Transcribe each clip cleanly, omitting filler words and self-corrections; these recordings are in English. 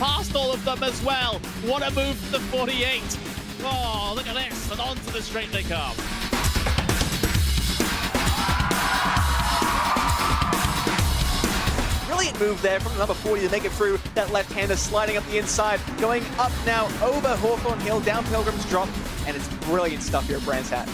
past all of them as well. What a move to the 48. Oh, look at this, and onto the straight they come. Brilliant move there from number 40 to make it through. That left-hander sliding up the inside, going up now over Hawthorne Hill, down Pilgrim's Drop, and it's brilliant stuff here at Brands Hatch.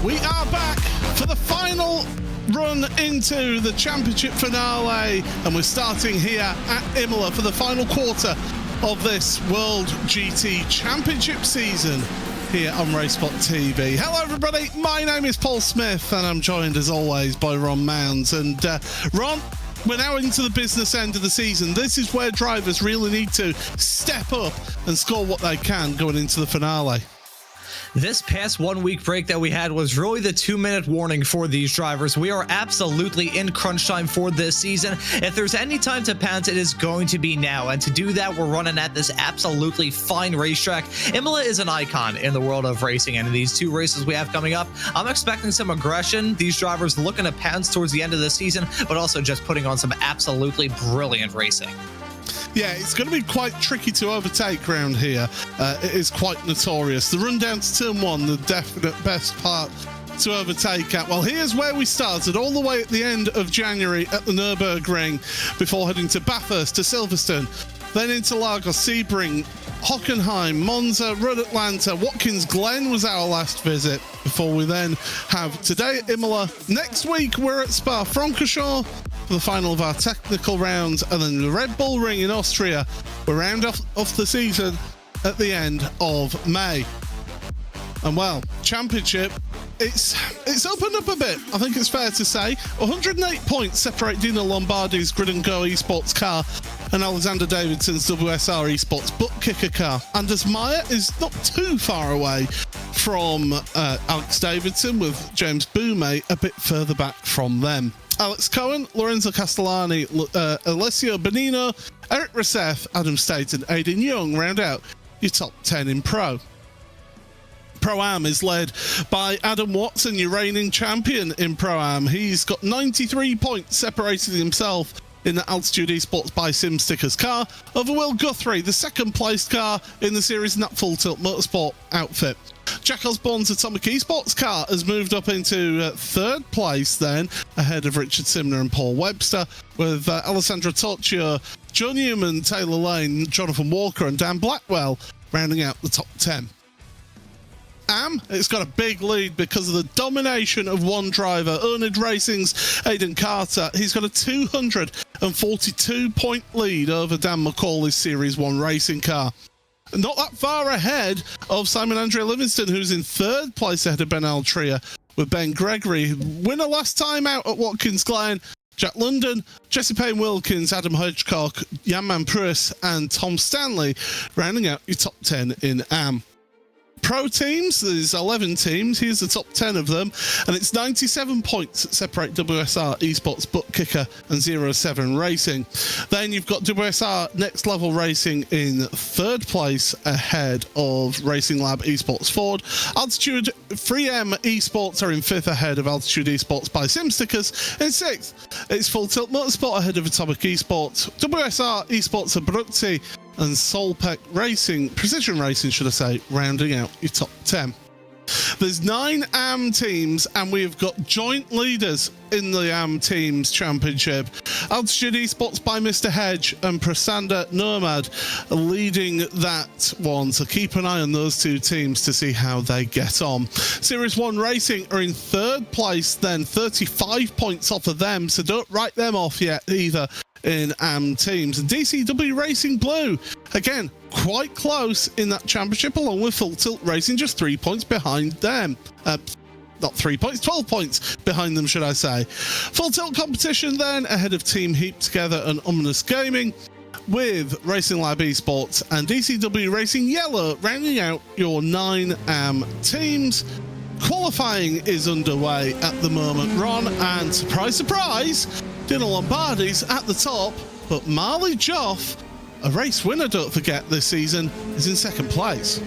We are back for the final run into the championship finale, and we're starting here at Imola for the final quarter of this World GT Championship season here on RaceSpotTV. Hello everybody, my name is Paul Smith and I'm joined as always by Ron Mounds. And Ron, we're now into the business end of the season. This is where drivers really need to step up and score what they can going into the finale. This past 1 week break that we had was really the 2-minute warning for these drivers. We are absolutely in crunch time for this season. If there's any time to pounce, it is going to be now. And to do that, we're running at this absolutely fine racetrack. Imola is an icon in the world of racing, and in these two races we have coming up, I'm expecting some aggression. These drivers looking to pounce towards the end of the season, but also just putting on some absolutely brilliant racing. Yeah, it's going to be quite tricky to overtake around here. It is quite notorious. The run down to turn one, the definite best part to overtake at. Well, here's where we started, all the way at the end of January at the Nürburgring, before heading to Bathurst, to Silverstone, then into Lagos, Sebring, Hockenheim, Monza, Rudd Atlanta, Watkins Glen was our last visit, before we then have today at Imola. Next week, we're at Spa-Francorchamps for the final of our technical rounds, and then the Red Bull Ring in Austria. We'll round off the season at the end of May. And well, championship, it's opened up a bit, I think it's fair to say. 108 points separate Dino Lombardi's Grid and Go esports car and Alexander Davidson's WSR esports butt kicker car. Anders Meyer is not too far away from Alex Davidson, with James Boumé a bit further back from them. Alex Cohen, Lorenzo Castellani, Alessio Bonino, Eric Rousseff, Adam State and Aidan Young round out your top 10 in Pro. Pro-Am is led by Adam Watson, your reigning champion in Pro-Am. He's got 93 points, separating himself in the Altitude Esports by SimStickers car over Will Guthrie, the second placed car in the series in that Full Tilt Motorsport outfit. Jack Osborne's Atomic Esports car has moved up into third place then, ahead of Richard Simner and Paul Webster, with Alessandro Toccio, Joe Newman, Taylor Lane, Jonathan Walker and Dan Blackwell rounding out the top 10. It's got a big lead because of the domination of one driver, Ernid Racing's Aidan Carter. He's got a 242 point lead over Dan McCauley's Series 1 racing car. Not that far ahead of Simon Andrea Livingston, who's in third place ahead of Ben Altria, with Ben Gregory, winner last time out at Watkins Glen, Jack London, Jesse Payne Wilkins, Adam Hedgecock, Jan-Man Pruis and Tom Stanley rounding out your top 10 in AM. Pro teams, there's 11 teams, here's the top 10 of them, and it's 97 points that separate WSR Esports, Butt Kicker and 07 Racing. Then you've got WSR Next Level Racing in third place ahead of Racing Lab Esports Ford. Altitude 3M Esports are in fifth ahead of Altitude Esports by SimStickers. In sixth, it's Full Tilt Motorsport ahead of Atomic Esports. WSR Esports Abruzzi and Solpec Racing, Precision Racing should I say, rounding out your top 10. There's 9 AM teams and we've got joint leaders in the AM Teams Championship. Altitude Esports by Mr. Hedge and Prasanda Nomad leading that one, so keep an eye on those two teams to see how they get on. Series 1 Racing are in third place then, 35 points off of them, so don't write them off yet either in AM teams. And DCW Racing Blue, again, quite close in that championship, along with Full Tilt Racing, just 3 points behind them. Not 3 points, 12 points behind them, should I say. Full Tilt competition then, ahead of Team Heap Together and Ominous Gaming, with Racing Lab Esports and DCW Racing Yellow rounding out your 9 AM teams. Qualifying is underway at the moment, Ron, and surprise, surprise, Dino Lombardi's at the top, but Marley Joff, a race winner, don't forget, this season, is in second place.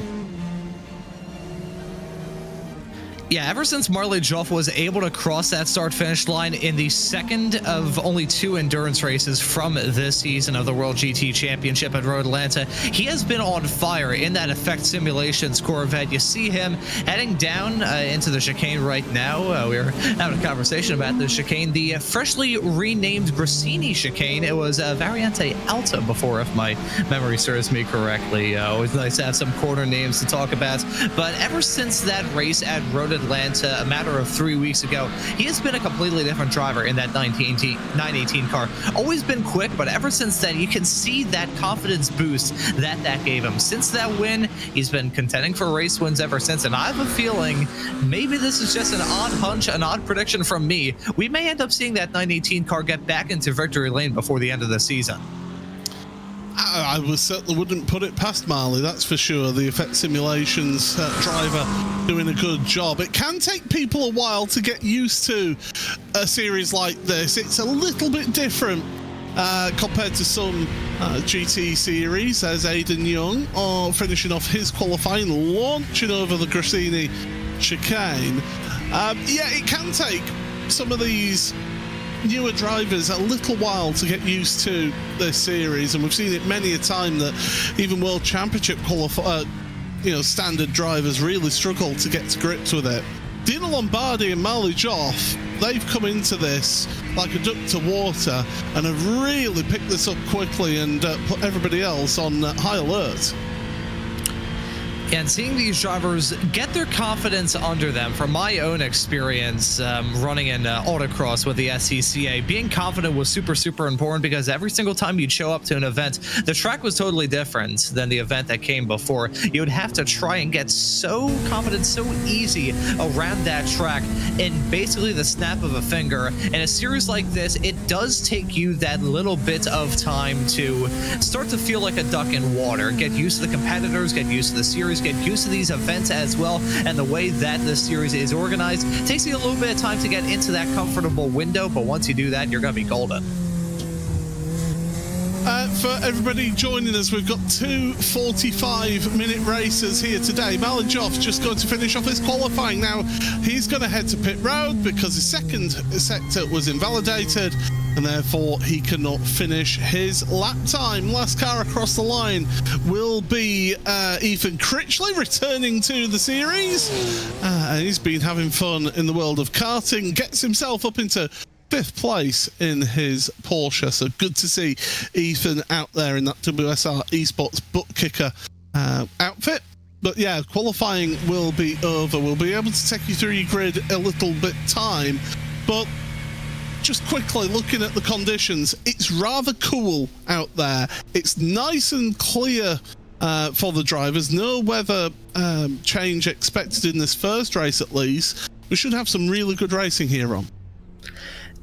Yeah, ever since Marley Joff was able to cross that start-finish line in the second of only 2 endurance races from this season of the World GT Championship at Road Atlanta, he has been on fire in that Effect Simulations Corvette. You see him heading down into the chicane right now. We were having a conversation about the chicane, the freshly renamed Grassini chicane. It was Variante Alta before, if my memory serves me correctly. Always nice to have some corner names to talk about. But ever since that race at Road Atlanta a matter of 3 weeks ago, he has been a completely different driver in that 918 car. Always been quick, but ever since then, you can see that confidence boost that gave him. Since that win, he's been contending for race wins ever since, and I have a feeling maybe this is just an odd hunch, an odd prediction from me. We may end up seeing that 918 car get back into victory lane before the end of the season. I certainly wouldn't put it past Marley, that's for sure. The Effect Simulations driver doing a good job. It can take people a while to get used to a series like this. It's a little bit different compared to some GT series, as Aidan Young finishing off his qualifying, launching over the Grassini chicane. Yeah, it can take some of these newer drivers a little while to get used to this series, and we've seen it many a time that even World Championship standard drivers really struggle to get to grips with it. Dino Lombardi and Marley Joff, they've come into this like a duck to water and have really picked this up quickly and put everybody else on high alert. And seeing these drivers get their confidence under them, from my own experience running in autocross with the SCCA, being confident was super important, because every single time you'd show up to an event, the track was totally different than the event that came before. You would have to try and get so confident, so easy around that track in basically the snap of a finger. In a series like this, it does take you that little bit of time to start to feel like a duck in water, get used to the competitors, get used to the series, drivers get used to these events as well, and the way that the series is organized. It takes you a little bit of time to get into that comfortable window, but once you do that, you're going to be golden. For everybody joining us, we've got two 45-minute races here today. Malajoff's just going to finish off his qualifying. Now, he's going to head to pit road because his second sector was invalidated, and therefore he cannot finish his lap time. Last car across the line will be Ethan Critchley, returning to the series. And he's been having fun in the world of karting, gets himself up into 5th place in his Porsche, so good to see Ethan out there in that WSR Esports butt kicker outfit. But yeah, qualifying will be over. We'll be able to take you through your grid a little bit time, but just quickly looking at the conditions, it's rather cool out there. It's nice and clear for the drivers. No weather change expected in this first race at least. We should have some really good racing here on.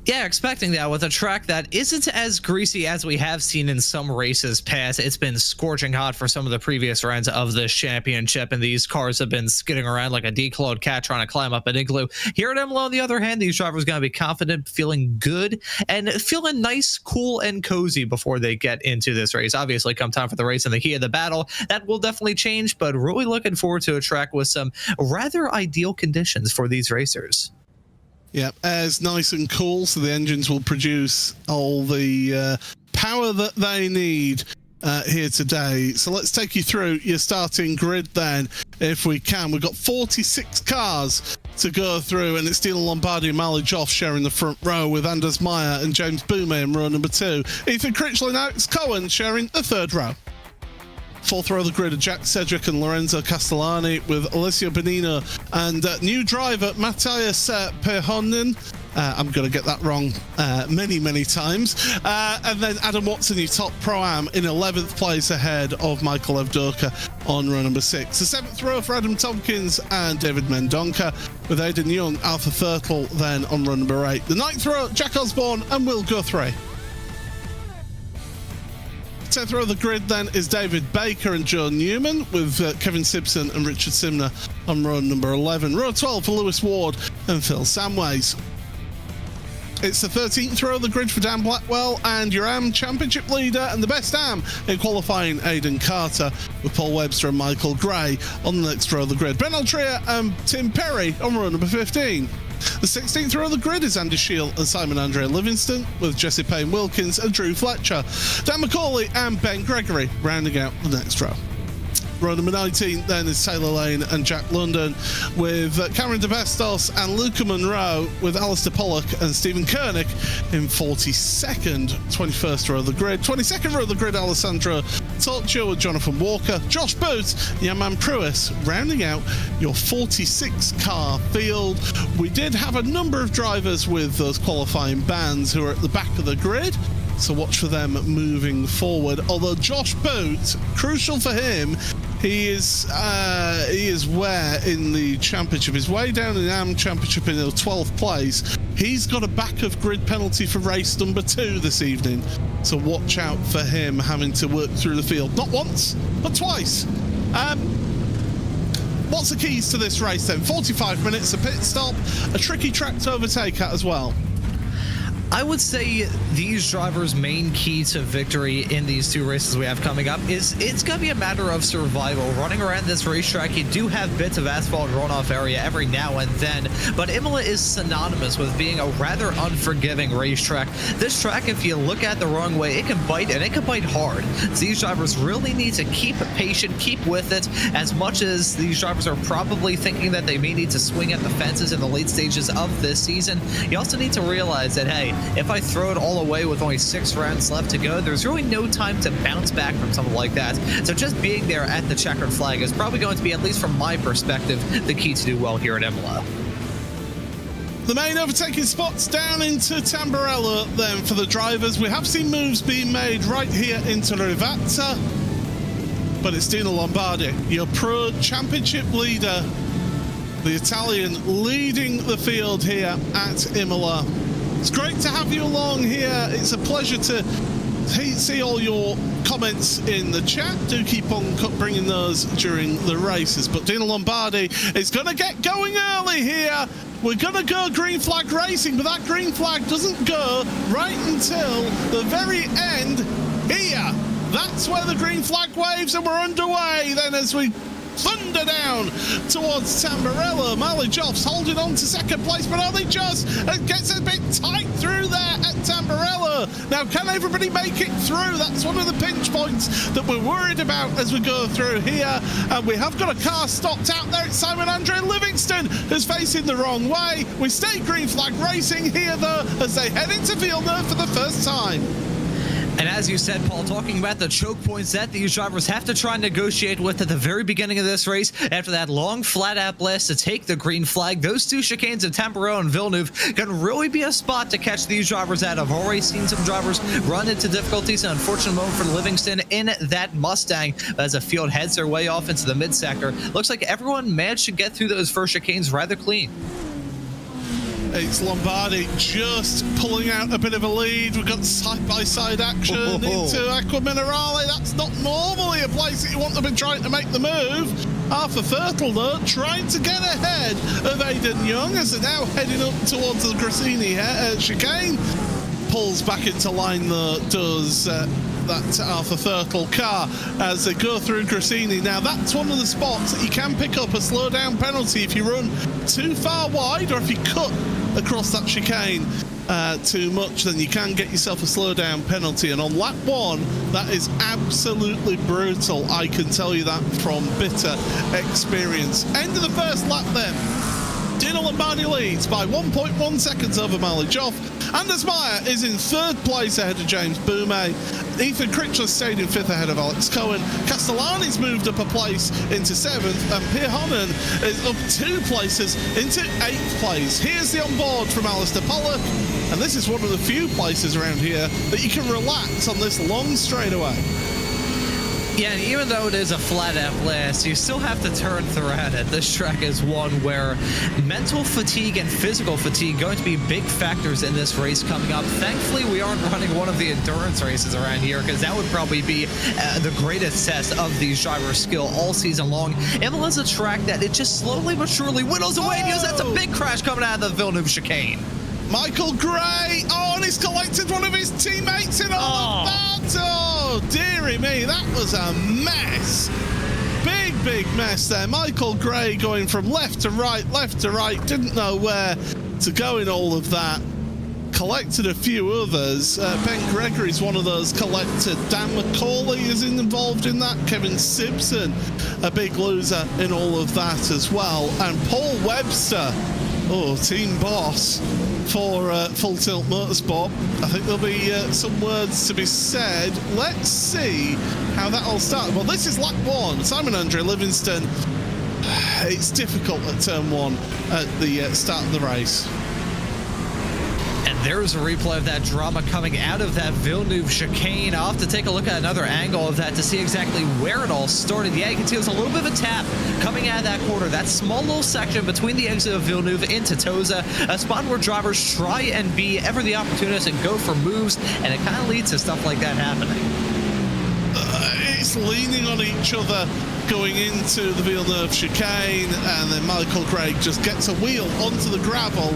Yeah, expecting that with a track that isn't as greasy as we have seen in some races past. It's been scorching hot for some of the previous rounds of the championship, and these cars have been skidding around like a declawed cat trying to climb up an igloo. Here at Imola, on the other hand, these drivers are going to be confident, feeling good, and feeling nice, cool, and cozy before they get into this race. Obviously, come time for the race and the heat of the battle, that will definitely change, but really looking forward to a track with some rather ideal conditions for these racers. Yeah, air's nice and cool, so the engines will produce all the power that they need here today. So let's take you through your starting grid then, if we can. We've got 46 cars to go through, and it's Dino Lombardi and Malajoff sharing the front row with Anders Meyer and James Boumet in row number 2. Ethan Critchley and Alex Cohen sharing the 3rd row. 4th row of the grid are Jack Cedric and Lorenzo Castellani with Alessio Benino and new driver Matthias Perhonen. I'm going to get that wrong many times. And then Adam Watson, your top Pro-Am, in 11th place ahead of Michael Evdoka on row number 6. The 7th row for Adam Tompkins and David Mendonca, with Aidan Young, Arthur Thurtle then on row number 8. The 9th row, Jack Osborne and Will Guthrie. 10th row of the grid then is David Baker and Joe Newman, with Kevin Simpson and Richard Simner on row number 11. Row 12 for Lewis Ward and Phil Samways. It's the 13th row of the grid for Dan Blackwell and your AM Championship leader and the best AM in qualifying, Aidan Carter, with Paul Webster and Michael Gray on the next row of the grid. Ben Altria and Tim Perry on row number 15. The 16th row of the grid is Andy Shield and Simon Andre Livingston, with Jesse Payne Wilkins and Drew Fletcher. Dan McCauley and Ben Gregory rounding out the next row. Row number 19 then is Taylor Lane and Jack London, with Cameron DeBestos and Luca Monroe, with Alistair Pollock and Stephen Koenig in 42nd. 21st row of the grid. 22nd row of the grid, Alessandro Torchio with Jonathan Walker, Josh Booth, Yaman Pruis, rounding out your 46 car field. We did have a number of drivers with those qualifying bans who are at the back of the grid, so watch for them moving forward. Although Josh Booth, crucial for him, he is where in the championship? He's way down in the AM Championship in the 12th place. He's got a back of grid penalty for race number 2 this evening, so watch out for him having to work through the field. Not once, but twice. What's the keys to this race then? 45 minutes, a pit stop, a tricky track to overtake at as well. I would say these drivers' main key to victory in these 2 races we have coming up is it's going to be a matter of survival. Running around this racetrack, you do have bits of asphalt runoff area every now and then, but Imola is synonymous with being a rather unforgiving racetrack. This track, if you look at the wrong way, it can bite, and it can bite hard. So these drivers really need to keep patient, keep with it. As much as these drivers are probably thinking that they may need to swing at the fences in the late stages of this season, you also need to realize that, hey, if I throw it all away with only 6 rounds left to go, there's really no time to bounce back from something like that. So just being there at the checkered flag is probably going to be, at least from my perspective, the key to do well here at Imola. The main overtaking spots down into Tamburello then for the drivers. We have seen moves being made right here into Rivazza, but it's Dino Lombardi, your Pro Championship leader, the Italian, leading the field here at Imola. It's great to have you along here. It's a pleasure to see all your comments in the chat. Do keep on bringing those during the races. But Dino Lombardi is going to get going early here. We're going to go green flag racing, but that green flag doesn't go right until the very end here. That's where the green flag waves, and we're underway then as we thunder down towards Tamburello. Malijoff's holding on to second place, but only just gets a bit tight through there at Tamburello. Now, can everybody make it through? That's one of the pinch points that we're worried about as we go through here. And we have got a car stopped out there. It's Simon Andre Livingston who's facing the wrong way. We stay green flag racing here, though, as they head into Villeneuve for the first time. And as you said, Paul, talking about the choke points that these drivers have to try and negotiate with at the very beginning of this race, after that long flat-out blast to take the green flag, those two chicanes of Tamburello and Villeneuve can really be a spot to catch these drivers out. I've already seen some drivers run into difficulties. An unfortunate moment for Livingston in that Mustang as the field heads their way off into the mid-sector. Looks like everyone managed to get through those first chicanes rather clean. It's Lombardi just pulling out a bit of a lead. We've got side-by-side action into Aqua Minerale. That's not normally a place that you want to be trying to make the move. Arthur Fertel, though, trying to get ahead of Aidan Young as they're now heading up towards the Grassini chicane. Pulls back into line, though, does that Arthur Fertel car as they go through Grassini. Now, that's one of the spots that you can pick up a slow-down penalty if you run too far wide, or if you cut across that chicane too much, then you can get yourself a slowdown penalty. And on lap 1, that is absolutely brutal. I can tell you that from bitter experience. End of the first lap then. Dino Lombardi leads by 1.1 seconds over Malijoff. Anders Meyer is in third place ahead of James Boumet. Ethan Critchler stayed in fifth ahead of Alex Cohen. Castellani's moved up a place into seventh, and Pierre Honnen is up 2 places into 8th place. Here's the onboard from Alistair Pollock, and this is one of the few places around here that you can relax on this long straightaway. Yeah, and even though it is a flat-out blast, you still have to turn throughout it. This track is one where mental fatigue and physical fatigue going to be big factors in this race coming up. Thankfully, we aren't running one of the endurance races around here, because that would probably be the greatest test of these drivers' skill all season long. Imola is a track that it just slowly but surely whittles away. Because that's a big crash coming out of the Villeneuve chicane. Michael Gray, and he's collected one of his teammates in all of that. Oh, dearie me, that was a mess. Big mess there. Michael Gray going from left to right, didn't know where to go in all of that. Collected a few others. Ben Gregory's one of those collected. Dan McCauley is involved in that. Kevin Simpson, a big loser in all of that as well. And Paul Webster, team boss for Full Tilt Motorsport. I think there'll be some words to be said. Let's see how that all started. Well, this is lap 1. Simon Andre Livingston. It's difficult at turn 1 at the start of the race. And there's a replay of that drama coming out of that Villeneuve chicane. I'll have to take a look at another angle of that to see exactly where it all started. Yeah, you can see it was a little bit of a tap coming out of that corner. That small little section between the exit of Villeneuve into Tosa, a spot where drivers try and be ever the opportunist and go for moves, and it kind of leads to stuff like that happening. It's leaning on each other going into the Villeneuve chicane, and then Michael Craig just gets a wheel onto the gravel,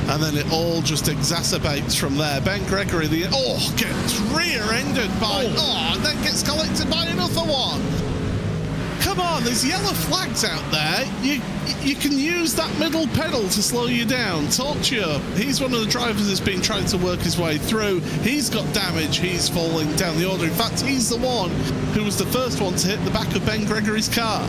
and then it all just exacerbates from there. Ben Gregory, gets rear-ended by, and then gets collected by another one. Come on, there's yellow flags out there. You can use that middle pedal to slow you down. Torchio, he's one of the drivers that's been trying to work his way through. He's got damage. He's falling down the order. In fact, he's the one who was the first one to hit the back of Ben Gregory's car.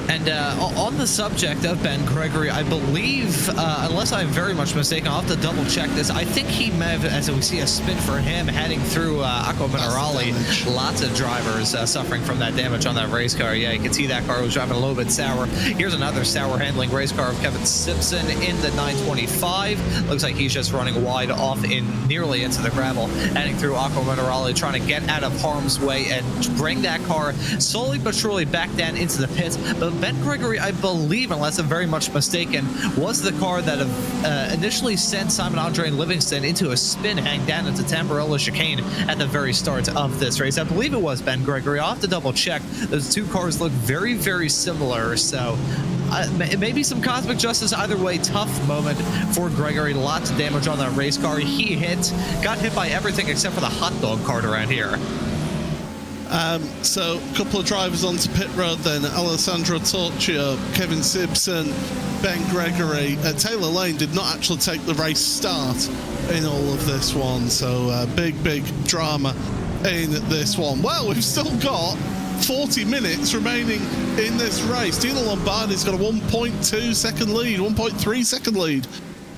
And on the subject of Ben Gregory, I believe, unless I'm very much mistaken, I'll have to double check this. I think he may have, as we see a spin for him heading through Aqua Minerale. Lots of drivers suffering from that damage on that race car. Yeah, you can see that car was driving a little bit sour. Here's another sour handling race car of Kevin Simpson in the 925. Looks like he's just running wide off nearly into the gravel, heading through Aqua Minerale, trying to get out of harm's way and bring that car slowly but surely back down into the pits. But Ben Gregory, I believe, unless I'm very much mistaken, was the car that initially sent Simon Andre and Livingston into a spin hang down into Tamburello chicane at the very start of this race. I believe it was Ben Gregory. I'll have to double check. Those two cars look very, very similar, so maybe some cosmic justice. Either way, tough moment for Gregory. Lots of damage on that race car. He got hit by everything except for the hot dog cart around here. So a couple of drivers onto pit road then. Alessandro Torchio, Kevin Simpson, Ben Gregory. Taylor Lane did not actually take the race start in all of this one, so big drama in this one. Well, we've still got 40 minutes remaining in this race. Dino Lombardi's got a 1.2 second lead, 1.3 second lead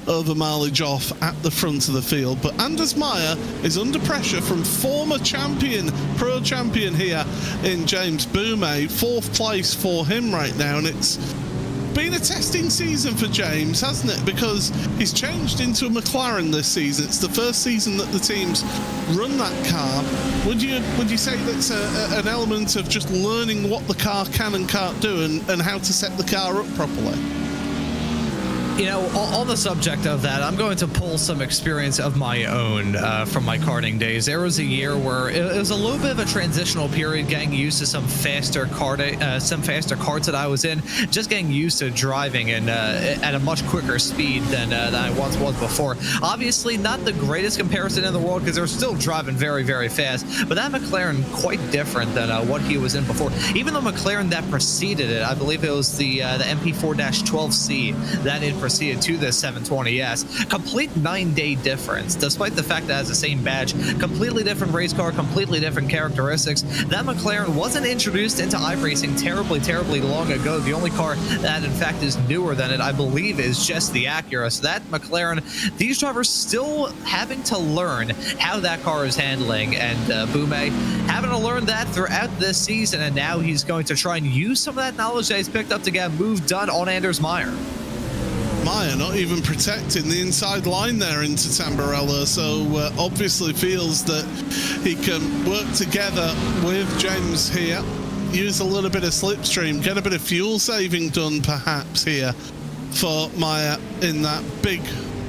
over Marley Joff at the front of the field, but Anders Meyer is under pressure from former champion, pro champion here in James Boumet. 4th place for him right now, and it's been a testing season for James, hasn't it? Because he's changed into a McLaren this season. It's the first season that the teams run that car. Would you say that's an element of just learning what the car can and can't do, and how to set the car up properly? You know, on the subject of that, I'm going to pull some experience of my own from my karting days. There was a year where it was a little bit of a transitional period, getting used to some faster karts that I was in, just getting used to driving and at a much quicker speed than I once was before. Obviously, not the greatest comparison in the world because they're still driving very, very fast, but that McLaren quite different than what he was in before. Even the McLaren that preceded it, I believe it was the MP4-12C that it preceded to the 720S. Complete 9-day difference, despite the fact that it has the same badge. Completely different race car, completely different characteristics. That McLaren wasn't introduced into iRacing terribly long ago. The only car that in fact is newer than it, I believe, is just the Acura. So that McLaren, these drivers still having to learn how that car is handling, and Boumet having to learn that throughout this season, and now he's going to try and use some of that knowledge that he's picked up to get a move done on Anders Meyer. Meyer not even protecting the inside line there into Tamburello, so obviously feels that he can work together with James here, use a little bit of slipstream, get a bit of fuel saving done perhaps here for Meyer in that big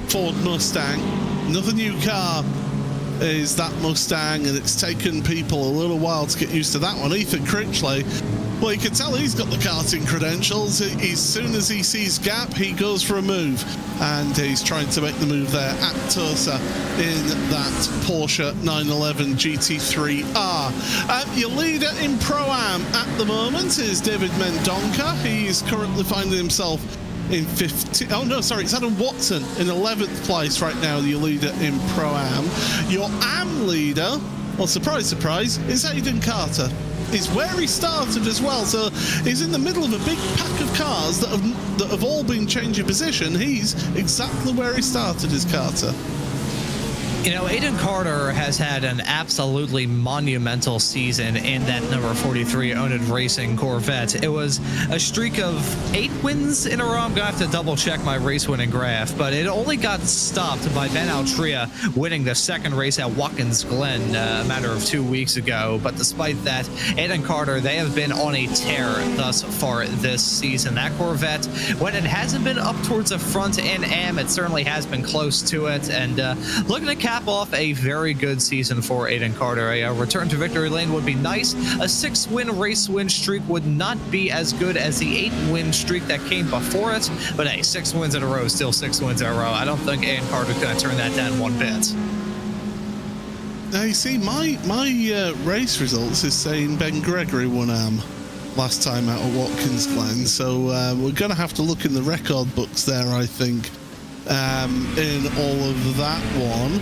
Ford Mustang. Another new car is that Mustang, and it's taken people a little while to get used to that one. Ethan Critchley, well, you can tell he's got the karting credentials. As soon as he sees gap, he goes for a move, and he's trying to make the move there at Tosa in that Porsche 911 GT3R. Your leader in Pro-Am at the moment is David Mendonca. He's currently finding himself in 15th. Oh no, sorry, it's Adam Watson in 11th place right now, your leader in Pro-Am. Your Am leader, well, surprise, surprise, is Aidan Carter. Is where he started as well, so he's in the middle of a big pack of cars that have all been changing position. He's exactly where he started, is Carter. You know, Aidan Carter has had an absolutely monumental season in that number 43 Owned Racing Corvette. It was a streak of 8 wins in a row. I'm going to have to double check my race winning graph, but it only got stopped by Ben Altria winning the second race at Watkins Glen a matter of 2 weeks ago. But despite that, Aidan Carter, they have been on a tear thus far this season. That Corvette, when it hasn't been up towards the front in AM, it certainly has been close to it. And looking at off a very good season for Aidan Carter. A return to victory lane would be nice. A 6-win race win streak would not be as good as the 8-win streak that came before it, but hey, 6 wins in a row is still 6 wins in a row. I don't think Aidan Carter's going to turn that down one bit. Now you see, my race results is saying Ben Gregory won Am last time out at Watkins Glen, so we're going to have to look in the record books there, I think. In all of that one,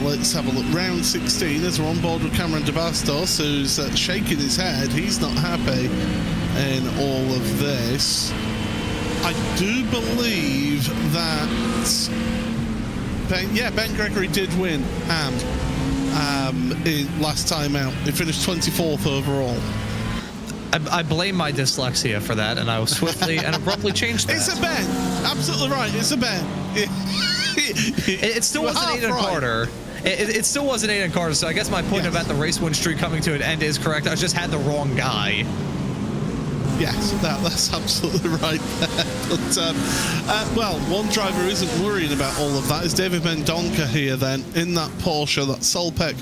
let's have a look. Round 16, as we're on board with Cameron De Bastos, who's shaking his head. He's not happy in all of this. I do believe that Ben Gregory did win in last time out. He finished 24th overall. I blame my dyslexia for that, and I will swiftly and abruptly change that. It's a Ben. Absolutely right. It's a Ben. It still wasn't Aidan Carter. It still wasn't Aidan Carter, so I guess my point about the race win streak coming to an end is correct. I just had the wrong guy. Yes, that's absolutely right there. But, well, one driver who isn't worrying about all of that is David Mendonca here then, in that Porsche, that Solpec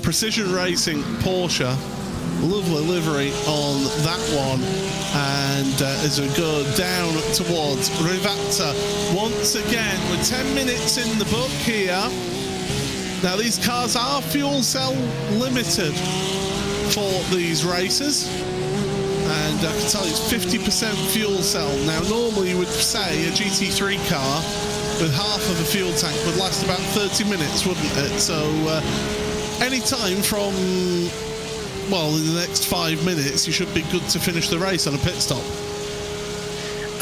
Precision Racing Porsche. Lovely livery on that one. And as we go down towards Rivata, once again, we're 10 minutes in the book here. Now, these cars are fuel cell limited for these races. And I can tell you it's 50% fuel cell. Now, normally you would say a GT3 car with half of a fuel tank would last about 30 minutes, wouldn't it? So, any time from, well, in the next 5 minutes, you should be good to finish the race on a pit stop.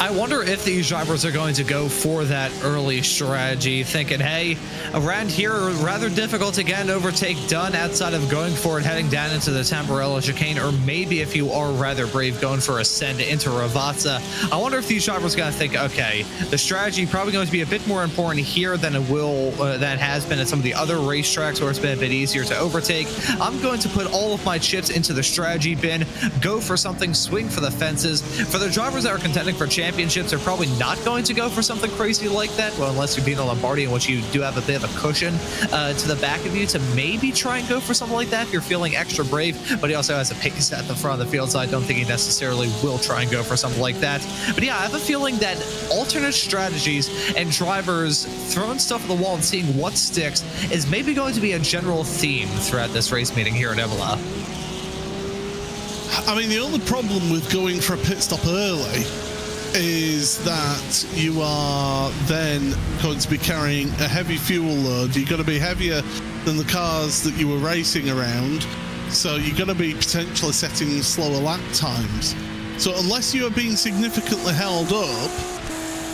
I wonder if these drivers are going to go for that early strategy, thinking, hey, around here, rather difficult to get an overtake done outside of going for it, heading down into the Tamburello chicane, or maybe if you are rather brave, going for a send into Ravazza. I wonder if these drivers are going to think, okay, the strategy probably going to be a bit more important here than it will, that has been at some of the other racetracks where it's been a bit easier to overtake. I'm going to put all of my chips into the strategy bin, go for something, swing for the fences. For the drivers that are contending for championships are probably not going to go for something crazy like that. Well, unless you're being a Lombardi, in which you do have a bit of a cushion to the back of you to maybe try and go for something like that if you're feeling extra brave. But he also has a pace at the front of the field, so I don't think he necessarily will try and go for something like that. But yeah, I have a feeling that alternate strategies and drivers throwing stuff at the wall and seeing what sticks is maybe going to be a general theme throughout this race meeting here at Imola. I mean, the only problem with going for a pit stop early is that you are then going to be carrying a heavy fuel load. You're going to be heavier than the cars that you were racing around, so you're going to be potentially setting slower lap times. So unless you are being significantly held up,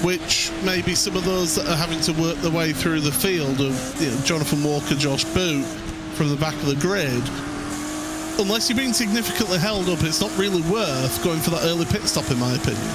which maybe some of those that are having to work their way through the field of, you know, Jonathan Walker, Josh Boot from the back of the grid, unless you're being significantly held up, it's not really worth going for that early pit stop, in my opinion.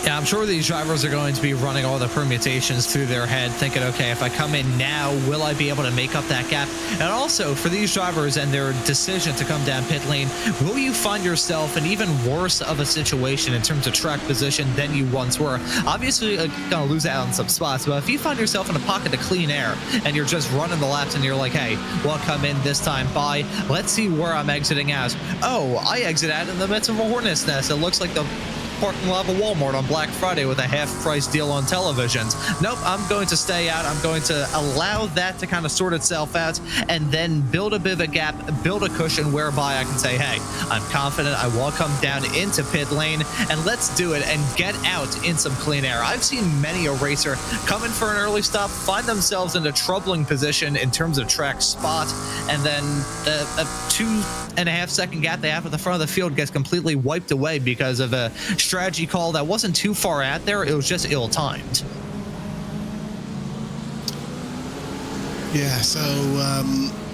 Yeah, I'm sure these drivers are going to be running all the permutations through their head, thinking, okay, if I come in now, will I be able to make up that gap? And also, for these drivers and their decision to come down pit lane, will you find yourself in even worse of a situation in terms of track position than you once were? Obviously, you're going to lose out on some spots, but if you find yourself in a pocket of clean air and you're just running the laps and you're like, hey, well, I'll come in this time by, let's see where I'm exiting out. Oh, I exit out in the midst of a hornet's nest. It looks like the parking lot of Walmart on Black Friday with a half-price deal on televisions. Nope, I'm going to stay out. I'm going to allow that to kind of sort itself out and then build a bit of a gap, build a cushion whereby I can say, hey, I'm confident I will come down into pit lane and let's do it and get out in some clean air. I've seen many a racer come in for an early stop, find themselves in a troubling position in terms of track spot, and then a 2.5 second gap they have at the front of the field gets completely wiped away because of a strategy call that wasn't too far out there. It was just ill-timed. Yeah, so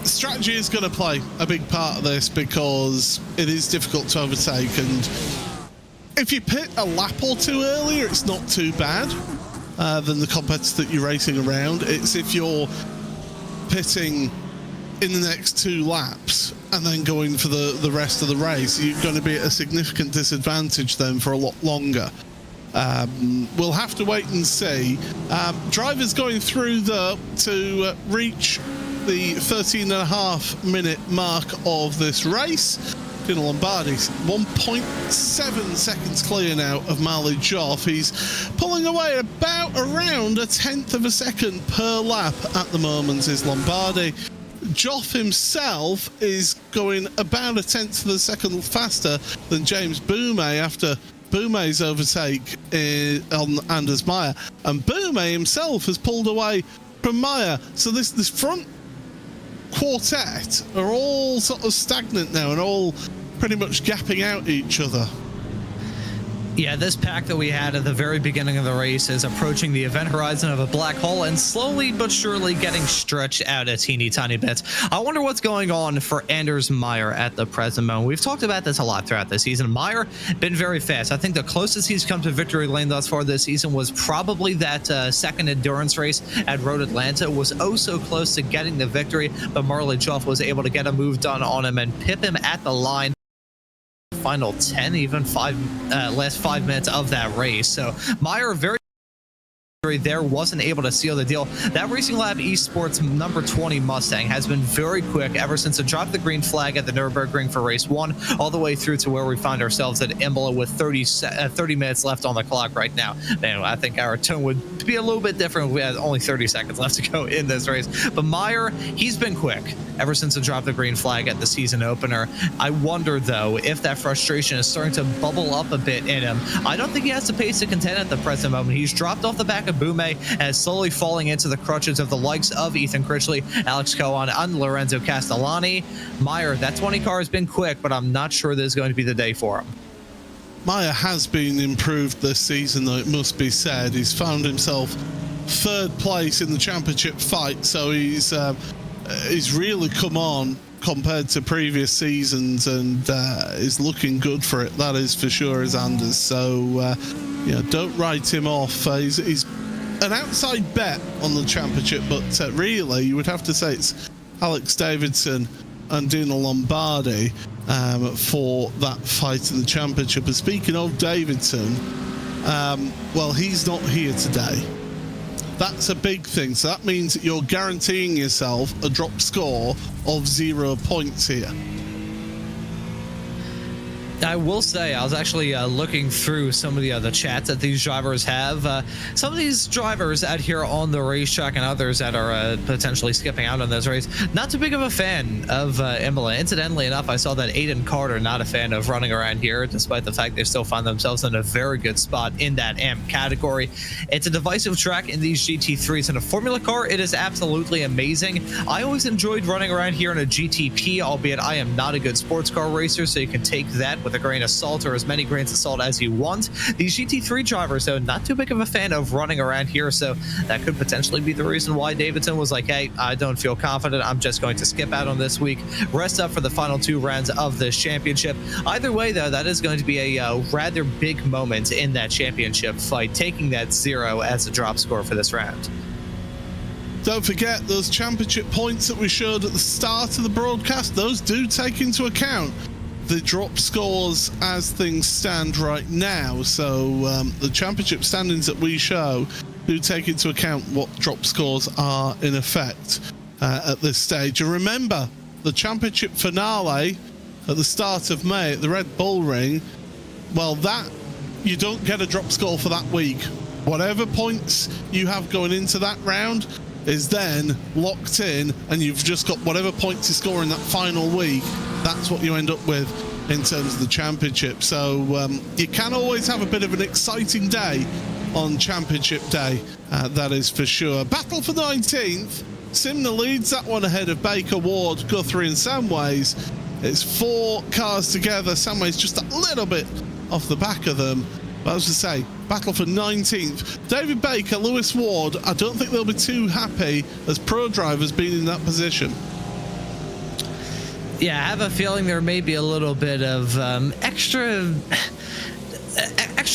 strategy is going to play a big part of this because it is difficult to overtake, and if you pit a lap or two earlier, it's not too bad than the competitor that you're racing around. It's if you're pitting in the next 2 laps and then going for the rest of the race, you're going to be at a significant disadvantage then for a lot longer. We'll have to wait and see. Drivers going through to reach the 13.5 minute mark of this race. Dino Lombardi 1.7 seconds clear now of Marley Joff. He's pulling away around 1/10 of a second per lap at the moment is Lombardi. Joff himself is going about 1/10 of a second faster than James Boumet after Boumet's overtake on Anders Meyer, and Boumet himself has pulled away from Meyer. So this front quartet are all sort of stagnant now and all pretty much gapping out each other. Yeah, this pack that we had at the very beginning of the race is approaching the event horizon of a black hole and slowly but surely getting stretched out a teeny tiny bit. I wonder what's going on for Anders Meyer at the present moment. We've talked about this a lot throughout the season. Meyer been very fast. I think the closest he's come to victory lane thus far this season was probably that second endurance race at Road Atlanta. It was oh so close to getting the victory, but Marley Joff was able to get a move done on him and pip him at the line. final 10, even last 5 minutes of that race. So Meyer very there wasn't able to seal the deal. That Racing Lab Esports number 20 Mustang has been very quick ever since it dropped the green flag at the Nürburgring for race 1 all the way through to where we find ourselves at Imola with 30 minutes left on the clock right now. Man, I think our tone would be a little bit different if we had only 30 seconds left to go in this race. But Meyer, he's been quick ever since it dropped the green flag at the season opener. I wonder, though, if that frustration is starting to bubble up a bit in him. I don't think he has the pace to contend at the present moment. He's dropped off the back of Bume and is slowly falling into the crutches of the likes of Ethan Critchley, Alex Cohen, and Lorenzo Castellani. Meyer, that 20 car has been quick, but I'm not sure this is going to be the day for him. Meyer has been improved this season, though, it must be said. He's found himself 3rd place in the championship fight, so he's really come on compared to previous seasons and is looking good for it. That is for sure, as Anders. So, don't write him off. He's an outside bet on the championship, but really, you would have to say it's Alex Davidson and Dino Lombardi for that fight in the championship. And speaking of Davidson, well, he's not here today. That's a big thing. So that means that you're guaranteeing yourself a drop score of 0 points here. I will say, I was actually looking through some of the other chats that these drivers have. Some of these drivers out here on the racetrack and others that are potentially skipping out on this race, not too big of a fan of Imola. Incidentally enough, I saw that Aiden Carter not a fan of running around here, despite the fact they still find themselves in a very good spot in that AM category. It's a divisive track in these GT3s. In a Formula car, it is absolutely amazing. I always enjoyed running around here in a GTP, albeit I am not a good sports car racer, so you can take that with a grain of salt, or as many grains of salt as you want. These GT3 drivers, though, not too big of a fan of running around here, so that could potentially be the reason why Davidson was like, hey, I don't feel confident, I'm just going to skip out on this week, rest up for the final 2 rounds of this championship. Either way, though, that is going to be a rather big moment in that championship fight, taking that 0 as a drop score for this round. Don't forget those championship points that we showed at the start of the broadcast, those do take into account the drop scores as things stand right now. So the championship standings that we show do take into account what drop scores are in effect at this stage. And remember, the championship finale at the start of May at the Red Bull Ring, well, that you don't get a drop score for that week. Whatever points you have going into that round is then locked in, and you've just got whatever points you score in that final week. That's what you end up with in terms of the championship. So you can always have a bit of an exciting day on championship day, that is for sure. Battle for 19th. Simner leads that one ahead of Baker, Ward, Guthrie and Samways. It's 4 cars together. Samways just a little bit off the back of them. But as I say, battle for 19th. David Baker, Lewis Ward, I don't think they'll be too happy as pro drivers being in that position. Yeah, I have a feeling there may be a little bit of extra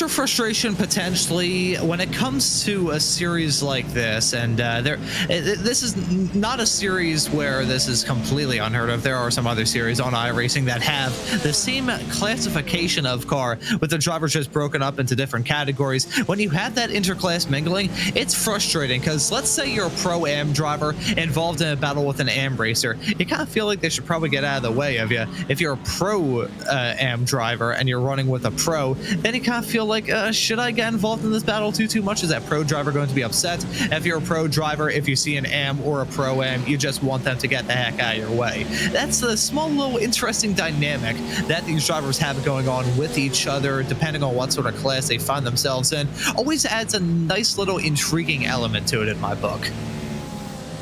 frustration potentially when it comes to a series like this. And this is not a series where this is completely unheard of. There are some other series on iRacing that have the same classification of car, with the drivers just broken up into different categories. When you have that interclass mingling, it's frustrating, because let's say you're a pro-am driver involved in a battle with an am racer. You kind of feel like they should probably get out of the way of you. If you're a pro-am driver and you're running with a pro, then you kind of feel like, should I get involved in this battle too much? Is that pro driver going to be upset? If you're a pro driver, if you see an am or a pro-am, you just want them to get the heck out of your way. That's the small little interesting dynamic that these drivers have going on with each other, depending on what sort of class they find themselves in. Always adds a nice little intriguing element to it in my book.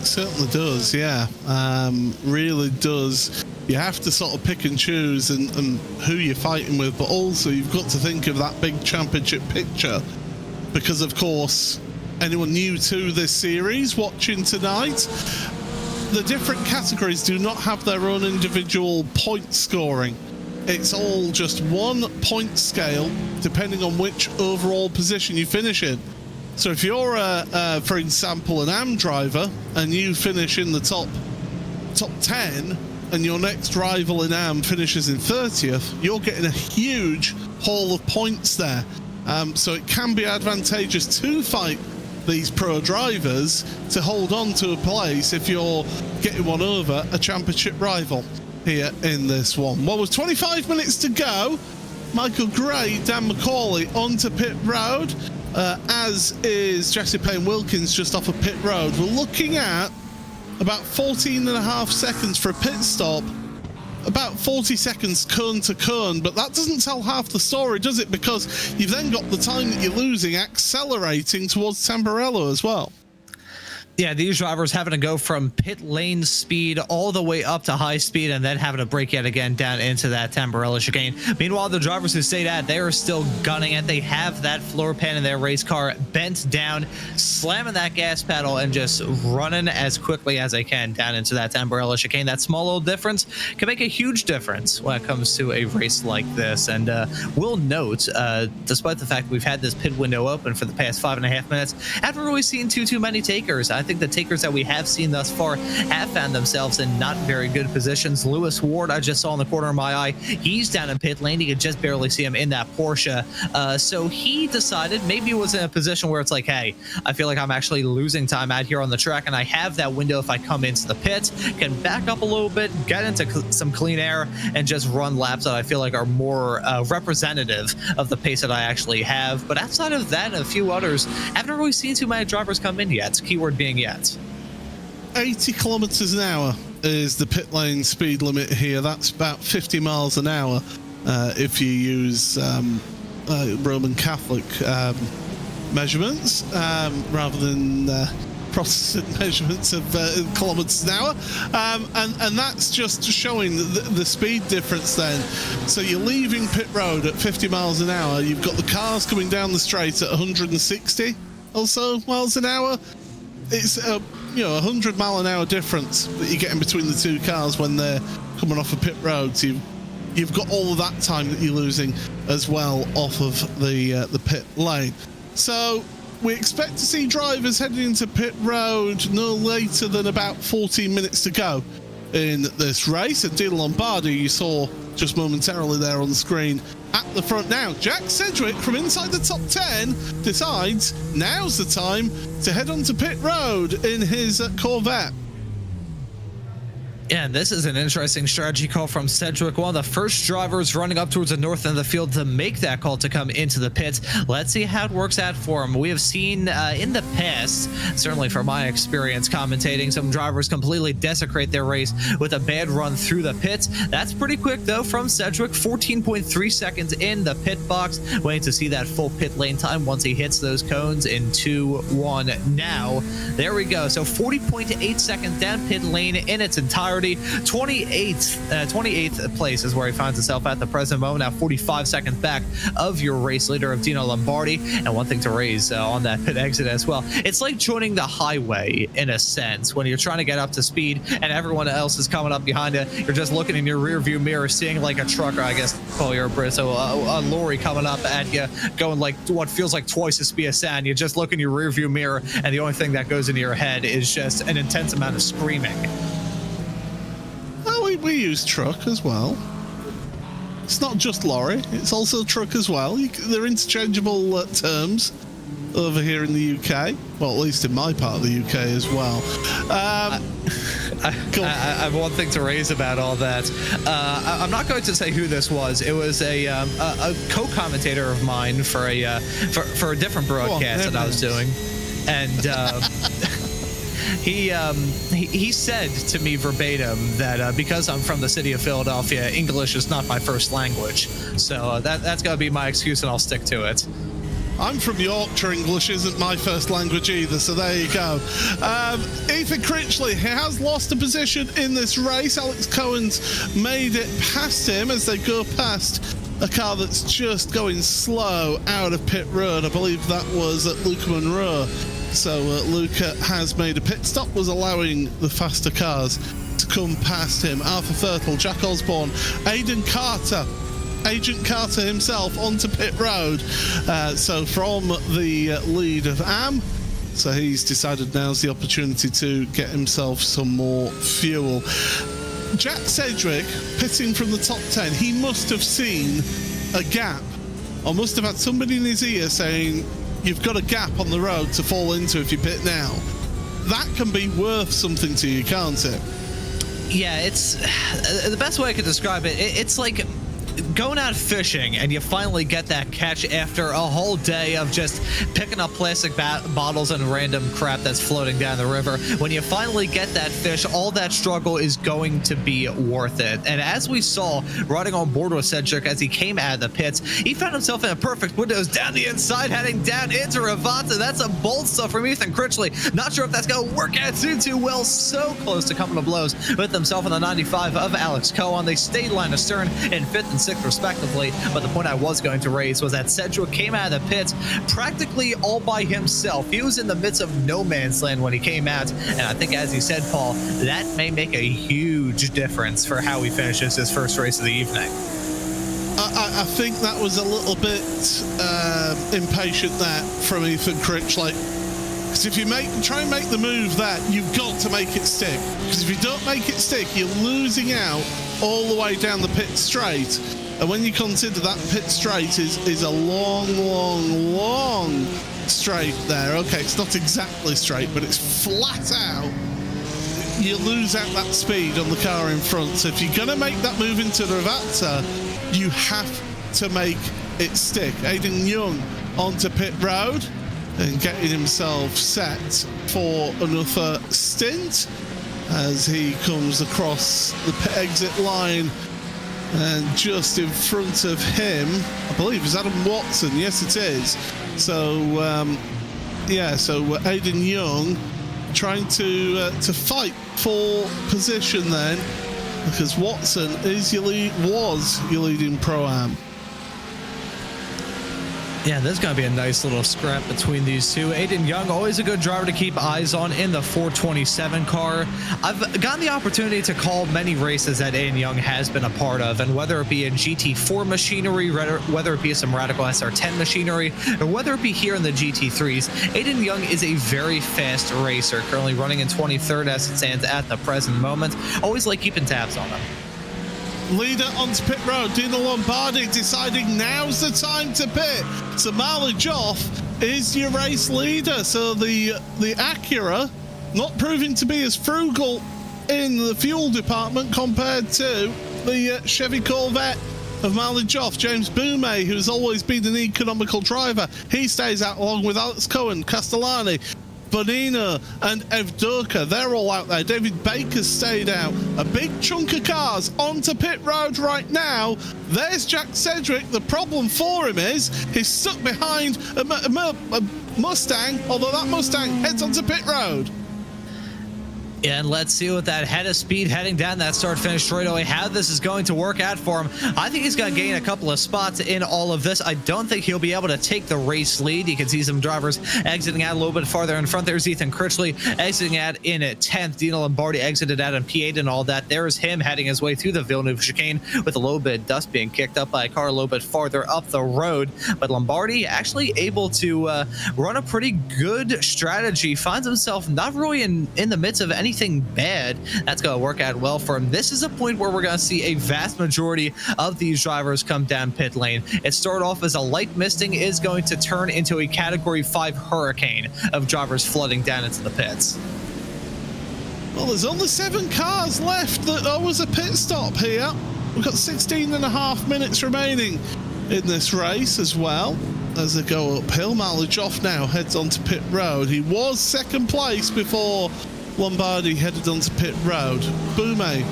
Certainly does, yeah. Really does. You have to sort of pick and choose and who you're fighting with, but also you've got to think of that big championship picture, because of course anyone new to this series watching tonight, the different categories do not have their own individual point scoring. It's all just 1 point scale depending on which overall position you finish in. So if you're for example an AM driver and you finish in the top 10, and your next rival in AM finishes in 30th, you're getting a huge haul of points there. So it can be advantageous to fight these pro drivers to hold on to a place if you're getting one over a championship rival here in this one. Well, with 25 minutes to go, Michael Gray, Dan McCauley onto pit road, as is Jesse Payne-Wilkins just off of pit road. We're looking at about 14.5 seconds for a pit stop, about 40 seconds cone to cone, but that doesn't tell half the story, does it? Because you've then got the time that you're losing accelerating towards Tamburello as well. Yeah, these drivers having to go from pit lane speed all the way up to high speed and then having to brake yet again down into that Tamburello chicane. Meanwhile, the drivers who stayed at, they are still gunning it. They have that floor pan in their race car bent down, slamming that gas pedal and just running as quickly as they can down into that Tamburello chicane. That small little difference can make a huge difference when it comes to a race like this. And we'll note, despite the fact we've had this pit window open for the past 5.5 minutes, haven't really seen too many takers. I think the takers that we have seen thus far have found themselves in not very good positions. Lewis Ward, I just saw in the corner of my eye, he's down in pit lane. You could just barely see him in that Porsche. So he decided, maybe he was in a position where it's like, hey, I feel like I'm actually losing time out here on the track, and I have that window if I come into the pits, can back up a little bit, get into some clean air, and just run laps that I feel like are more representative of the pace that I actually have. But outside of that and a few others, haven't really seen too many drivers come in yet. Keyword being yet. 80 kilometers an hour is the pit lane speed limit here. That's about 50 miles an hour if you use Roman Catholic measurements rather than Protestant measurements of kilometers an hour, and that's just showing the speed difference then. So you're leaving pit road at 50 miles an hour, you've got the cars coming down the straight at 160 or so miles an hour. It's a 100 mile an hour difference that you're getting between the two cars when they're coming off of pit roads. You've got all of that time that you're losing as well off of the pit lane. So we expect to see drivers heading into pit road no later than about 14 minutes to go in this race. And Dino Lombardi, you saw just momentarily there on the screen at the front now. Jack Sedgwick from inside the top 10 decides now's the time to head onto pit road in his Corvette. Yeah, this is an interesting strategy call from Sedgwick, one of the first drivers running up towards the north end of the field to make that call to come into the pits. Let's see how it works out for him. We have seen in the past, certainly from my experience commentating, some drivers completely desecrate their race with a bad run through the pits. That's pretty quick, though, from Sedgwick. 14.3 seconds in the pit box. Waiting to see that full pit lane time once he hits those cones in 2-1 now. There we go. So 40.8 seconds down pit lane in its entirety. 28th place is where he finds himself at the present moment. Now 45 seconds back of your race leader of Dino Lombardi. And one thing to raise on that pit exit as well, it's like joining the highway in a sense when you're trying to get up to speed and everyone else is coming up behind you. You're just looking in your rear view mirror, seeing like a truck, or I guess call your Brit, so a lorry coming up at you, going like what feels like twice the speed of sound. You just look in your rear view mirror and the only thing that goes into your head is just an intense amount of screaming. We use truck as well. It's not just lorry, it's also truck as well. They're interchangeable terms over here in the UK. Well, at least in my part of the UK as well. I have one thing to raise about all that. I'm not going to say who this was. It was a co-commentator of mine for a different broadcast that I was doing, and he said to me verbatim that because I'm from the city of Philadelphia, English is not my first language. So that's going to be my excuse, and I'll stick to it. I'm from Yorkshire. English isn't my first language either, so there you go. Ethan Critchley has lost a position in this race. Alex Cohen's made it past him as they go past a car that's just going slow out of pit road. I believe that was at Luca Monroe. So Luca has made a pit stop, was allowing the faster cars to come past him. Arthur Thurtle, Jack Osborne, Aidan Carter, Agent Carter himself onto pit road. So from the lead of Am, so he's decided now's the opportunity to get himself some more fuel. Jack Sedgwick, pitting from the top 10, he must have seen a gap, or must have had somebody in his ear saying, you've got a gap on the road to fall into if you pit now. That can be worth something to you, can't it? Yeah, it's the best way I could describe it. It's like going out fishing and you finally get that catch after a whole day of just picking up plastic bottles and random crap that's floating down the river. When you finally get that fish, all that struggle is going to be worth it. And as we saw riding on board with Sedgwick as he came out of the pits, he found himself in a perfect windows down the inside, heading down into Ravata. That's a bold stuff from Ethan Critchley. Not sure if that's going to work out too well. So close to coming to blows with himself in the 95 of Alex Cohen. They stayed line astern in 5th and 6th respectively, but the point I was going to raise was that Sedgwick came out of the pits practically all by himself. He was in the midst of no man's land when he came out, and I think, as you said, Paul, that may make a huge difference for how he finishes his first race of the evening. I think that was a little bit impatient there from Ethan Critchley. Because if you try and make the move there, you've got to make it stick. Because if you don't make it stick, you're losing out all the way down the pit straight. And when you consider that pit straight is a long straight there. Okay, it's not exactly straight, but it's flat out. You lose out that speed on the car in front. So if you're going to make that move into Ravata, you have to make it stick. Aidan Young onto pit road and getting himself set for another stint as he comes across the pit exit line. And just in front of him, I believe, is Adam Watson. Yes, it is. So, so Aidan Young trying to fight for position then, because Watson was your leading Pro-Am. Yeah, there's going to be a nice little scrap between these two. Aidan Young, always a good driver to keep eyes on in the 427 car. I've gotten the opportunity to call many races that Aidan Young has been a part of, and whether it be in GT4 machinery, whether it be some radical SR10 machinery, or whether it be here in the GT3s, Aidan Young is a very fast racer, currently running in 23rd as it stands at the present moment. Always like keeping tabs on him. Leader onto pit road, Dino Lombardi deciding now's the time to pit. So Marley Joff is your race leader. So the Acura not proving to be as frugal in the fuel department compared to the Chevy Corvette of Marley Joff. James Boumé, who's always been an economical driver, he stays out along with Alex Cohen, Castellani, Bonino and Evdoka. They're all out there. David Baker's stayed out. A big chunk of cars onto pit road right now. There's Jack Sedgwick. The problem for him is he's stuck behind a Mustang, although that Mustang heads onto pit road. And let's see what that head of speed heading down that start-finish straightaway, how this is going to work out for him. I think he's going to gain a couple of spots in all of this. I don't think he'll be able to take the race lead. You can see some drivers exiting out a little bit farther in front. There's Ethan Critchley exiting out in 10th. Dino Lombardi exited out in P8 and all that. There's him heading his way through the Villeneuve chicane with a little bit of dust being kicked up by a car a little bit farther up the road. But Lombardi actually able to run a pretty good strategy. Finds himself not really in the midst of anything bad. That's going to work out well for him. This is a point where we're going to see a vast majority of these drivers come down pit lane. It started off as a light misting, is going to turn into a category 5 hurricane of drivers flooding down into the pits. Well, there's only 7 cars left that was a pit stop here. We've got 16.5 minutes remaining in this race as well. As they go uphill, Marley Joff now heads onto pit road. He was second place before Lombardi headed onto pit road. Boumé,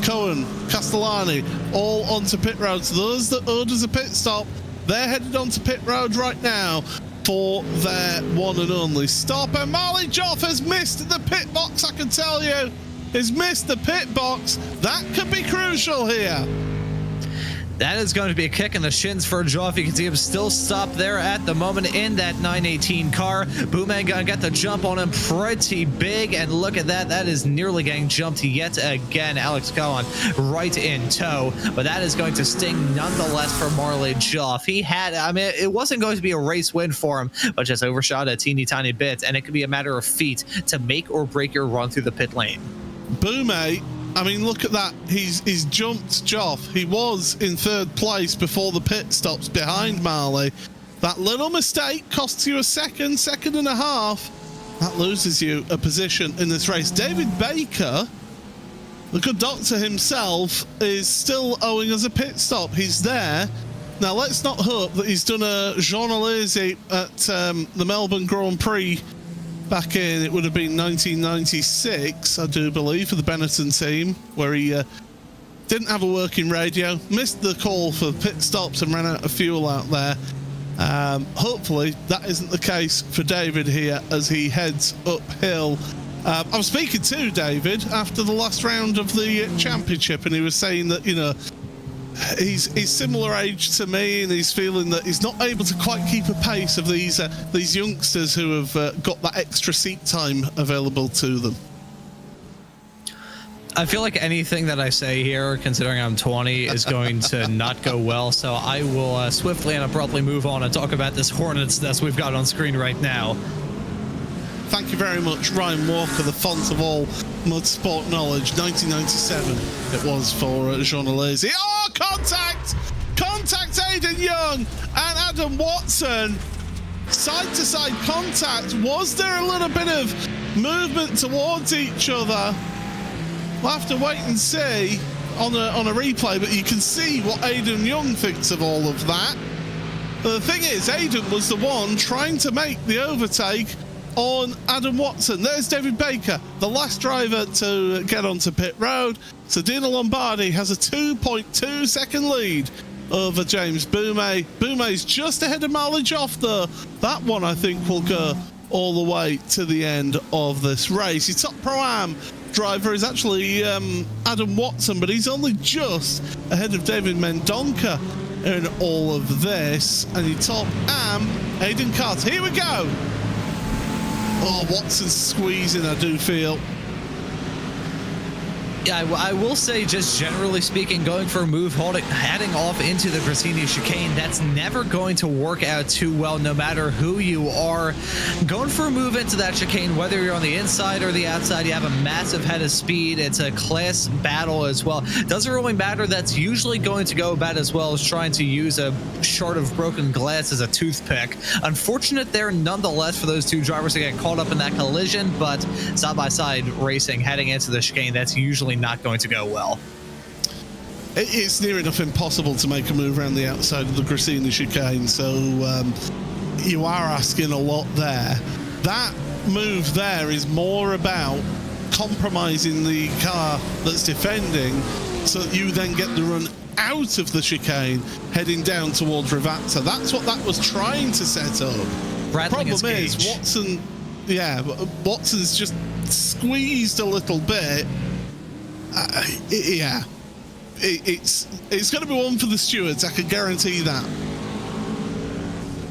Cohen, Castellani, all onto pit road. So those that owed us a pit stop, they're headed onto pit road right now for their one and only stop. And Marley Joff has missed the pit box, I can tell you. He's missed the pit box. That could be crucial here. That is going to be a kick in the shins for Joff. You can see him still stopped there at the moment in that 918 car. Boumé going to get the jump on him pretty big, and look at that. That is nearly getting jumped yet again. Alex Cohen right in tow, but that is going to sting nonetheless for Marley Joff. He had, I mean, it wasn't going to be a race win for him, but just overshot a teeny tiny bit, and it could be a matter of feet to make or break your run through the pit lane. Boumé I mean, look at that. He's jumped Joff. He was in 3rd place before the pit stops behind Marley. That little mistake costs you a second and a half. That loses you a position in this race. David Baker, the good doctor himself, is still owing us a pit stop. He's there. Now, let's not hope that he's done a Jean Alesi at the Melbourne Grand Prix back in, it would have been 1996, I do believe, for the Benetton team, where he didn't have a working radio, missed the call for pit stops and ran out of fuel out there. Hopefully that isn't the case for David here as he heads uphill. I was speaking to David after the last round of the championship, and he was saying that, you know, he's similar age to me, and he's feeling that he's not able to quite keep a pace of these youngsters who have got that extra seat time available to them. I feel like anything that I say here, considering I'm 20, is going to not go well, so I will swiftly and abruptly move on and talk about this Hornet's Nest we've got on screen right now. Thank you very much, Ryan Walker, the font of all mud sport knowledge. 1997 it was for Jean Alesi. Oh, contact! Contact, Aidan Young and Adam Watson. Side-to-side contact. Was there a little bit of movement towards each other? We'll have to wait and see on a replay, but you can see what Aidan Young thinks of all of that. But the thing is, Aidan was the one trying to make the overtake on Adam Watson. There's David Baker, the last driver to get onto pit road. So Dino Lombardi has a 2.2 second lead over James Boumé. Boumé's just ahead of Marley Joff though. That one I think will go all the way to the end of this race. Your top Pro-Am driver is actually Adam Watson, but he's only just ahead of David Mendonca in all of this. And your top Am, Aidan Carter. Here we go. Oh, Watson's squeezing, I do feel. Yeah, I will say, just generally speaking, going for a move, heading off into the Grassini chicane, that's never going to work out too well, no matter who you are. Going for a move into that chicane, whether you're on the inside or the outside, you have a massive head of speed. It's a class battle as well. Doesn't really matter. That's usually going to go about as well as trying to use a shard of broken glass as a toothpick. Unfortunate there, nonetheless, for those two drivers to get caught up in that collision, but side-by-side racing heading into the chicane, that's usually not going to go well. It's near enough impossible to make a move around the outside of the Grassini chicane, so you are asking a lot there. That move there is more about compromising the car that's defending so that you then get the run out of the chicane heading down towards Rivazza. That's what that was trying to set up. Rattling Problem is Watson, Watson's just squeezed a little bit. It's going to be one for the stewards, I can guarantee that.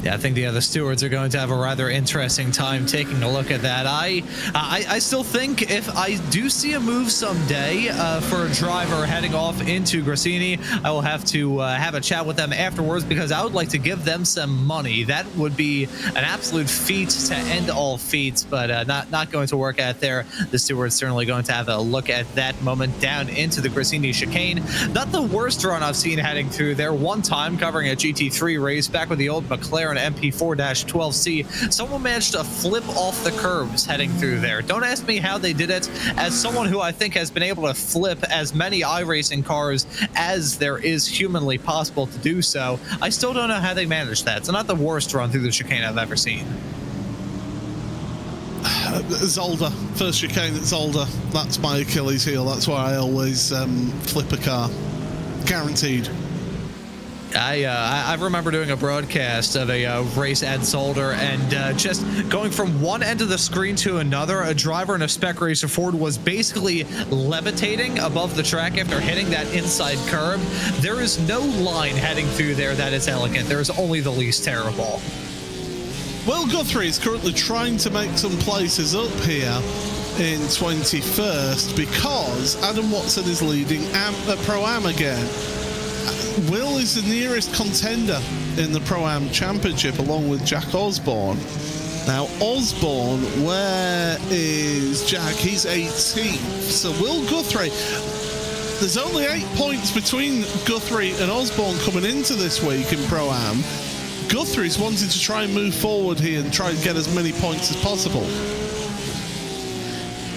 Yeah, I think the other stewards are going to have a rather interesting time taking a look at that. I still think if I do see a move someday for a driver heading off into Grassini, I will have to have a chat with them afterwards, because I would like to give them some money. That would be an absolute feat to end all feats, but not going to work out there. The stewards certainly going to have a look at that moment down into the Grassini chicane. Not the worst run I've seen heading through there. One time covering a GT3 race back with the old McLaren MP4-12C, someone managed to flip off the curbs heading through there. Don't ask me how they did it. As someone who I think has been able to flip as many iRacing cars as there is humanly possible to do so, I still don't know how they managed that. It's not the worst run through the chicane I've ever seen. Zolder, first chicane at Zolder, that's my Achilles heel. That's why I always flip a car, guaranteed. I remember doing a broadcast of a race at Zolder, and just going from one end of the screen to another, a driver in a spec racer Ford was basically levitating above the track after hitting that inside curb. There is no line heading through there that is elegant. There is only the least terrible. Will Guthrie is currently trying to make some places up here in 21st because Adam Watson is leading Pro-Am again. Will is the nearest contender in the Pro-Am Championship along with Jack Osborne. Now Osborne, where is Jack? He's 18th. So Will Guthrie, there's only 8 points between Guthrie and Osborne coming into this week in Pro-Am. Guthrie's wanting to try and move forward here and try and get as many points as possible.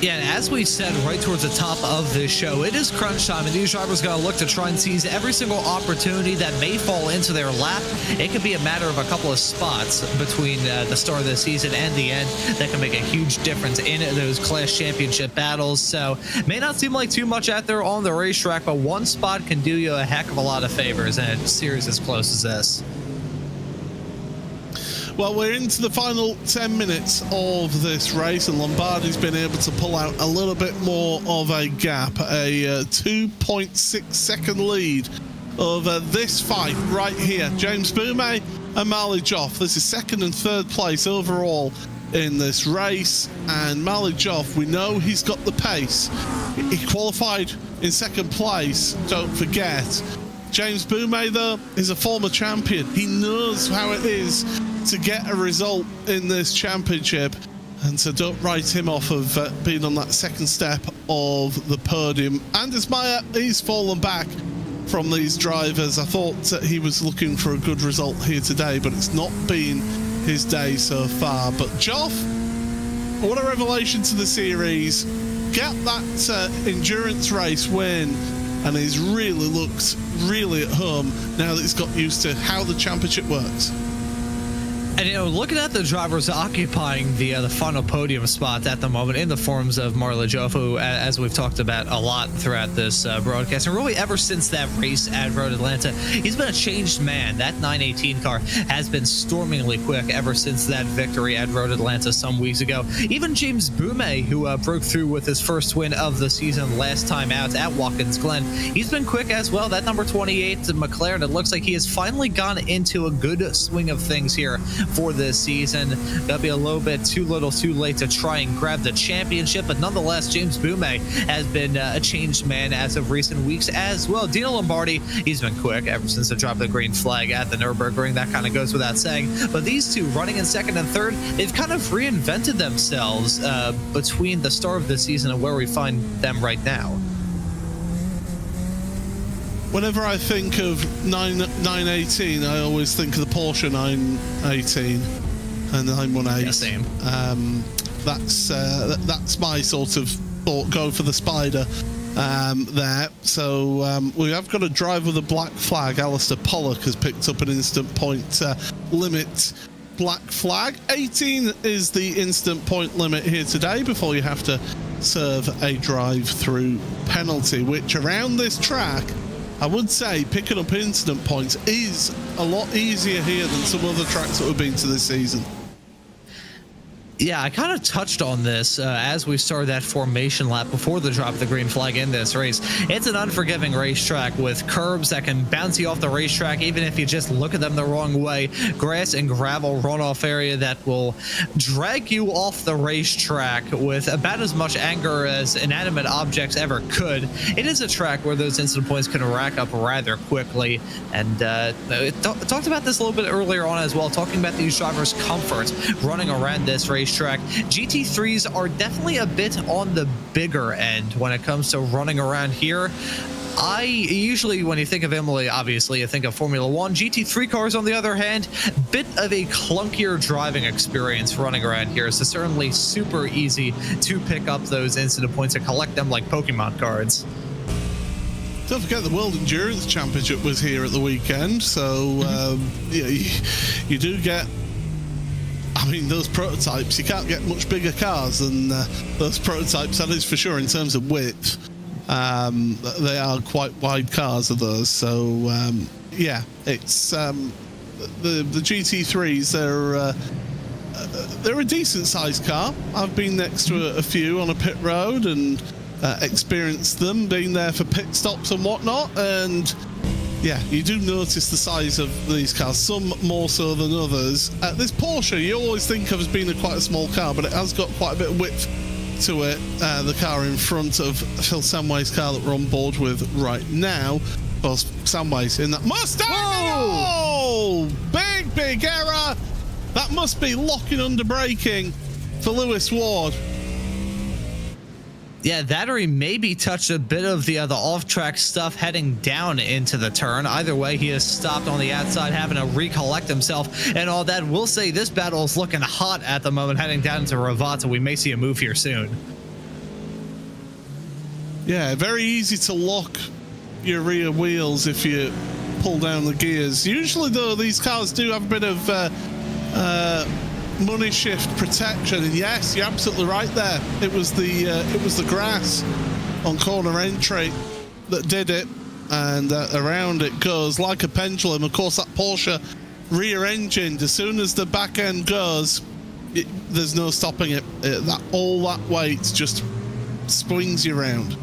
Yeah, and as we said right towards the top of this show, it is crunch time, and these drivers got to look to try and seize every single opportunity that may fall into their lap. It could be a matter of a couple of spots between the start of the season and the end that can make a huge difference in those class championship battles. So, may not seem like too much out there on the racetrack, but one spot can do you a heck of a lot of favors in a series as close as this. Well, we're into the final 10 minutes of this race, and Lombardi's been able to pull out a little bit more of a gap, a 2.6 second lead over this fight right here. James Boumé and Marley Joff. This is second and third place overall in this race, and Marley Joff, we know he's got the pace. He qualified in second place, don't forget. James Boumé, though, is a former champion. He knows how it is to get a result in this championship, and so don't write him off of being on that second step of the podium. Anders Meyer, he's fallen back from these drivers. I thought that he was looking for a good result here today, but it's not been his day so far. But Joff, what a revelation to the series. Get that endurance race win, and he's really looked really at home now that he's got used to how the championship works. And, you know, looking at the drivers occupying the final podium spot at the moment in the forms of Marley Joff, who, as we've talked about a lot throughout this broadcast, and really ever since that race at Road Atlanta, he's been a changed man. That 918 car has been stormingly quick ever since that victory at Road Atlanta some weeks ago. Even James Boumé, who broke through with his first win of the season last time out at Watkins Glen, he's been quick as well. That number 28 McLaren, it looks like he has finally gone into a good swing of things here for this season. That'll be a little bit too little too late to try and grab the championship, but nonetheless, James Boumé has been a changed man as of recent weeks as well. Dino Lombardi, he's been quick ever since the drop of the green flag at the Nürburgring. That kind of goes without saying, but these two running in second and third, they've kind of reinvented themselves between the start of the season and where we find them right now. Whenever I think of 918, I always think of the Porsche 918 and 918. Yeah, same. That's my sort of thought. Go for the Spider there. So we have got a driver with a black flag. Alistair Pollock has picked up an instant point limit black flag. 18 is the instant point limit here today before you have to serve a drive-through penalty, which around this track, I would say picking up instant points is a lot easier here than some other tracks that we've been to this season. Yeah, I kind of touched on this as we started that formation lap before the drop of the green flag in this race. It's an unforgiving racetrack with curbs that can bounce you off the racetrack even if you just look at them the wrong way. Grass and gravel runoff area that will drag you off the racetrack with about as much anger as inanimate objects ever could. It is a track where those instant points can rack up rather quickly. And talked about this a little bit earlier on as well, talking about these drivers' comfort running around this racetrack. GT3s are definitely a bit on the bigger end when it comes to running around here. I usually, when you think of Imola, obviously you think of Formula 1. GT3 cars, on the other hand, bit of a clunkier driving experience running around here. So certainly super easy to pick up those incident points and collect them like Pokemon cards. Don't forget the World Endurance Championship was here at the weekend, so yeah, you do get, I mean, those prototypes, you can't get much bigger cars than those prototypes, that is for sure, in terms of width. They are quite wide cars of those, so yeah, it's the GT3s, they're a decent sized car. I've been next to a few on a pit road and experienced them, being there for pit stops and whatnot, and yeah, you do notice the size of these cars, some more so than others. This Porsche you always think of as being quite a small car, but it has got quite a bit of width to it. The car in front of Phil Samway's car that we're on board with right now. Well, Samway's in that Mustang! Oh! Big error! That must be locking under braking for Lewis Ward. Yeah, that or he maybe touched a bit of the off-track stuff heading down into the turn. Either way, he has stopped on the outside, having to recollect himself and all that. We'll say this battle is looking hot at the moment, heading down into Ravata. We may see a move here soon. Yeah, very easy to lock your rear wheels if you pull down the gears. Usually, though, these cars do have a bit of money shift protection, and yes, you're absolutely right there. It was the grass on corner entry that did it, and around it goes like a pendulum. Of course, that Porsche rear engine, as soon as the back end goes, there's no stopping it. All that weight just swings you around.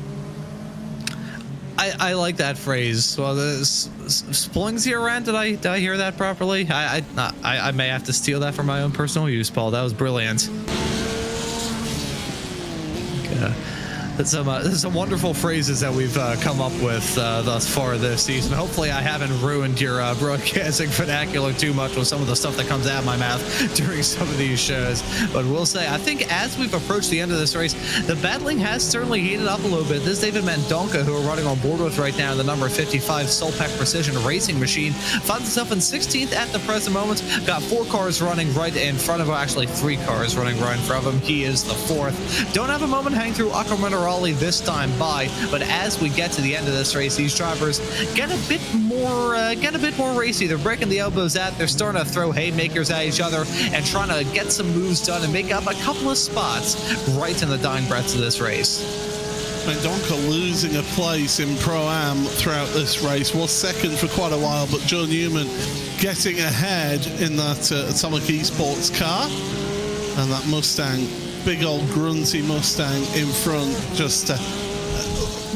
I like that phrase. Well, splings you around. Did I hear that properly? I may have to steal that for my own personal use, Paul. That was brilliant. That's some wonderful phrases that we've come up with thus far this season. Hopefully, I haven't ruined your broadcasting vernacular too much with some of the stuff that comes out of my mouth during some of these shows. But we'll say, I think as we've approached the end of this race, the battling has certainly heated up a little bit. This David Mendonca, who we're running on board with right now, the number 55 Solpac Precision Racing Machine, finds himself in 16th at the present moment. Got 4 cars running right in front of him. Actually, 3 cars running right in front of him. He is the 4th. Don't have a moment hanging through Aquaman this time by, but as we get to the end of this race, these drivers get a bit more racy. They're breaking the elbows out. They're starting to throw haymakers at each other and trying to get some moves done and make up a couple of spots right in the dying breaths of this race. Mendonca losing a place in Pro-Am throughout this race, was second for quite a while, but Joe Newman getting ahead in that Atomic Esports car, and that Mustang, big old grunty Mustang in front, just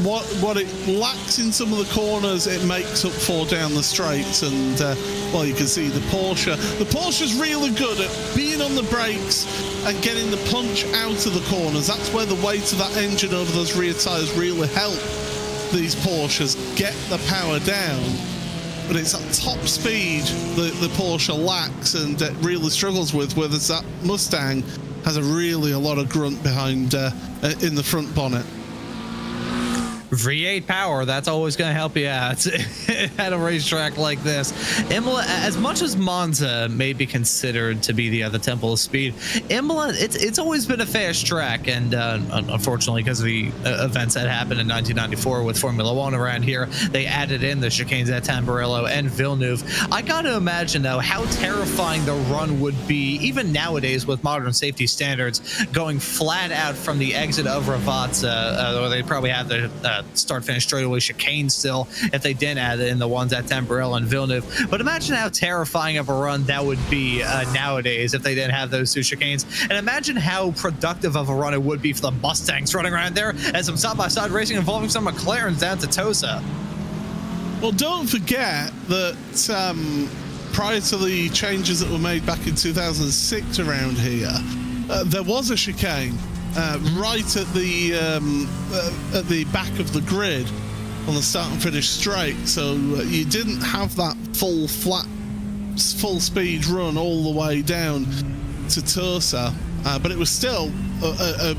what it lacks in some of the corners, it makes up for down the straights. And well, you can see the Porsche's really good at being on the brakes and getting the punch out of the corners. That's where the weight of that engine over those rear tires really help these Porsches get the power down. But it's that top speed that the Porsche lacks and really struggles with, whereas that Mustang has a lot of grunt behind in the front bonnet. V8 power, that's always going to help you out at a racetrack like this. Imola, as much as Monza may be considered to be the temple of speed, Imola, it's always been a fast track, and unfortunately, because of the events that happened in 1994 with Formula One around here, they added in the chicanes at Tamburello and Villeneuve. I got to imagine, though, how terrifying the run would be, even nowadays with modern safety standards, going flat out from the exit of Ravazza, or they probably have the start-finish straightaway chicane still if they didn't add in the ones at Tamburello and Villeneuve. But imagine how terrifying of a run that would be nowadays if they didn't have those 2 chicanes. And imagine how productive of a run it would be for the Mustangs running around there and some side-by-side racing involving some McLarens down to Tosa. Well, don't forget that prior to the changes that were made back in 2006 around here, there was a chicane right at the back of the grid on the start and finish straight, so you didn't have that full speed run all the way down to Tosa, but it was still a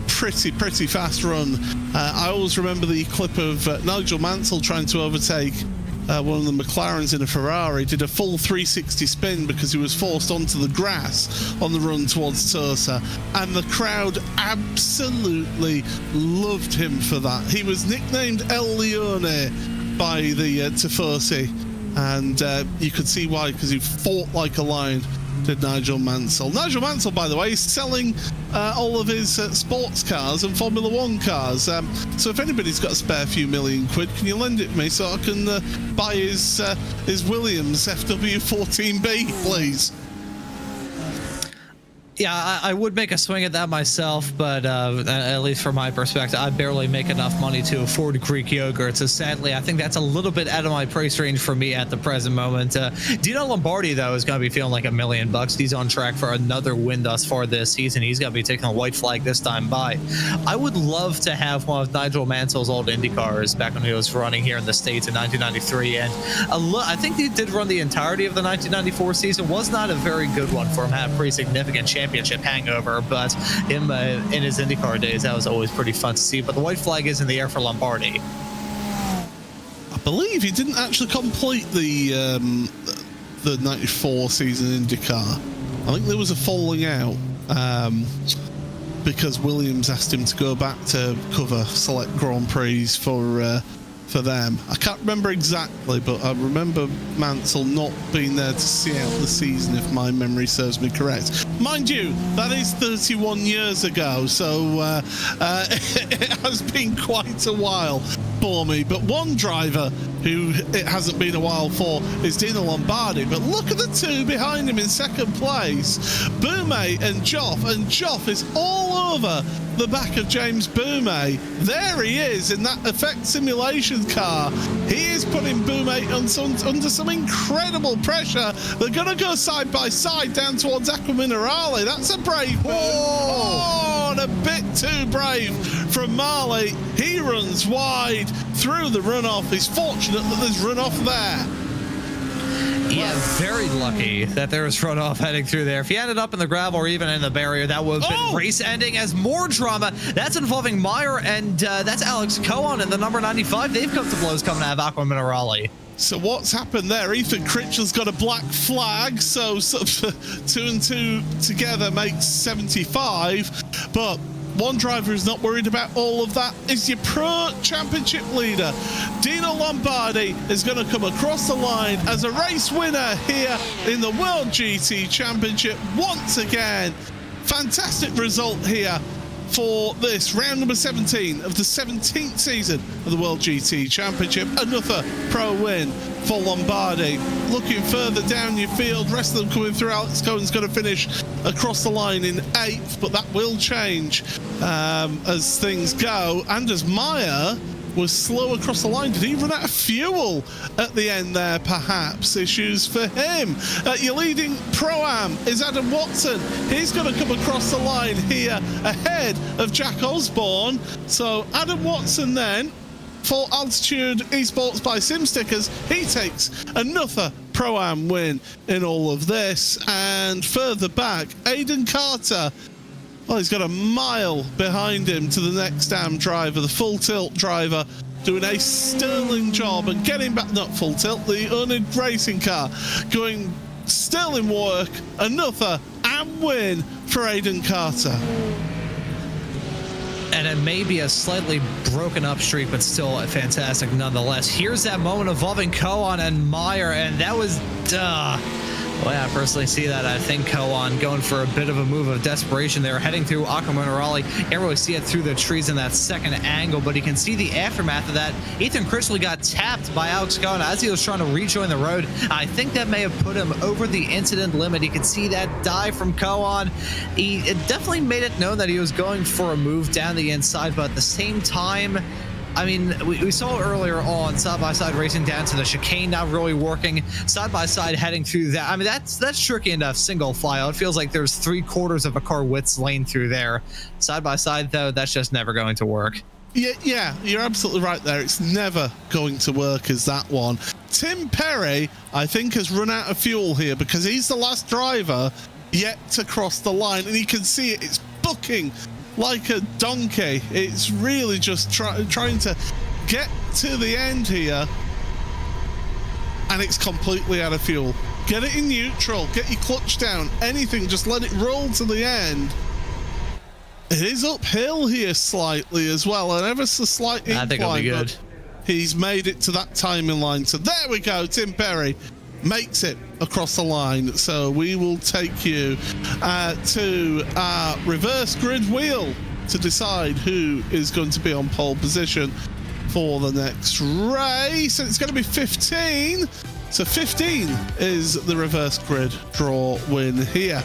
pretty fast run. I always remember the clip of Nigel Mansell trying to overtake one of the McLarens in a Ferrari, did a full 360 spin because he was forced onto the grass on the run towards Tosa, and the crowd absolutely loved him for that. He was nicknamed El Leone by the Tifosi, and you could see why, because he fought like a lion, did Nigel Mansell. Nigel Mansell, by the way, is selling all of his sports cars and Formula One cars. So if anybody's got a spare few £1,000,000, can you lend it me so I can buy his Williams FW14B, please? Yeah, I would make a swing at that myself, but at least from my perspective, I barely make enough money to afford Greek yogurt. So sadly, I think that's a little bit out of my price range for me at the present moment. Dino Lombardi, though, is going to be feeling like $1,000,000. He's on track for another win thus far this season. He's going to be taking a white flag this time by. I would love to have one of Nigel Mansell's old Indy cars back when he was running here in the States in 1993. And I think he did run the entirety of the 1994 season. Was not a very good one for him. Had a pretty significant championship championship hangover, but him in his IndyCar days, that was always pretty fun to see. But the white flag is in the air for Lombardi. I believe he didn't actually complete the 94 season IndyCar. I think there was a falling out because Williams asked him to go back to cover select Grand Prix for them. I can't remember exactly, but I remember Mansell not being there to see out the season, if my memory serves me correct. Mind you, that is 31 years ago, so it has been quite a while for me. But one driver who it hasn't been a while for is Dino Lombardi. But look at the two behind him in second place, Boumet and Joff is all over the back of James Boumet. There he is in that effect simulation car. He is putting Boumet under some incredible pressure. They're going to go side by side down towards Acqua Minerale. That's a brave move. Oh, and a bit too brave from Marley. He runs wide through the runoff. He's fortunate that there's runoff there. Yeah, very lucky that there was runoff heading through there. If he ended up in the gravel or even in the barrier, that would have been race ending. As more drama, that's involving Meyer, and that's Alex Cohen in the number 95. They've come to blows coming out of Acqua Minerale. So what's happened there? Ethan Critchell's got a black flag, so 2 and 2 together makes 75, but one driver who's not worried about all of that is your Pro Championship leader. Dino Lombardi is going to come across the line as a race winner here in the World GT Championship once again. Fantastic result here for this round number 17 of the 17th season of the World GT Championship. Another pro win for Lombardi. Looking further down your field, rest of them coming through. Alex Cohen's going to finish across the line in 8th, but that will change as things go. Anders Meyer was slow across the line. Did he run out of fuel at the end there, perhaps? Issues for him. Your leading Pro-Am is Adam Watson. He's going to come across the line here ahead of Jack Osborne. So Adam Watson then, for Altitude Esports by SimStickers, he takes another Pro-Am win in all of this. And further back, Aidan Carter, well, he's got a mile behind him to the next AM driver, the full tilt driver, doing a sterling job and getting back, not full tilt, the Unid racing car, going sterling work. Another AM win for Aidan Carter. And it may be a slightly broken up streak, but still fantastic nonetheless. Here's that moment involving Cohen and Meyer, and that was, well, yeah, I personally see that. I think Cohen going for a bit of a move of desperation there, heading through Acqua Minerale. Can't really see it through the trees in that second angle, but you can see the aftermath of that. Ethan Critchley got tapped by Alex Cohen as he was trying to rejoin the road. I think that may have put him over the incident limit. You can see that dive from Cohen. It definitely made it known that he was going for a move down the inside, but at the same time, I mean, we saw earlier on side-by-side racing down to the chicane, not really working. Side-by-side heading through that. I mean, that's tricky enough single file. It feels like there's 3/4 of a car width's lane through there. Side-by-side, though, that's just never going to work. Yeah, you're absolutely right there. It's never going to work as that one. Tim Perry, I think, has run out of fuel here because he's the last driver yet to cross the line, and you can see it. It's bucking like a donkey. It's really just trying to get to the end here, and it's completely out of fuel. Get it in neutral, get your clutch down, anything, just let it roll to the end. It is uphill here slightly as well, and ever so slight incline. I think it'll be good. He's made it to that timing line, so there we go. Tim Perry makes it across the line. So we will take you to our reverse grid wheel to decide who is going to be on pole position for the next race. And it's going to be 15. So 15 is the reverse grid draw win here.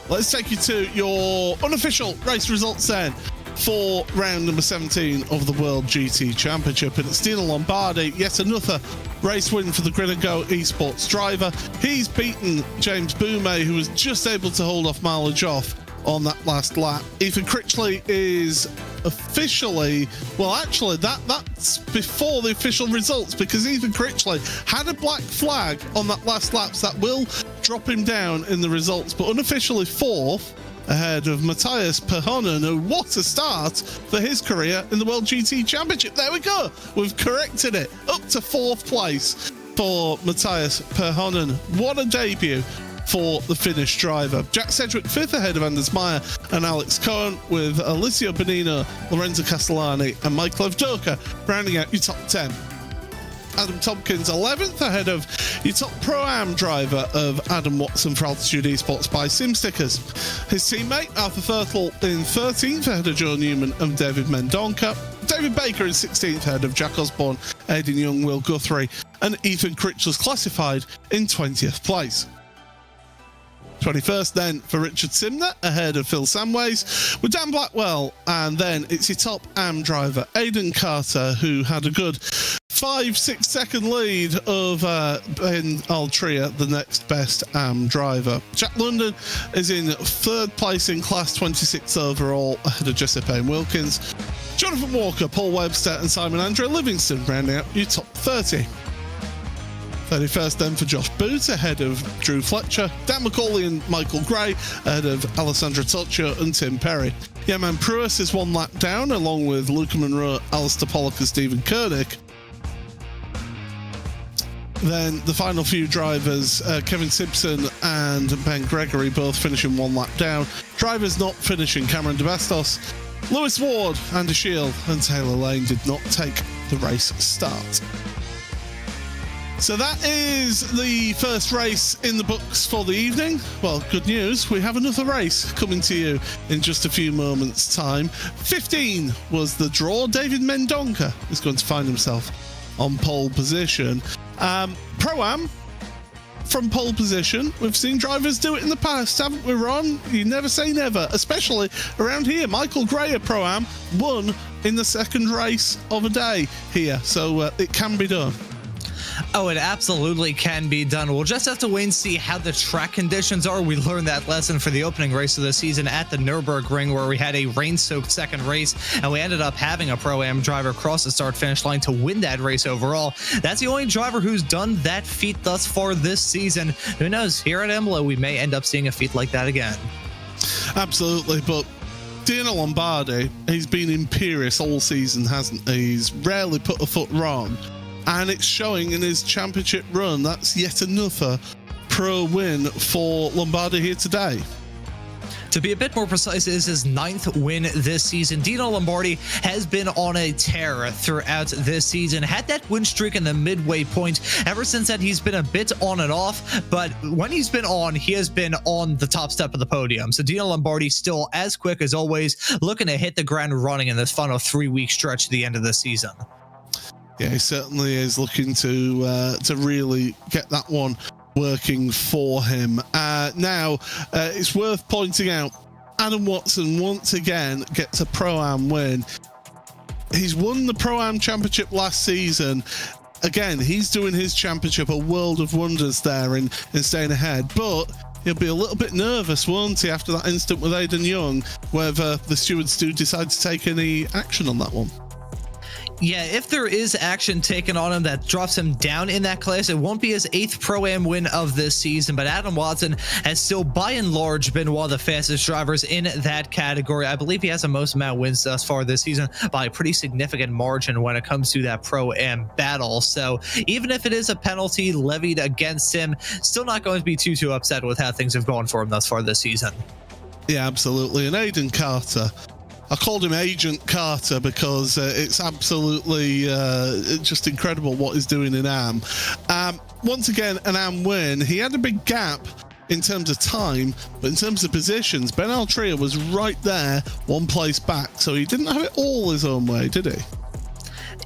Let's take you to your unofficial race results then for round number 17 of the World GT Championship. And it's Dino Lombardi, yet another race win for the Grid & Go esports driver. He's beaten James Boumet, who was just able to hold off mileage off on that last lap. Ethan Critchley is officially, well, actually that's before the official results, because Ethan Critchley had a black flag on that last lap, so that will drop him down in the results, but unofficially fourth ahead of Matthias Perhonen, who what a start for his career in the World GT Championship. There we go. We've corrected it. Up to 4th place for Matthias Perhonen. What a debut for the Finnish driver. Jack Sedgwick 5th ahead of Anders Meyer and Alex Cohen, with Alessio Bonino, Lorenzo Castellani and Michael Evdoka rounding out your top 10. Adam Tompkins 11th ahead of your top Pro-Am driver of Adam Watson for Altitude Esports by SimStickers. His teammate Arthur Thurtle in 13th ahead of Joe Newman and David Mendonca. David Baker in 16th ahead of Jack Osborne, Aidan Young, Will Guthrie and Ethan Critchless classified in 20th place. 21st then for Richard Simner ahead of Phil Samways with Dan Blackwell, and then it's your top AM driver Aidan Carter, who had a good 5-6 second lead of Ben Altria, the next best AM driver. Jack London is in 3rd place in class, 26th overall ahead of Jesse Payne Wilkins. Jonathan Walker, Paul Webster and Simon Andrew Livingston rounding out your top 30. 31st then for Josh Boot ahead of Drew Fletcher, Dan McCauley and Michael Gray ahead of Alessandro Toccio and Tim Perry. Yeman Pruis is 1 lap down along with Luca Monroe, Alistair Pollock and Stephen Koenig. Then the final few drivers, Kevin Simpson and Ben Gregory both finishing 1 lap down. Drivers not finishing, Cameron DeBastos, Lewis Ward, Andy Shield and Taylor Lane did not take the race start. So that is the first race in the books for the evening. Well, good news, we have another race coming to you in just a few moments' time. 15 was the draw. David Mendonca is going to find himself on pole position. Pro-Am from pole position. We've seen drivers do it in the past, haven't we, Ron? You never say never, especially around here. Michael Gray at Pro-Am won in the 2nd race of a day here, so it can be done. Oh, it absolutely can be done. We'll just have to wait and see how the track conditions are. We learned that lesson for the opening race of the season at the Nürburgring, where we had a rain-soaked 2nd race, and we ended up having a Pro-Am driver cross the start-finish line to win that race overall. That's the only driver who's done that feat thus far this season. Who knows? Here at Imola, we may end up seeing a feat like that again. Absolutely, but Dino Lombardi, he's been imperious all season, hasn't he? He's rarely put a foot wrong. And it's showing in his championship run. That's yet another pro win for Lombardi here today. To be a bit more precise, it is his 9th win this season. Dino Lombardi has been on a tear throughout this season. Had that win streak in the midway point. Ever since then, he's been a bit on and off, but when he's been on, he has been on the top step of the podium. So Dino Lombardi still as quick as always, looking to hit the ground running in this final 3-week stretch to the end of the season. Yeah, he certainly is looking to really get that one working for him. Now, it's worth pointing out, Adam Watson once again gets a Pro-Am win. He's won the Pro-Am Championship last season. Again, he's doing his championship a world of wonders there in staying ahead, but he'll be a little bit nervous, won't he, after that incident with Aidan Young, whether the stewards do decide to take any action on that one. Yeah, if there is action taken on him that drops him down in that class, it won't be his 8th Pro-Am win of this season, but Adam Watson has still, by and large, been one of the fastest drivers in that category. I believe he has the most amount of wins thus far this season by a pretty significant margin when it comes to that Pro-Am battle. So even if it is a penalty levied against him, still not going to be too upset with how things have gone for him thus far this season. Yeah, absolutely. And Aidan Carter, I called him Agent Carter because it's absolutely just incredible what he's doing in AM. Once again, an AM win. He had a big gap in terms of time, but in terms of positions, Ben Altria was right there, 1 place back. So he didn't have it all his own way, did he?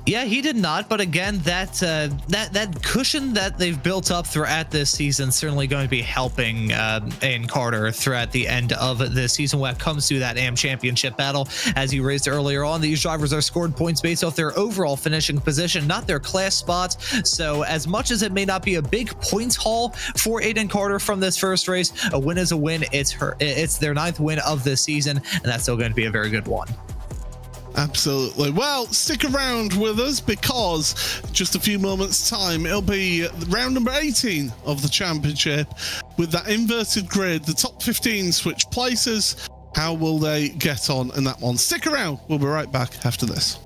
Yeah, he did not. But again, that cushion that they've built up throughout this season certainly going to be helping Ian Carter throughout the end of this season when it comes to that AM championship battle. As you raised earlier on, these drivers are scored points based off their overall finishing position, not their class spots. So as much as it may not be a big points haul for Aidan Carter from this first race, a win is a win. It's their 9th win of this season, and that's still going to be a very good one. Absolutely. Well, stick around with us because just a few moments time it'll be round number 18 of the championship with that inverted grid. The top 15 switch places. How will they get on in that one? Stick around. We'll be right back after this.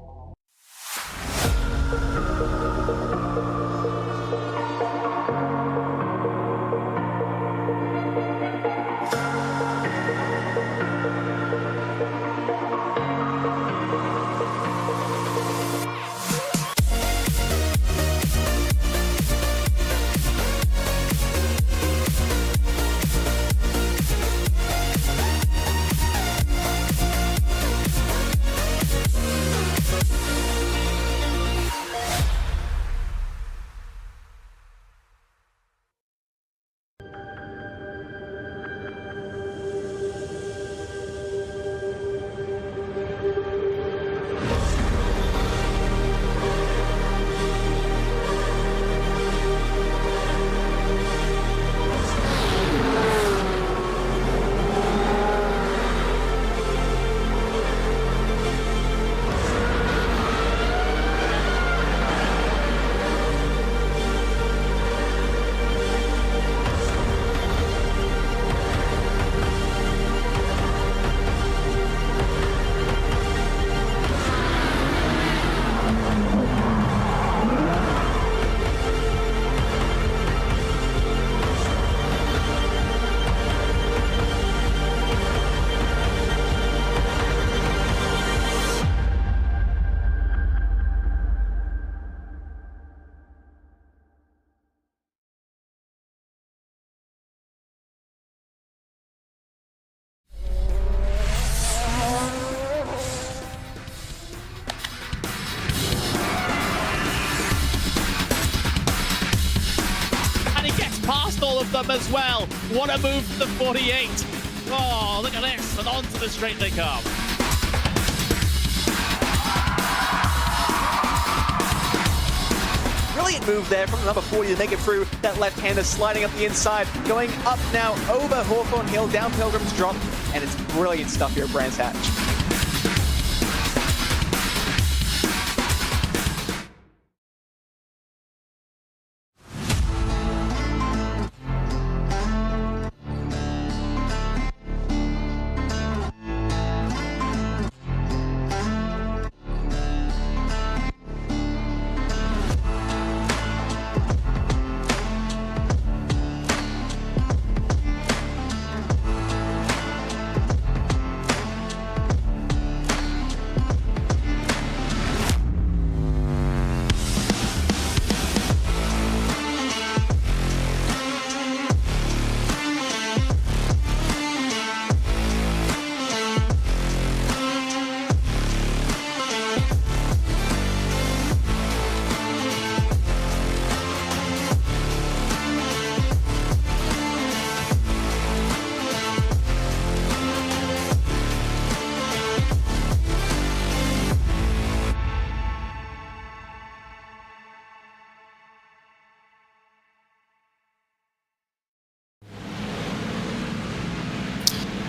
All of them as well. What a move for the 48. Oh, look at this. And onto the straight they come. Brilliant move there from the number 40 to make it through. That left-hander sliding up the inside, going up now over Hawthorne Hill, down Pilgrim's Drop, and it's brilliant stuff here at Brands Hatch.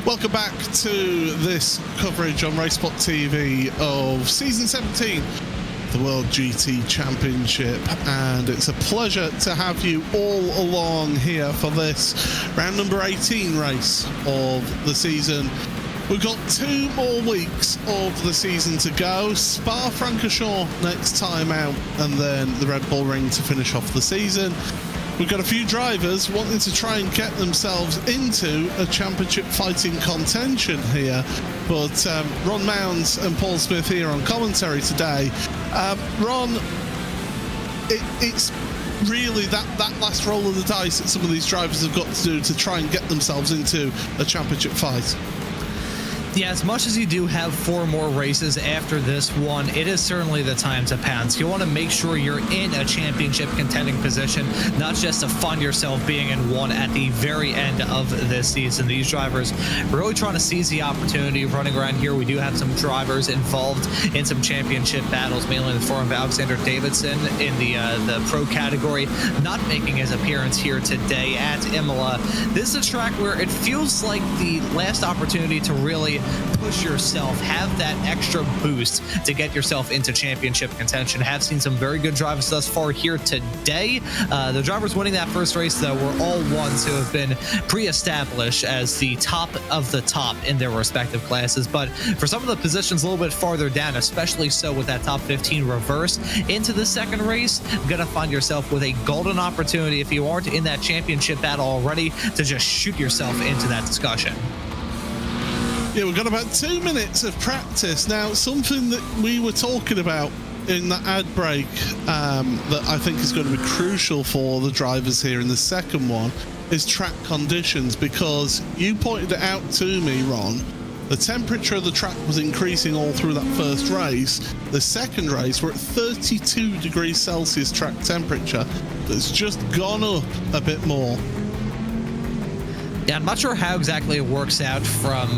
Welcome back to this coverage on RaceSpotTV of Season 17, the World GT Championship, and it's a pleasure to have you all along here for this round number 18 race of the season. We've got 2 more weeks of the season to go. Spa-Francorchamps next time out, and then the Red Bull Ring to finish off the season. We've got a few drivers wanting to try and get themselves into a championship fighting contention here. But Ron Mounds and Paul Smith here on commentary today. Ron, it's really that last roll of the dice that some of these drivers have got to do to try and get themselves into a championship fight. Yeah, as much as you do have 4 more races after this one, it is certainly the time to pounce. You want to make sure you're in a championship contending position, not just to find yourself being in one at the very end of this season. These drivers are really trying to seize the opportunity of running around here. We do have some drivers involved in some championship battles, mainly in the form of Alexander Davidson in the pro category, not making his appearance here today at Imola. This is a track where it feels like the last opportunity to really push yourself, have that extra boost to get yourself into championship contention. Have seen some very good drivers thus far here today. The drivers winning that first race, though, were all ones who have been pre-established as the top of the top in their respective classes. But for some of the positions a little bit farther down, especially so with that top 15 reverse into the second race, you're going to find yourself with a golden opportunity, if you aren't in that championship battle already, to just shoot yourself into that discussion. Yeah, we've got about 2 minutes of practice. Now, something that we were talking about in the ad break that I think is going to be crucial for the drivers here in the second one is track conditions, because you pointed it out to me, Ron. The temperature of the track was increasing all through that first race. The second race, we're at 32 degrees Celsius track temperature. It's just gone up a bit more. Yeah, I'm not sure how exactly it works out from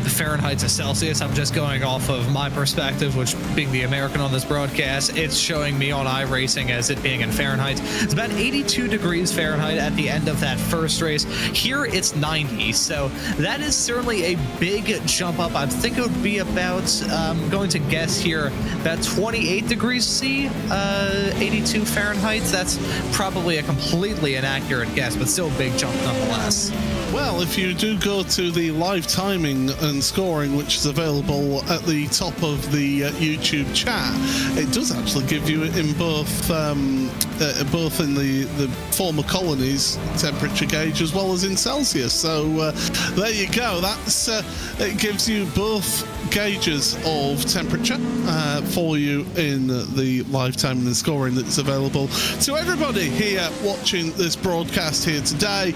Fahrenheit to Celsius. I'm just going off of my perspective, which being the American on this broadcast, it's showing me on iRacing as it being in Fahrenheit. It's about 82 degrees Fahrenheit at the end of that first race. Here it's 90, so that is certainly a big jump up. I think it would be about, I'm going to guess here, about 28 degrees C, 82 Fahrenheit. That's probably a completely inaccurate guess, but still a big jump nonetheless. Well, if you do go to the live timing and scoring, which is available at the top of the YouTube chat, it does actually give you in both in the former colonies temperature gauge as well as in Celsius. So there you go. That's it gives you both gauges of temperature for you in the live timing and scoring that's available to everybody here watching this broadcast here today.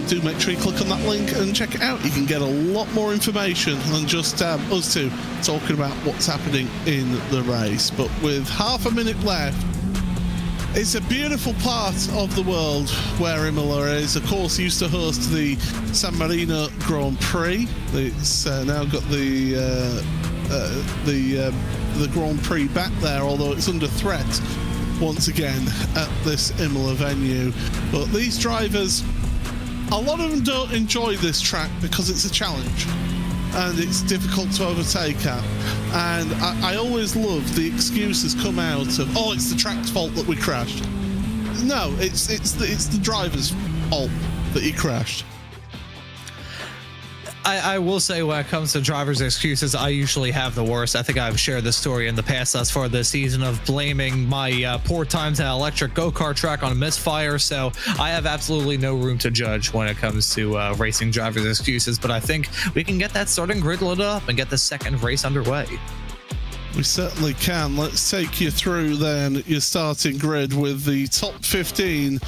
Do make sure you click on that link and check it out. You can get a lot more information than just us two talking about what's happening in the race. But with half a minute left, it's a beautiful part of the world where Imola is. Of course, used to host the San Marino Grand Prix. It's now got the Grand Prix back there, although it's under threat once again at this Imola venue. But these drivers, a lot of them don't enjoy this track because it's a challenge and it's difficult to overtake at. And I always love the excuses come out of, oh, it's the track's fault that we crashed. No, it's the driver's fault that he crashed. I will say, when it comes to drivers' excuses, I usually have the worst. I think I've shared this story in the past thus far this season of blaming my poor times at an electric go-kart track on a misfire. So I have absolutely no room to judge when it comes to racing drivers' excuses. But I think we can get that starting grid lit up and get the second race underway. We certainly can. Let's take you through then your starting grid with the top 15.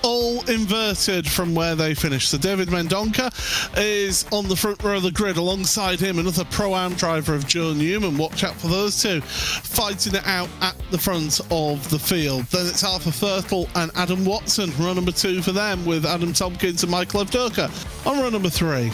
All inverted from where they finished. So David Mendonca is on the front row of the grid. Alongside him, another Pro-Am driver of Joe Newman. Watch out for those two fighting it out at the front of the field. Then it's Arthur Firtle and Adam Watson, row number 2 for them, with Adam Tompkins and Michael Evdoka on row number 3.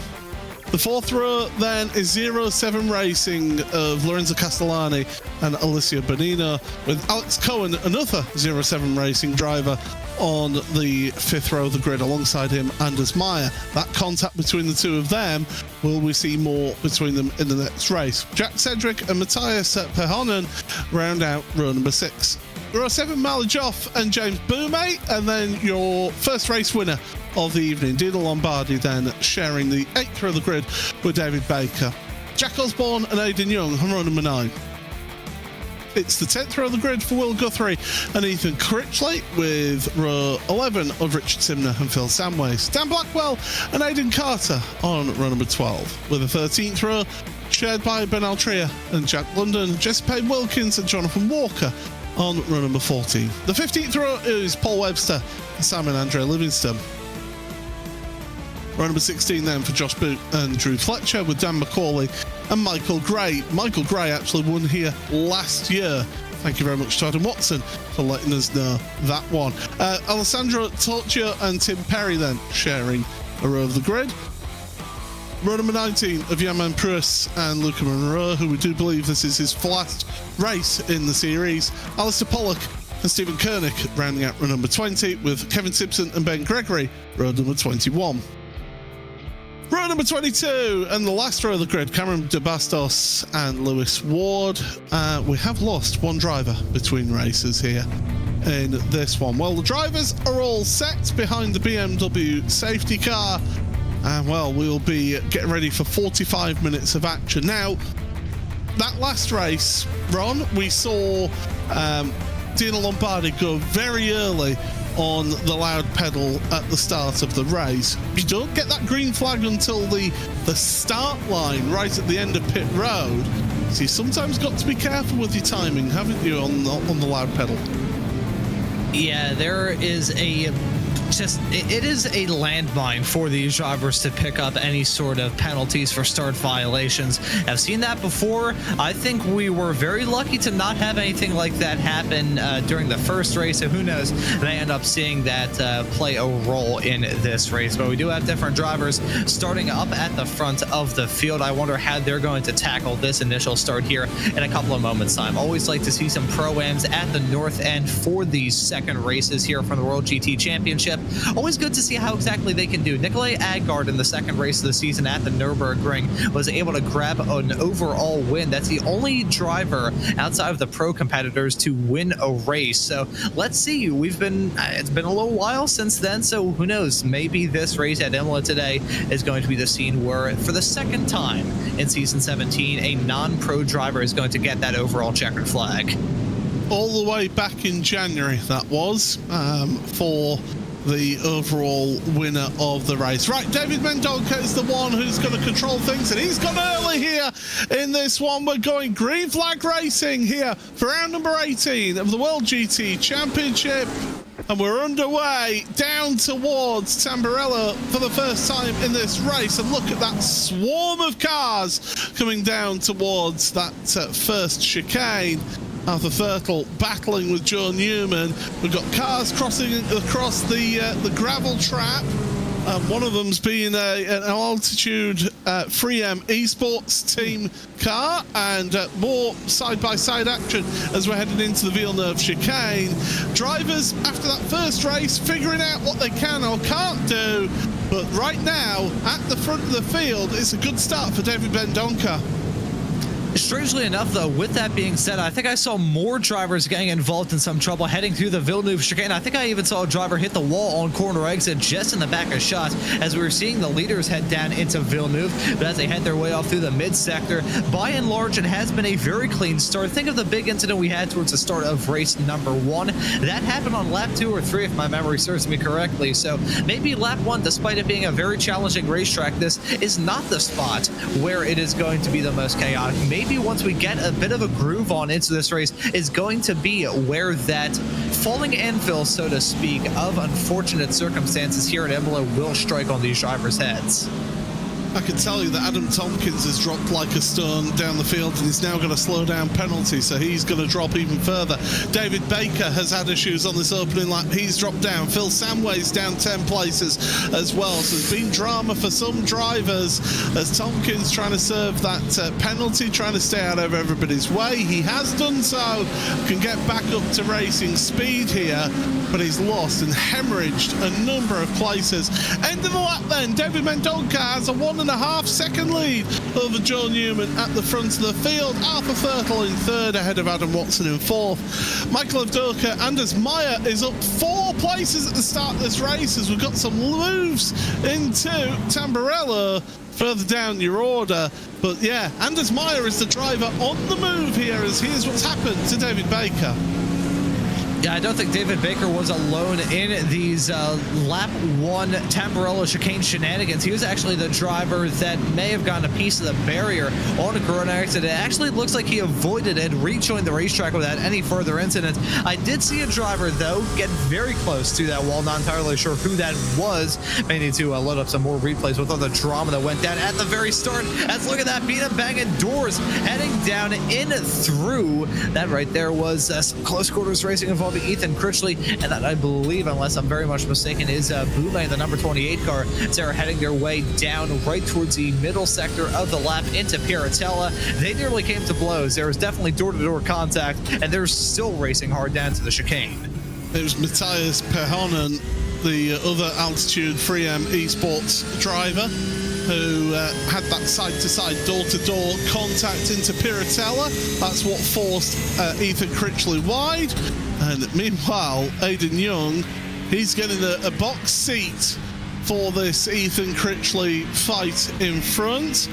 The fourth row then is 07 Racing of Lorenzo Castellani and Alicia Bonino, with Alex Cohen, another 07 Racing driver, on the fifth row of the grid alongside him, Anders Meyer. That contact between the two of them, will we see more between them in the next race? Jack Cedric and Matthias Pehonen round out row number 6. Row 7, Malajoff and James Boumé, and then your first race winner of the evening, Dino Lombardi, then sharing the 8th row of the grid with David Baker. Jack Osborne and Aidan Young on row number 9. It's the 10th row of the grid for Will Guthrie and Ethan Critchley, with row 11 of Richard Simner and Phil Samways. Dan Blackwell and Aidan Carter on row number 12, with the 13th row shared by Ben Altria and Jack London, Jesse Payne Wilkins and Jonathan Walker on row number 14. The 15th row is Paul Webster and Simon Andre Livingston. Row number 16 then for Josh Boot and Drew Fletcher, with Dan McCauley and Michael Gray. Michael Gray actually won here last year. Thank you very much to Adam Watson for letting us know that one. Alessandro Torchio and Tim Perry then sharing a row of the grid. Row number 19 of Yaman Pruis and Luca Monroe, who we do believe this is his last race in the series. Alistair Pollock and Stephen Koenig rounding out row number 20, with Kevin Simpson and Ben Gregory row number 21. Row number 22 and the last row of the grid, Cameron de Bastos and Lewis Ward. We have lost one driver between races here in this one. Well, the drivers are all set behind the BMW safety car, and well, we'll be getting ready for 45 minutes of action. Now, that last race, Ron, we saw Dino Lombardi go very early on the loud pedal at the start of the race. You don't get that green flag until the start line right at the end of pit road, so you sometimes got to be careful with your timing, haven't you, on the loud pedal? Yeah, there is it is a landmine for these drivers to pick up any sort of penalties for start violations. I've seen that before. I think we were very lucky to not have anything like that happen during the first race, so who knows, they end up seeing that play a role in this race. But we do have different drivers starting up at the front of the field. I wonder how they're going to tackle this initial start here in a couple of moments' time. Always like to see some pro-ams at the north end for these second races here from the World GT Championship. Always good to see how exactly they can do. Nikolai Agard in the second race of the season at the Nürburgring was able to grab an overall win. That's the only driver outside of the pro competitors to win a race. So let's see. It's been a little while since then, so who knows? Maybe this race at Imola today is going to be the scene where, for the second time in season 17, a non-pro driver is going to get that overall checkered flag. All the way back in January, that was, for the overall winner of the race. Right, David Mendonca is the one who's going to control things, and he's gone early here in this one. We're going green flag racing here for round number 18 of the World GT Championship, and we're underway down towards Tamburello for the first time in this race. And look at that swarm of cars coming down towards that first chicane. Arthur Thurtle battling with Joe Newman. We've got cars crossing across the gravel trap. One of them's being an altitude 3M esports team car, and more side-by-side action as we're heading into the Villeneuve chicane. Drivers, after that first race, figuring out what they can or can't do. But right now, at the front of the field, it's a good start for David Mendonca. Strangely enough, though, with that being said, I think I saw more drivers getting involved in some trouble heading through the Villeneuve chicane. I think I even saw a driver hit the wall on corner exit just in the back of shots as we were seeing the leaders head down into Villeneuve. But as they head their way off through the mid-sector, by and large, it has been a very clean start. Think of the big incident we had towards the start of race number 1. That happened on lap 2 or 3, if my memory serves me correctly. So maybe lap 1, despite it being a very challenging racetrack, this is not the spot where it is going to be the most chaotic. Maybe once we get a bit of a groove on into this race is going to be where that falling anvil, so to speak, of unfortunate circumstances here at Imola will strike on these drivers' heads. I can tell you that Adam Tompkins has dropped like a stone down the field, and he's now got a slow down penalty, so he's going to drop even further. David Baker has had issues on this opening lap. He's dropped down. Phil Samway's down 10 places as well. So there's been drama for some drivers as Tompkins trying to serve that penalty, trying to stay out of everybody's way. He has done so, can get back up to racing speed here, but he's lost and hemorrhaged a number of places. End of the lap then, David Mendonca has a 1.5 second lead over Joe Newman at the front of the field. Arthur Thurtle in third, ahead of Adam Watson in fourth. Michael Avdoka, Anders Meyer is up 4 places at the start of this race as we've got some moves into Tamburello further down your order. But yeah, Anders Meyer is the driver on the move here as here's what's happened to David Baker. Yeah, I don't think David Baker was alone in these lap 1 Tamburello chicane shenanigans. He was actually the driver that may have gotten a piece of the barrier on a corona exit. It actually looks like he avoided it, rejoined the racetrack without any further incident. I did see a driver, though, get very close to that wall. Not entirely sure who that was. May need to load up some more replays with all the drama that went down at the very start. Let's look at that, beat up banging doors, heading down in through. That right there was some close quarters racing involving Ethan Critchley, and that, I believe, unless I'm very much mistaken, is Boulay, the number 28 car. They're heading their way down right towards the middle sector of the lap into Piratella. They nearly came to blows. There was definitely door-to-door contact, and they're still racing hard down to the chicane. It was Matthias Perhonen, the other altitude 3M esports driver. who had that side-to-side, door-to-door contact into Piratella. That's what forced Ethan Critchley wide. And meanwhile, Aiden Young, he's getting a box seat for this Ethan Critchley fight in front.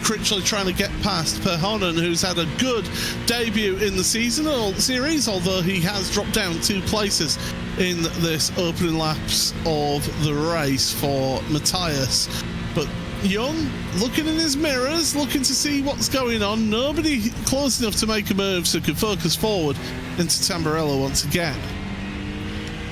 Critchley trying to get past Perhonen, who's had a good debut in the series, although he has dropped down 2 places in this opening laps of the race for Matthias. But Young looking in his mirrors, looking to see what's going on. Nobody close enough to make a move so can focus forward into Tamburello once again.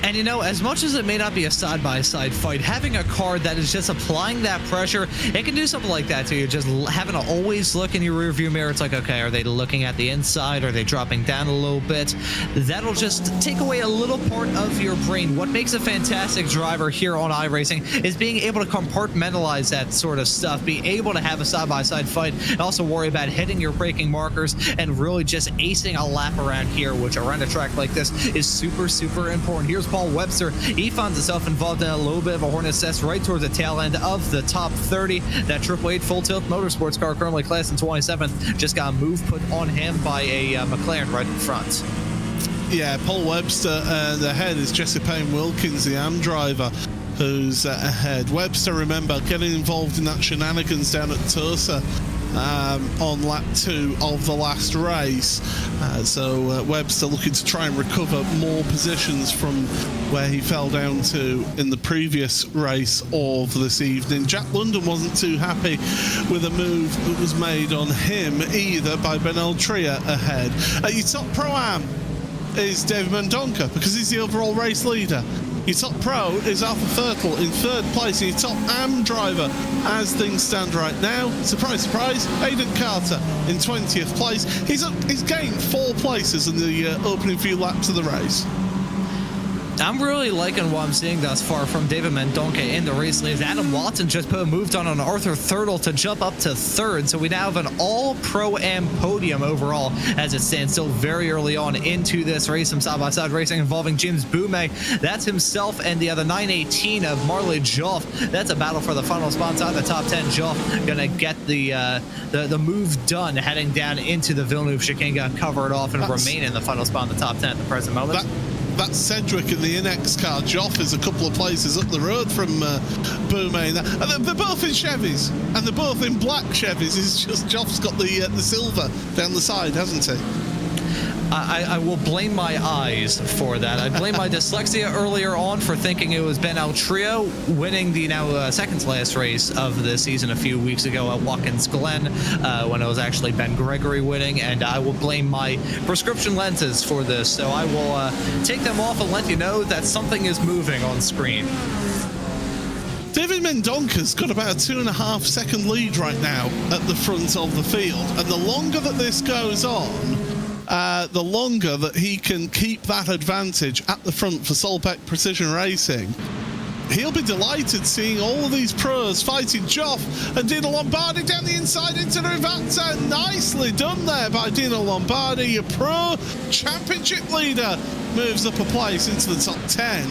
And you know, as much as it may not be a side-by-side fight, having a car that is just applying that pressure, it can do something like that to you. Just having to always look in your rearview mirror. It's like, okay, are they looking at the inside? Are they dropping down a little bit? That'll just take away a little part of your brain. What makes a fantastic driver here on iRacing is being able to compartmentalize that sort of stuff, be able to have a side-by-side fight, and also worry about hitting your braking markers and really just acing a lap around here, which around a track like this is super, super important. Here's Paul Webster. He finds himself involved in a little bit of a Hornet's Nest right towards the tail end of the top 30. That 888 Full Tilt Motorsports car, currently classed in 27th, just got a move put on him by a McLaren right in front. Yeah, Paul Webster, and ahead is Jesse Payne Wilkins, the AM driver, who's ahead. Webster, remember, getting involved in that shenanigans down at Tosa on lap 2 of the last race. So Webster looking to try and recover more positions from where he fell down to in the previous race of this evening. Jack London wasn't too happy with a move that was made on him either by Benel Tria ahead. Your top Pro-Am is David Mendonca because he's the overall race leader. Your top pro is Arthur Fertile in 3rd place. And your top AM driver, as things stand right now, surprise, surprise, Aidan Carter in 20th place. He's gained 4 places in the opening few laps of the race. I'm really liking what I'm seeing thus far from David Mendonca in the race lead. Adam Watson just moved on Arthur Thurtle to jump up to 3rd, so we now have an all-Pro-Am podium overall as it stands still very early on into this race. Some side-by-side racing involving James Boumet. That's himself and the other 918 of Marley Joff. That's a battle for the final spot inside the top 10. Joff gonna get the move done, heading down into the Villeneuve chicane, gonna cover it off and remain in the final spot in the top 10 at the present moment. That's Cedric in the Inex car. Joff is a couple of places up the road from Boumet. They're both in Chevys, and they're both in black Chevys. It's just Joff's got the silver down the side, hasn't he? I will blame my eyes for that. I blame my dyslexia earlier on for thinking it was Ben Altrio winning the now second to last race of the season a few weeks ago at Watkins Glen when it was actually Ben Gregory winning, and I will blame my prescription lenses for this. So I will take them off and let you know that something is moving on screen. David Mendonca's got about a 2.5 second lead right now at the front of the field, and the longer that this goes on, the longer that he can keep that advantage at the front for Solbeck Precision Racing. He'll be delighted seeing all of these pros fighting. Joff and Dino Lombardi down the inside into the Rivata. Nicely done there by Dino Lombardi. Your pro championship leader moves up a place into the top 10.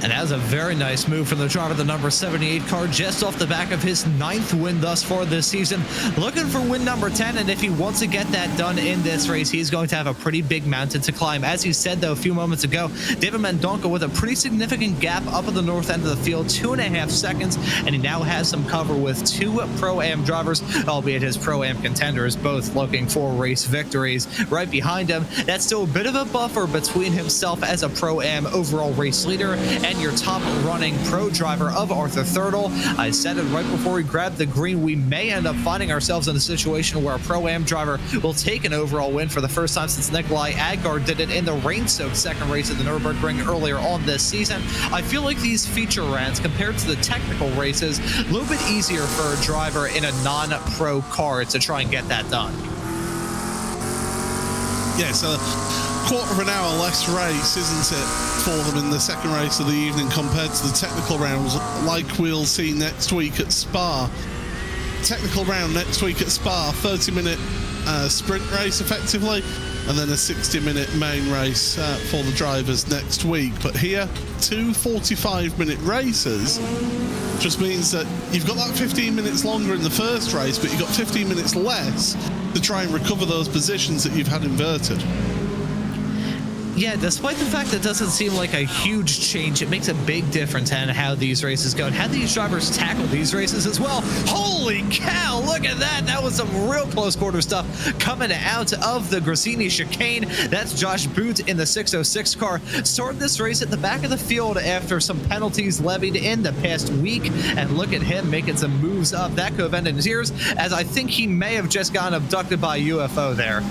And that was a very nice move from the driver of the number 78 car, just off the back of his 9th win thus far this season. Looking for win number 10, and if he wants to get that done in this race, he's going to have a pretty big mountain to climb. As he said, though, a few moments ago, David Mendonca with a pretty significant gap up at the north end of the field, 2.5 seconds, and he now has some cover with 2 Pro-Am drivers, albeit his Pro-Am contenders, both looking for race victories right behind him. That's still a bit of a buffer between himself as a Pro-Am overall race leader and your top running pro driver of Arthur Thurtle. I said it right before we grabbed the green. We may end up finding ourselves in a situation where a Pro-Am driver will take an overall win for the first time since Nikolai Agard did it in the rain-soaked second race of the Nürburgring earlier on this season. I feel like these feature rounds, compared to the technical races, a little bit easier for a driver in a non-pro car to try and get that done. Yeah, so quarter of an hour less race, isn't it, for them in the second race of the evening compared to the technical rounds, like we'll see next week at Spa. Technical round next week at Spa, 30-minute sprint race effectively, and then a 60-minute main race for the drivers next week. But here, 2 45-minute races just means that you've got that 15 minutes longer in the first race, but you've got 15 minutes less to try and recover those positions that you've had inverted. Yeah, despite the fact that it doesn't seem like a huge change, it makes a big difference in how these races go and how these drivers tackle these races as well. Holy cow, look at that. That was some real close quarter stuff coming out of the Grassini chicane. That's Josh Boot in the 606 car. Started this race at the back of the field after some penalties levied in the past week. And look at him making some moves up. That could have ended in tears, as I think he may have just gotten abducted by a UFO there.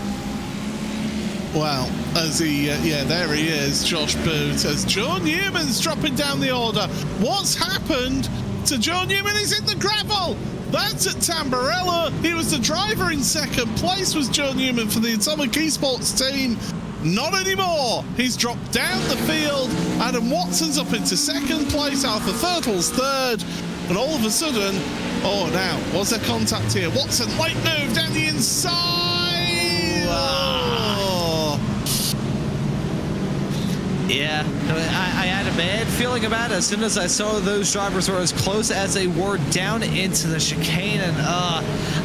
Well, as he, yeah, there he is, Josh Boot, as Joe Newman's dropping down the order. What's happened to Joe Newman? He's in the gravel. That's at Tamburello. He was the driver in second place, was Joe Newman for the Atomic Esports team. Not anymore. He's dropped down the field. Adam Watson's up into second place. Arthur Thurtle's third. And all of a sudden, oh, now, was there contact here? Watson, late move down the inside. Yeah, I had a bad feeling about it as soon as I saw those drivers were as close as they were down into the chicane. And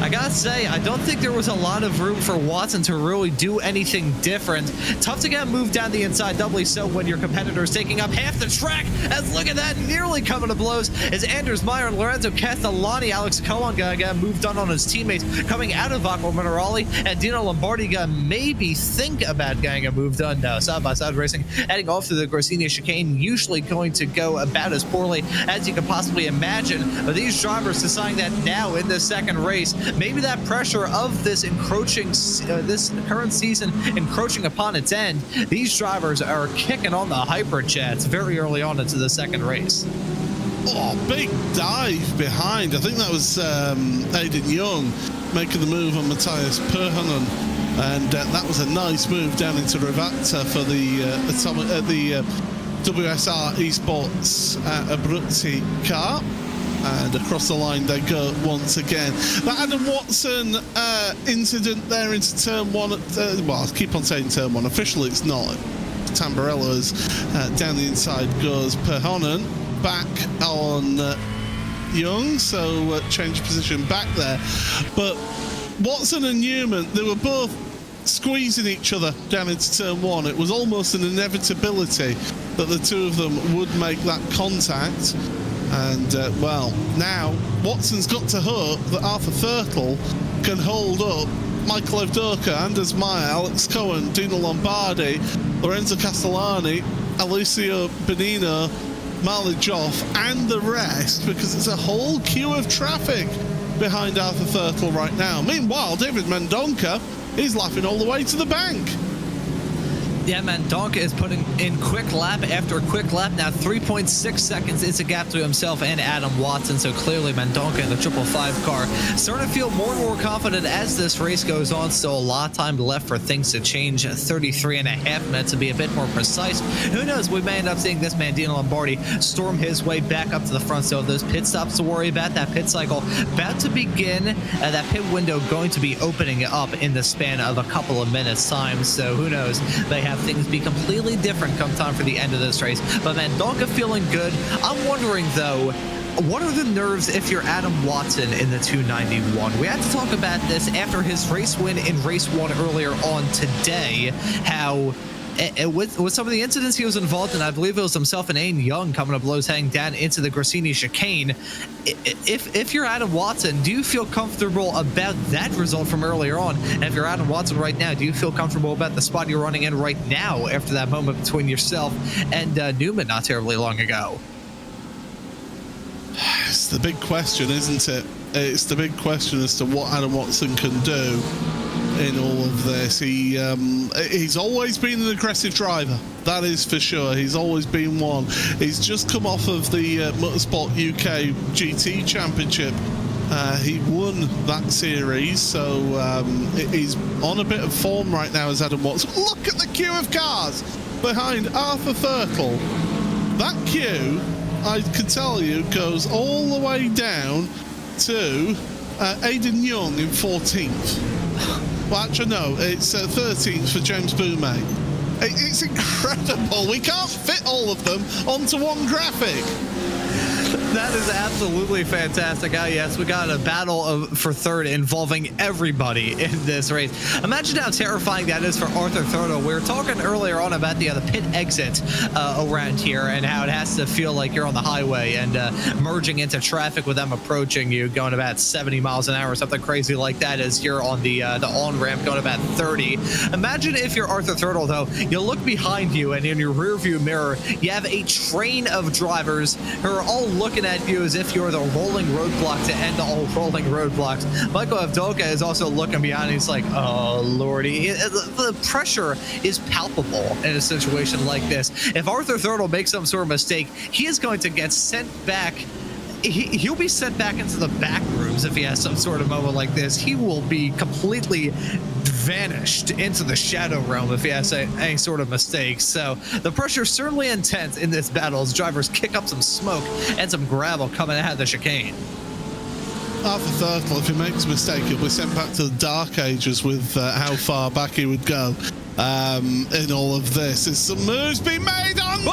I gotta say, I don't think there was a lot of room for Watson to really do anything different. Tough to get moved down the inside, doubly so when your competitor is taking up half the track. As look at that, nearly coming to blows as Anders Meyer and Lorenzo Castellani, Alex Cohen got moved on his teammates coming out of Aqua Minerale, and Dino Lombardi got maybe think about getting a move done. No, side-by-side racing, heading off to the Grassini chicane, usually going to go about as poorly as you could possibly imagine. But these drivers deciding that now in the second race, maybe that pressure of this encroaching, this current season encroaching upon its end, these drivers are kicking on the hyperjets very early on into the second race. Oh, big dive behind. I think that was Aidan Young making the move on Matthias Perhonen. And that was a nice move down into Rivata for the WSR Esports Abruzzi car. And across the line they go once again. That Adam Watson incident there into turn one. Well, I keep on saying turn one. Officially, it's not. Tamburello's down the inside goes Perhonen. Back on Young, so change position back there. But Watson and Newman, they were both squeezing each other down into turn one. It was almost an inevitability that the two of them would make that contact. And, well, now Watson's got to hope that Arthur Thurtle can hold up Michael Evdoka, Anders Meyer, Alex Cohen, Dino Lombardi, Lorenzo Castellani, Alessio Benino, Marley Joff, and the rest, because it's a whole queue of traffic behind Arthur Thurtle right now. Meanwhile, David Mendonca is laughing all the way to the bank. Yeah, Mendonca is putting in quick lap after quick lap. Now 3.6 seconds is a gap to himself and Adam Watson. So clearly Mendonca in the 555 car starting to feel more and more confident as this race goes on. Still a lot of time left for things to change. 33.5 minutes to be a bit more precise. Who knows? We may end up seeing this man, Dino Lombardi, storm his way back up to the front. So those pit stops to worry about, that pit cycle about to begin. That pit window going to be opening up in the span of a couple of minutes time. So who knows? They have things be completely different come time for the end of this race. But Mendonca feeling good. I'm wondering though, what are the nerves if you're Adam Watson in the 291? We had to talk about this after his race win in race 1 earlier on today, how with some of the incidents he was involved in, I believe it was himself and Aiden Young coming to blows heading down into the Grassini chicane. If you're Adam Watson, do you feel comfortable about that result from earlier on? And if you're Adam Watson right now, do you feel comfortable about the spot you're running in right now after that moment between yourself and Newman not terribly long ago? It's the big question, isn't it? It's the big question as to what Adam Watson can do in all of this. He's always been an aggressive driver, that is for sure. He's always been one. He's just come off of the Motorsport UK GT Championship. He won that series, so he's on a bit of form right now as Adam Watson. Look at the queue of cars behind Arthur Thurtle. That queue, I can tell you, goes all the way down to Aidan Young in 14th. Well, actually, no, it's 13th for James Boumé. It's incredible. We can't fit all of them onto one graphic. That is absolutely fantastic. Oh, yes, we got a battle for third involving everybody in this race. Imagine how terrifying that is for Arthur Thurtle. We were talking earlier on about the pit exit around here and how it has to feel like you're on the highway and merging into traffic with them approaching you, going about 70 miles an hour, something crazy like that as you're on the on-ramp going about 30. Imagine if you're Arthur Thurtle, though. You look behind you and in your rearview mirror, you have a train of drivers who are all looking at you as if you're the rolling roadblock to end all rolling roadblocks. Michael Avdoka is also looking behind. He's like, oh, lordy. The pressure is palpable in a situation like this. If Arthur Thurtle makes some sort of mistake, he is going to get sent back. He'll be sent back into the back rooms if he has some sort of moment like this. He will be completely vanished into the shadow realm if he has any sort of mistake. So the pressure is certainly intense in this battle as drivers kick up some smoke and some gravel coming out of the chicane. Arthur Thurtle, if he makes a mistake, he'll be sent back to the Dark Ages with how far back he would go in all of this. Is some moves being made on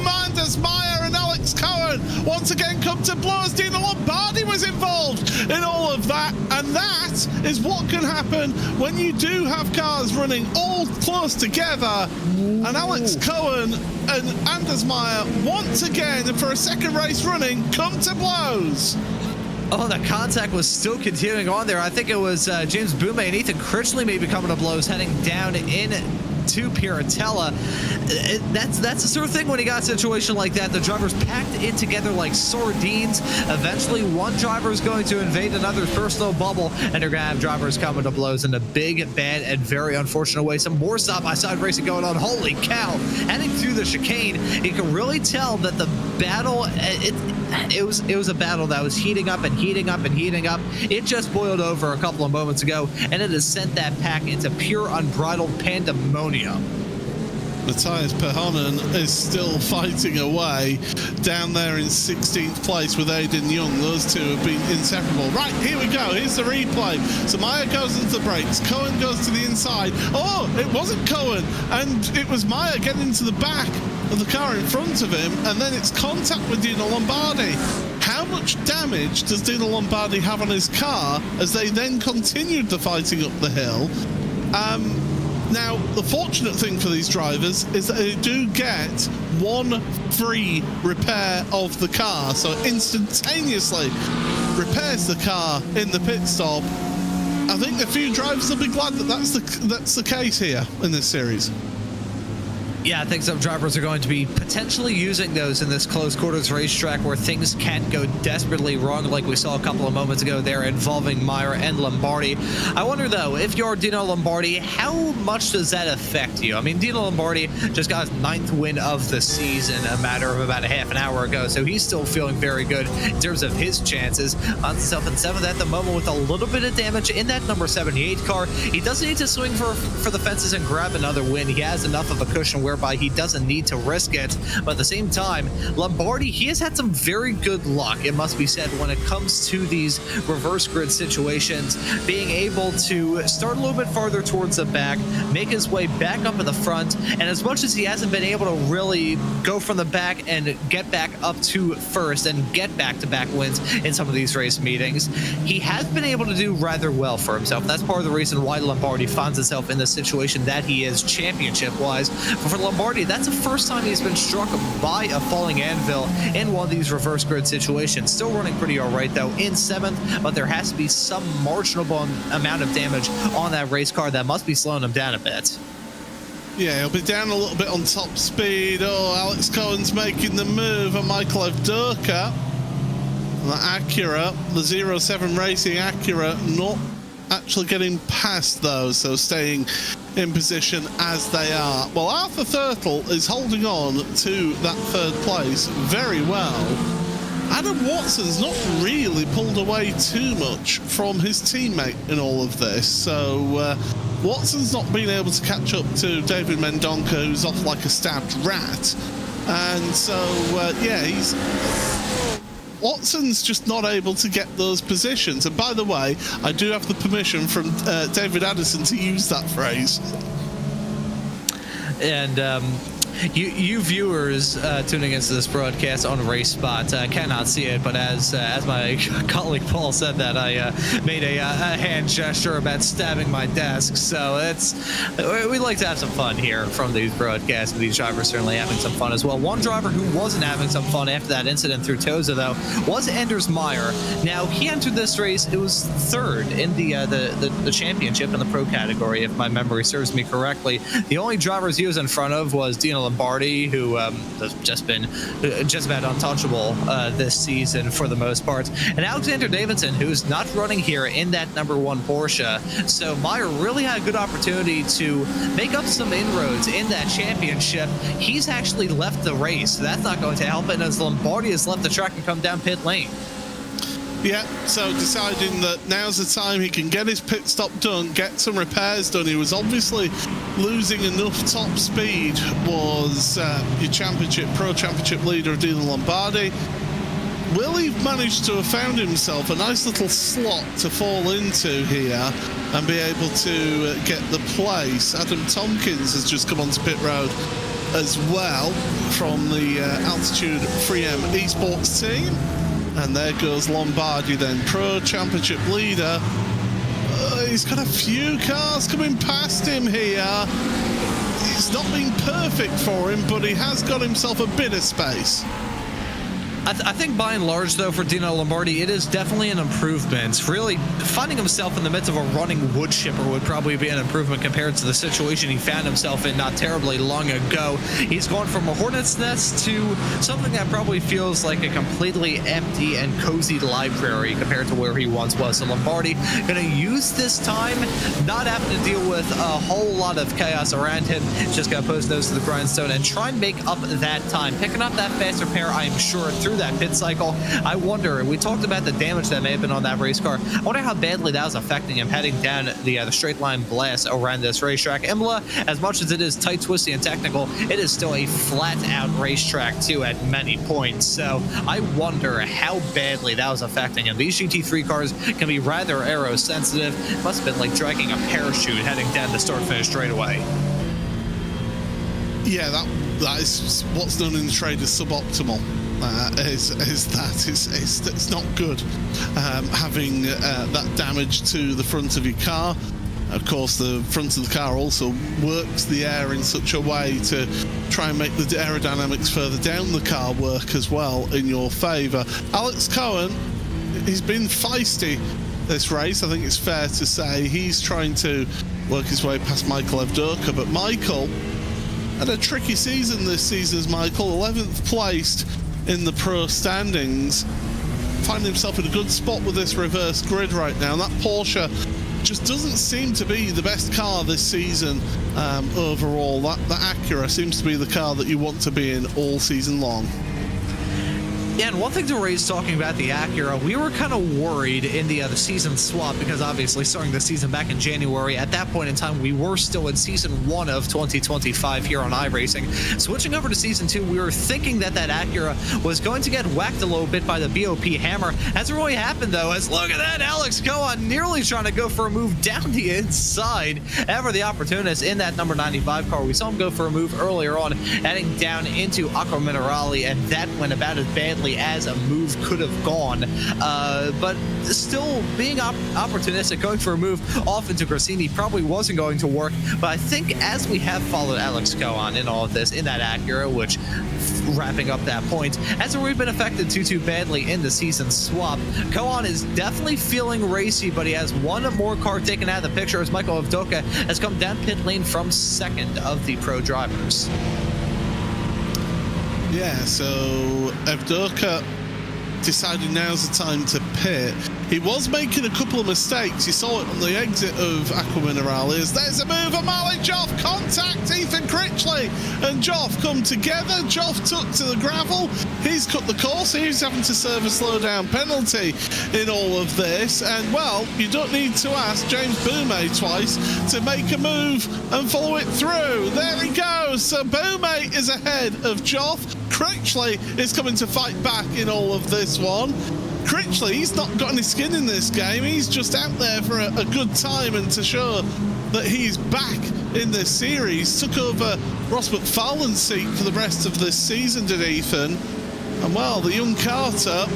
Manders Meyer and Alex Cohen once again come to blows. Dino Lombardi was involved in all of that, and that is what can happen when you do have cars running all close together. And Alex Cohen and Anders Meyer once again, and for a second race running, come to blows. Oh, the contact was still continuing on there. I think it was James Boume and Ethan Critchley maybe coming to blows heading down in to Piratella. That's the sort of thing when you got a situation like that. The drivers packed in together like sardines. Eventually, one driver is going to invade another's personal bubble, and they're going to have drivers coming to blows in a big, bad, and very unfortunate way. Some more side-by-side racing going on. Holy cow. Heading through the chicane, you can really tell that the battle, it was a battle that was heating up and heating up and heating up. It just boiled over a couple of moments ago, and it has sent that pack into pure unbridled pandemonium. Matthias Perhonen is still fighting away down there in 16th place with Aidan Young. Those two have been inseparable. Right, here we go. Here's the replay. So Meyer goes into the brakes. Cohen goes to the inside. Oh, it wasn't Cohen. And it was Meyer getting into the back of the car in front of him. And then it's contact with Dino Lombardi. How much damage does Dino Lombardi have on his car as they then continued the fighting up the hill? Now, the fortunate thing for these drivers is that they do get one free repair of the car, so it instantaneously repairs the car in the pit stop. I think a few drivers will be glad that that's the case here in this series. Yeah, I think some drivers are going to be potentially using those in this close quarters racetrack where things can go desperately wrong, like we saw a couple of moments ago there involving Meyer and Lombardi. I wonder, though, if you're Dino Lombardi, how much does that affect you? I mean, Dino Lombardi just got his 9th win of the season a matter of about a half an hour ago, so he's still feeling very good in terms of his chances. On himself in 7th at the moment with a little bit of damage in that number 78 car. He doesn't need to swing for the fences and grab another win. He has enough of a cushion whereby he doesn't need to risk it. But at the same time, Lombardi, he has had some very good luck, it must be said, when it comes to these reverse grid situations, being able to start a little bit farther towards the back, make his way back up in the front, and as much as he hasn't been able to really go from the back and get back up to first and get back-to-back wins in some of these race meetings, he has been able to do rather well for himself. That's part of the reason why Lombardi finds himself in the situation that he is championship-wise. But for Lombardi, that's the first time he's been struck by a falling anvil in one of these reverse grid situations. Still running pretty all right, though, in 7th, but there has to be some marginable amount of damage on that race car that must be slowing him down a bit. Yeah, he'll be down a little bit on top speed. Oh, Alex Cohen's making the move, and Michael Avdoka, the Acura, the 07 Racing Acura, not actually getting past those, so staying in position as they are. Well, Arthur Thurtle is holding on to that 3rd place very well. Adam Watson's not really pulled away too much from his teammate in all of this, so Watson's not been able to catch up to David Mendonca, who's off like a stabbed rat, and so yeah, Watson's just not able to get those positions. And by the way, I do have the permission from David Addison to use that phrase. And You viewers tuning into this broadcast on RaceSpot cannot see it, but as my colleague Paul said that, I made a hand gesture about stabbing my desk. So we like to have some fun here from these broadcasts, and these drivers certainly having some fun as well. One driver who wasn't having some fun after that incident through Toza, though, was Anders Meyer. Now, he entered this race, it was third in the championship in the pro category, if my memory serves me correctly. The only drivers he was in front of was Dino Lombardi, who has just been just about untouchable this season for the most part, and Alexander Davidson, who's not running here in that #1 Porsche. So Meyer really had a good opportunity to make up some inroads in that championship. He's actually left the race, so that's not going to help it, as Lombardi has left the track and come down pit lane. Yeah, so deciding that now's the time he can get his pit stop done, get some repairs done. He was obviously losing enough top speed, was your pro championship leader, Dino Lombardi. Will he manage to have found himself a nice little slot to fall into here and be able to get the place? Adam Tompkins has just come onto pit road as well from the Altitude 3M Esports team. And there goes Lombardi then, pro championship leader. He's got a few cars coming past him here. It's not been perfect for him, but he has got himself a bit of space. I think by and large, though, for Dino Lombardi, it is definitely an improvement. Really, finding himself in the midst of a running wood chipper would probably be an improvement compared to the situation he found himself in not terribly long ago. He's gone from a hornet's nest to something that probably feels like a completely empty and cozy library compared to where he once was. So Lombardi going to use this time, not having to deal with a whole lot of chaos around him, just going to post those to the grindstone and try and make up that time. Picking up that faster pair, I'm sure, through that pit cycle. I wonder, we talked about the damage that may have been on that race car. I wonder how badly that was affecting him heading down the straight line blast around this racetrack. Imola, as much as it is tight, twisty, and technical, it is still a flat out racetrack too at many points. So I wonder how badly that was affecting him. These GT3 cars can be rather aero sensitive. It must have been like dragging a parachute heading down the start finish straightaway. Yeah, that is what's known in the trade as suboptimal. It's not good having that damage to the front of your car. Of course, the front of the car also works the air in such a way to try and make the aerodynamics further down the car work as well in your favour. Alex Cohen, he's been feisty this race, I think it's fair to say. He's trying to work his way past Michael Evdoka, but Michael had a tricky season this season as Michael, 11th placed in the pro standings, finding himself in a good spot with this reverse grid right now. And that Porsche just doesn't seem to be the best car this season overall. That Acura seems to be the car that you want to be in all season long. Yeah, and one thing to raise talking about the Acura, we were kind of worried in the season swap because obviously starting the season back in January, at that point in time, we were still in season 1 of 2025 here on iRacing. Switching over to season 2, we were thinking that Acura was going to get whacked a little bit by the BOP hammer. Hasn't really happened, though, as look at that, Alex Cohen nearly trying to go for a move down the inside. Ever the opportunist in that number 95 car. We saw him go for a move earlier on, heading down into Aqua Minerale, and that went about as badly as a move could have gone, but still being opportunistic, going for a move off into Grassini probably wasn't going to work. But I think as we have followed Alex Cohen in all of this in that Acura, which wrapping up that point, hasn't really been affected too badly in the season swap. Cohen is definitely feeling racy, but he has one more car taken out of the picture as Michael Evdoka has come down pit lane from second of the pro drivers. Yeah, so Evdoka decided now's the time to pit. He was making a couple of mistakes. You saw it on the exit of Aqua Minerales. There's a move, Amali Joff contact Ethan Critchley, and Joff come together. Joff took to the gravel. He's cut the course. He's having to serve a slowdown penalty in all of this. And well, you don't need to ask James Boumet twice to make a move and follow it through. There he goes. So Boumet is ahead of Joff. Critchley is coming to fight back in all of this one. Critchley, he's not got any skin in this game. He's just out there for a good time and to show that he's back in this series. Took over Ross McFarlane's seat for the rest of this season, did Ethan. And well, the young Carter,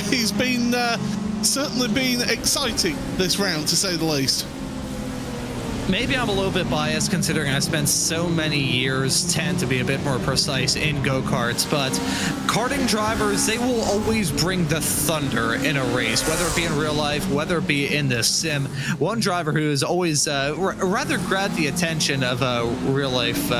he's been certainly been exciting this round, to say the least. Maybe I'm a little bit biased considering I spent so many years, 10 to be a bit more precise, in go-karts, but karting drivers, they will always bring the thunder in a race, whether it be in real life, whether it be in the sim. One driver who has always rather grabbed the attention of real-life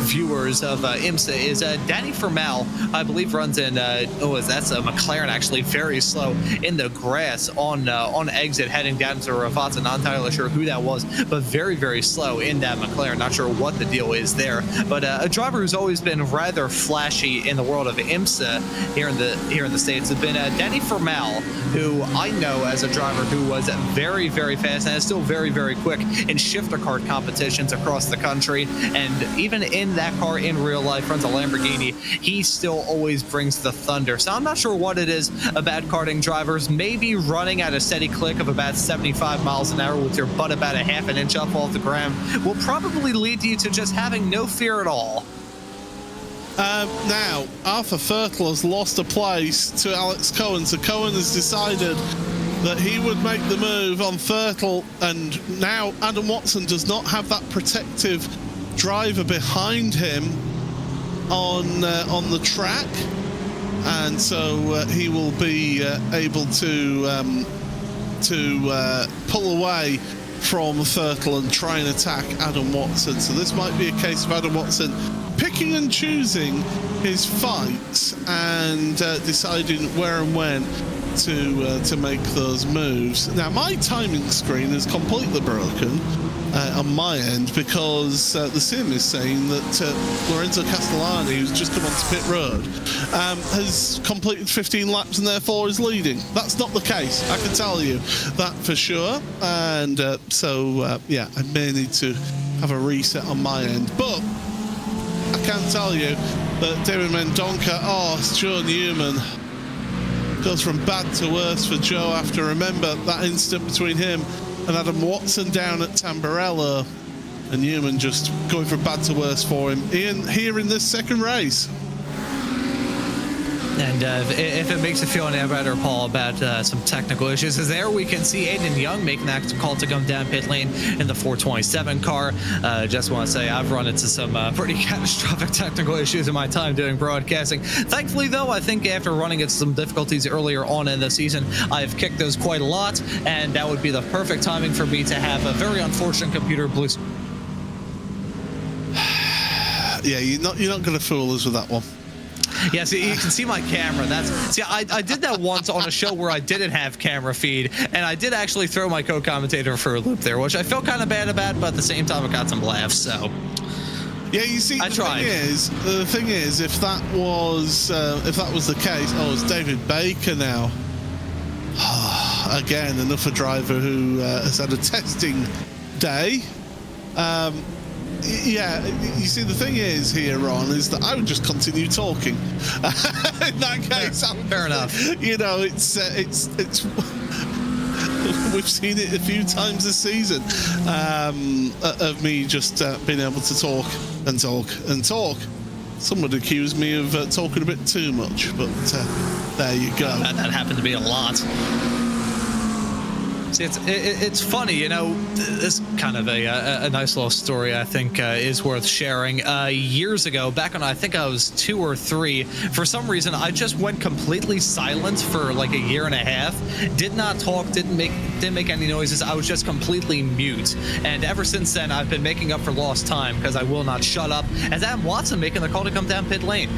viewers of IMSA is Danny Formal. I believe runs in, that's a McLaren, actually, very slow in the grass on exit heading down to Ravata. Not entirely sure who that was, but very, very slow in that McLaren. Not sure what the deal is there, but a driver who's always been rather flashy in the world of IMSA here in the States has been Danny Formal, who I know as a driver who was very, very fast and is still very, very quick in shifter kart competitions across the country. And even in that car in real life, runs a Lamborghini, he still always brings the thunder. So I'm not sure what it is about karting drivers. Maybe running at a steady click of about 75 miles an hour with your butt about a half an inch up off the ground will probably lead you to just having no fear at all. Now, Arthur Fertel has lost a place to Alex Cohen, so Cohen has decided that he would make the move on Fertel, and now Adam Watson does not have that protective driver behind him on the track, and so he will be able to pull away from Fertel and try and attack Adam Watson. So this might be a case of Adam Watson picking and choosing his fights and deciding where and when to make those moves. Now, my timing screen is completely broken on my end because the sim is saying that Lorenzo Castellani, who's just come onto pit road, has completed 15 laps and therefore is leading. That's not the case, I can tell you that for sure. And yeah, I may need to have a reset on my end, but I can tell you that David Mendonca, it's Joe Newman, goes from bad to worse for Joe after, remember, that incident between him and Adam Watson down at Tamburello, and Newman just going from bad to worse for him here in this second race. And if it makes you feel any better, Paul, about some technical issues, is there we can see Aiden Young making that call to come down pit lane in the 427 car. Just want to say I've run into some pretty catastrophic technical issues in my time doing broadcasting. Thankfully, though, I think after running into some difficulties earlier on in the season, I've kicked those quite a lot, and that would be the perfect timing for me to have a very unfortunate computer blue. Yeah, you're not going to fool us with that one. Yeah, so you can see my camera. I did that once on a show where I didn't have camera feed, and I did actually throw my co-commentator for a loop there, which I felt kind of bad about, but at the same time, I got some laughs. So yeah, you see, I tried. The thing is, if that was the case, it's David Baker now. Again, another driver who has had a testing day. Yeah, you see, the thing is here, Ron, is that I would just continue talking. In that case, fair enough. You know, it's we've seen it a few times this season of me just being able to talk and talk and talk. Some would accuse me of talking a bit too much, but there you go. That happened to be a lot. See, it's funny, you know, this kind of a nice little story I think is worth sharing. Years ago, back when I think I was 2 or 3, for some reason I just went completely silent for like a year and a half. Did not talk, didn't make any noises. I was just completely mute. And ever since then, I've been making up for lost time because I will not shut up. As Adam Watson making the call to come down pit lane.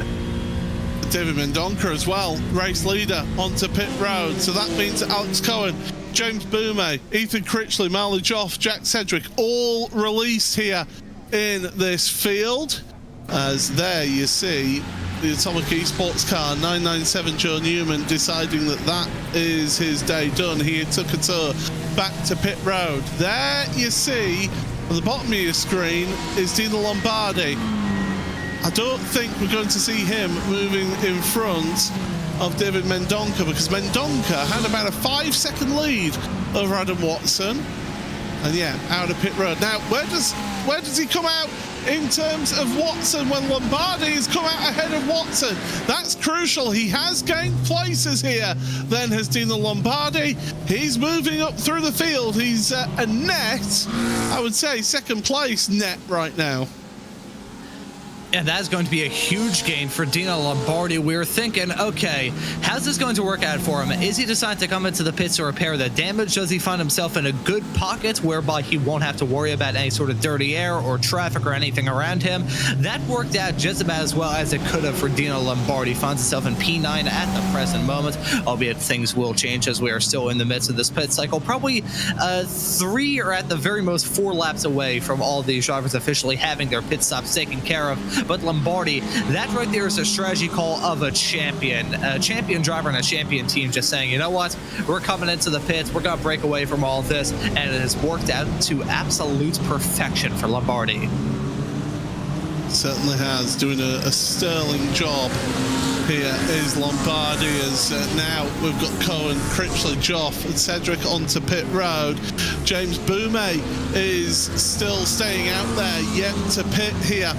David Mendonca as well, race leader onto pit road. So that means Alex Cohen, James Boumé, Ethan Critchley, Marley Joff, Jack Sedgwick, all released here in this field. As there you see the Atomic Esports car, 997 Joe Newman, deciding that is his day done. He took a tour back to pit road. There you see, on the bottom of your screen, is Dino Lombardi. I don't think we're going to see him moving in front of David Mendonca, because Mendonca had about a 5-second lead over Adam Watson. And yeah, out of pit road. Now, where does he come out in terms of Watson when Lombardi has come out ahead of Watson? That's crucial. He has gained places here. Then has Dino Lombardi. He's moving up through the field. He's a net, I would say, second place net right now. And that's going to be a huge gain for Dino Lombardi. We were thinking, okay, how's this going to work out for him? Is he deciding to come into the pits to repair the damage? Does he find himself in a good pocket whereby he won't have to worry about any sort of dirty air or traffic or anything around him? That worked out just about as well as it could have for Dino Lombardi. Finds himself in P9 at the present moment, albeit things will change as we are still in the midst of this pit cycle. Probably 3 or at the very most 4 laps away from all these drivers officially having their pit stops taken care of. But Lombardi, that right there is a strategy call of a champion driver and a champion team just saying, you know what, we're coming into the pits, we're going to break away from all of this, and it has worked out to absolute perfection for Lombardi. Certainly has, doing a sterling job. Here is Lombardi as now we've got Cohen, Critchley, Joff and Cedric onto pit road. James Boumet is still staying out there, yet to pit here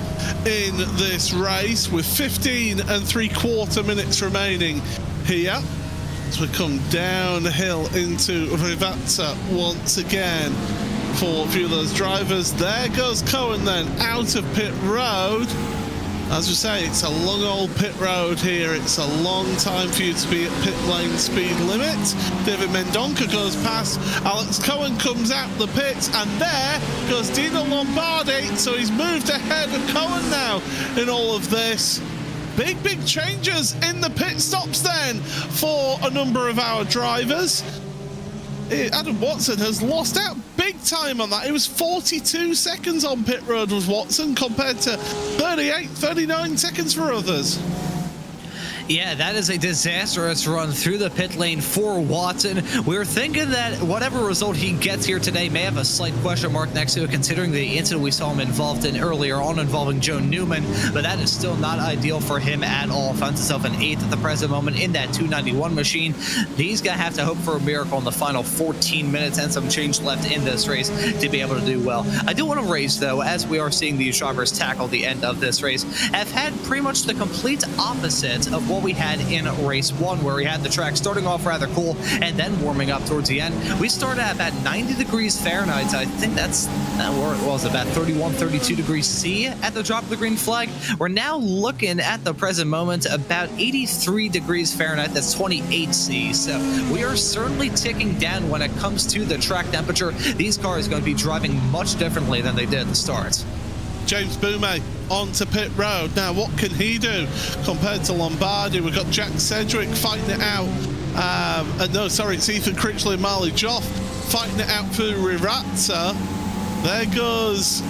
in this race with 15 3/4 minutes remaining here. As we come downhill into Rivazza once again for a few of those drivers. There goes Cohen then out of pit road. As we say, it's a long old pit road here. It's a long time for you to be at pit lane speed limit. David Mendonca goes past. Alex Cohen comes out the pits, and there goes Dino Lombardi. So he's moved ahead of Cohen now in all of this. Big changes in the pit stops then for a number of our drivers. Adam Watson has lost out big time on that. It was 42 seconds on pit road with Watson compared to 39 seconds for others. Yeah, that is a disastrous run through the pit lane for Watson. We were thinking that whatever result he gets here today may have a slight question mark next to it, considering the incident we saw him involved in earlier on involving Joe Newman, but that is still not ideal for him at all. Finds himself in 8th at the present moment in that 291 machine. He's going to have to hope for a miracle in the final 14 minutes and some change left in this race to be able to do well. I do want to raise, though, as we are seeing these drivers tackle the end of this race, have had pretty much the complete opposite of what we had in race 1, where we had the track starting off rather cool and then warming up towards the end. We started at about 90 degrees Fahrenheit. I think that's where it was, about 31, 32 degrees C at the drop of the green flag. We're now looking at the present moment about 83 degrees Fahrenheit. That's 28 C. So we are certainly ticking down when it comes to the track temperature. These cars are going to be driving much differently than they did at the start. James Boumet onto pit road. Now, what can he do compared to Lombardi? We've got Jack Cedric fighting it out. No, sorry, it's Ethan Critchley and Marley Joff fighting it out for Rivazza. There goes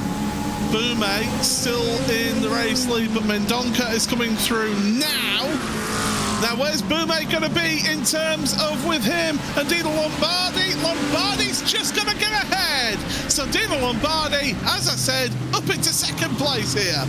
Boumet, still in the race lead, but Mendonca is coming through now. Now, where's Boumet going to be in terms of with him and Dino Lombardi? Lombardi's just going to get ahead. So Dino Lombardi, as I said, up into second place here.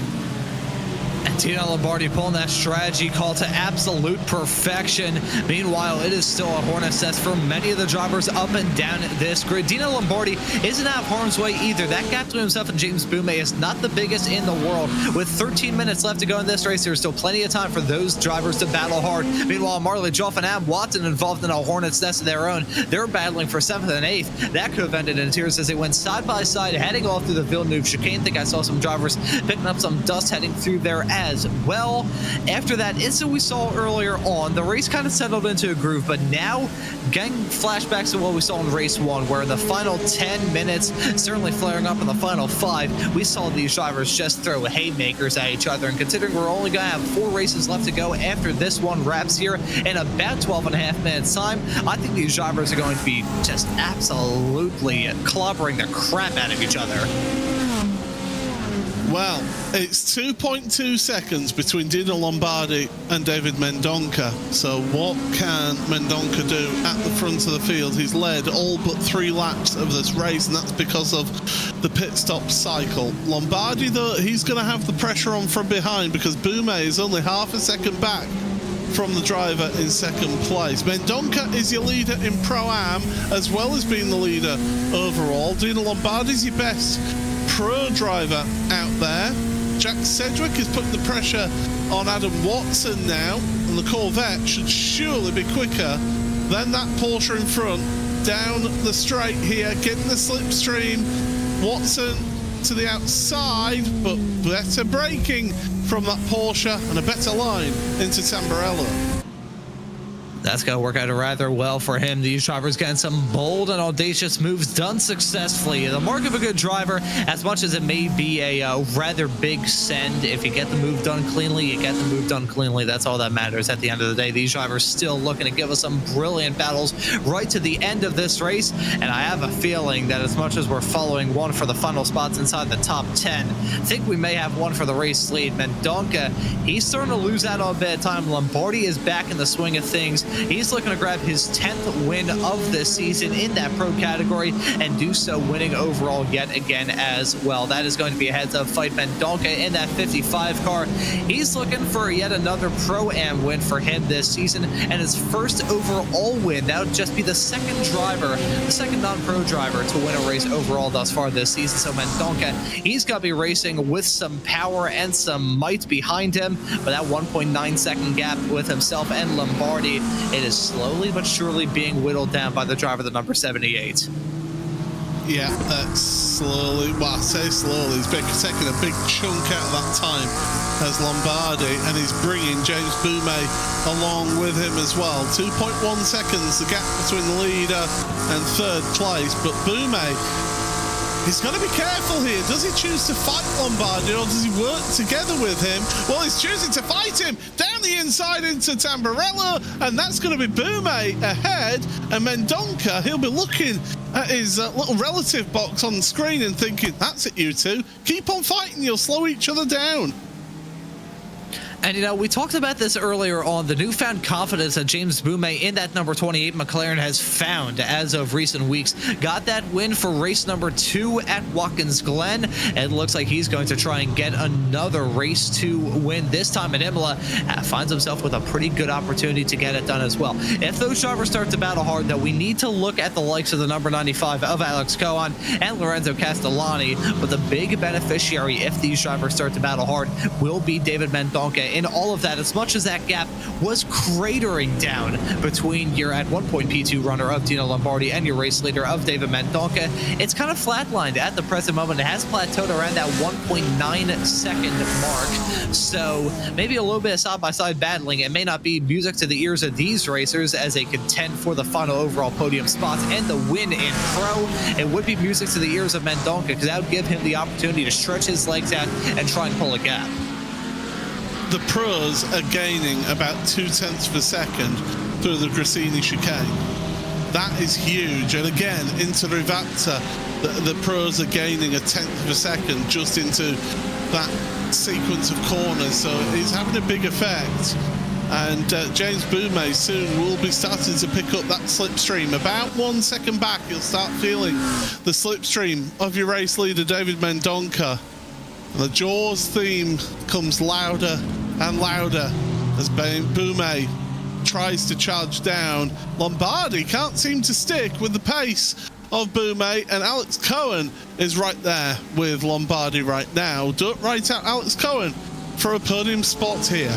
And Dino Lombardi pulling that strategy call to absolute perfection. Meanwhile, it is still a hornet's nest for many of the drivers up and down this grid. Dino Lombardi isn't out of harm's way either. That gap between himself and James Boumet is not the biggest in the world. With 13 minutes left to go in this race, there's still plenty of time for those drivers to battle hard. Meanwhile, Marley Joff and Ab Watson involved in a hornet's nest of their own. They're battling for 7th and 8th. That could have ended in tears as they went side by side, heading off through the Villeneuve chicane. I think I saw some drivers picking up some dust heading through there as well. After that incident we saw earlier on, the race kind of settled into a groove, but now getting flashbacks to what we saw in race 1, where in the final 10 minutes, certainly flaring up in the final 5, we saw these drivers just throw haymakers at each other. And considering we're only going to have 4 races left to go after this one wraps here in about 12.5 minutes time, I think these drivers are going to be just absolutely clobbering the crap out of each other. Well, it's 2.2 seconds between Dino Lombardi and David Mendonca. So what can Mendonca do at the front of the field? He's led all but 3 laps of this race, and that's because of the pit stop cycle. Lombardi, though, he's going to have the pressure on from behind because Boumet is only half a second back from the driver in second place. Mendonca is your leader in Pro-Am, as well as being the leader overall. Dino Lombardi is your best pro driver out there. Jack Sedgwick is putting the pressure on Adam Watson now, and the Corvette should surely be quicker than that Porsche in front. Down the straight here, getting the slipstream. Watson to the outside, but better braking from that Porsche and a better line into Tamburello. That's going to work out rather well for him. These drivers getting some bold and audacious moves done successfully. The mark of a good driver, as much as it may be a rather big send, if you get the move done cleanly, you get the move done cleanly. That's all that matters at the end of the day. These drivers still looking to give us some brilliant battles right to the end of this race. And I have a feeling that as much as we're following one for the final spots inside the top 10, I think we may have one for the race lead. Mendonca, he's starting to lose out on a bit of time. Lombardi is back in the swing of things. He's looking to grab his 10th win of this season in that pro category and do so winning overall yet again as well. That is going to be a heads-up fight. Mendonca in that 55 car. He's looking for yet another Pro-Am win for him this season and his first overall win. That would just be the second driver, the second non-pro driver to win a race overall thus far this season. So Mendonca, he's got to be racing with some power and some might behind him, but that 1.9 second gap with himself and Lombardi, it is slowly but surely being whittled down by the driver, the number 78. Yeah, that's slowly, well, I say slowly, he's taking a big chunk out of that time as Lombardi, and he's bringing James Boumet along with him as well. 2.1 seconds, the gap between the leader and third place, but Boumet, he's got to be careful here. Does he choose to fight Lombardi, or does he work together with him? Well, he's choosing to fight him down the inside into Tamburello, and that's going to be Boumet ahead. And Mendonca, he'll be looking at his little relative box on the screen and thinking, that's it, you two. Keep on fighting. You'll slow each other down. And, you know, we talked about this earlier on, the newfound confidence that James Boumet in that number 28 McLaren has found as of recent weeks. Got that win for race number 2 at Watkins Glen. It looks like he's going to try and get another race 2 win, this time at Imola. Finds himself with a pretty good opportunity to get it done as well. If those drivers start to battle hard, though, we need to look at the likes of the number 95 of Alex Cohen and Lorenzo Castellani. But the big beneficiary, if these drivers start to battle hard, will be David Mendonca. In all of that, as much as that gap was cratering down between your at one point P2 runner of Dino Lombardi and your race leader of David Mendonca, it's kind of flatlined at the present moment. It has plateaued around that 1.9 second mark. So maybe a little bit of side-by-side battling. It may not be music to the ears of these racers as they contend for the final overall podium spots and the win in pro. It would be music to the ears of Mendonca because that would give him the opportunity to stretch his legs out and try and pull a gap. The pros are gaining about 0.2 of a second through the Grassini chicane. That is huge. And again, into Rivata, the pros are gaining 1/10 of a second just into that sequence of corners. So it's having a big effect. And James Boumet soon will be starting to pick up that slipstream. About 1 second back, you'll start feeling the slipstream of your race leader, David Mendonca. And the Jaws theme comes louder and louder as Boumet tries to charge down. Lombardi can't seem to stick with the pace of Boumet, and Alex Cohen is right there with Lombardi right now. Don't write out Alex Cohen for a podium spot here.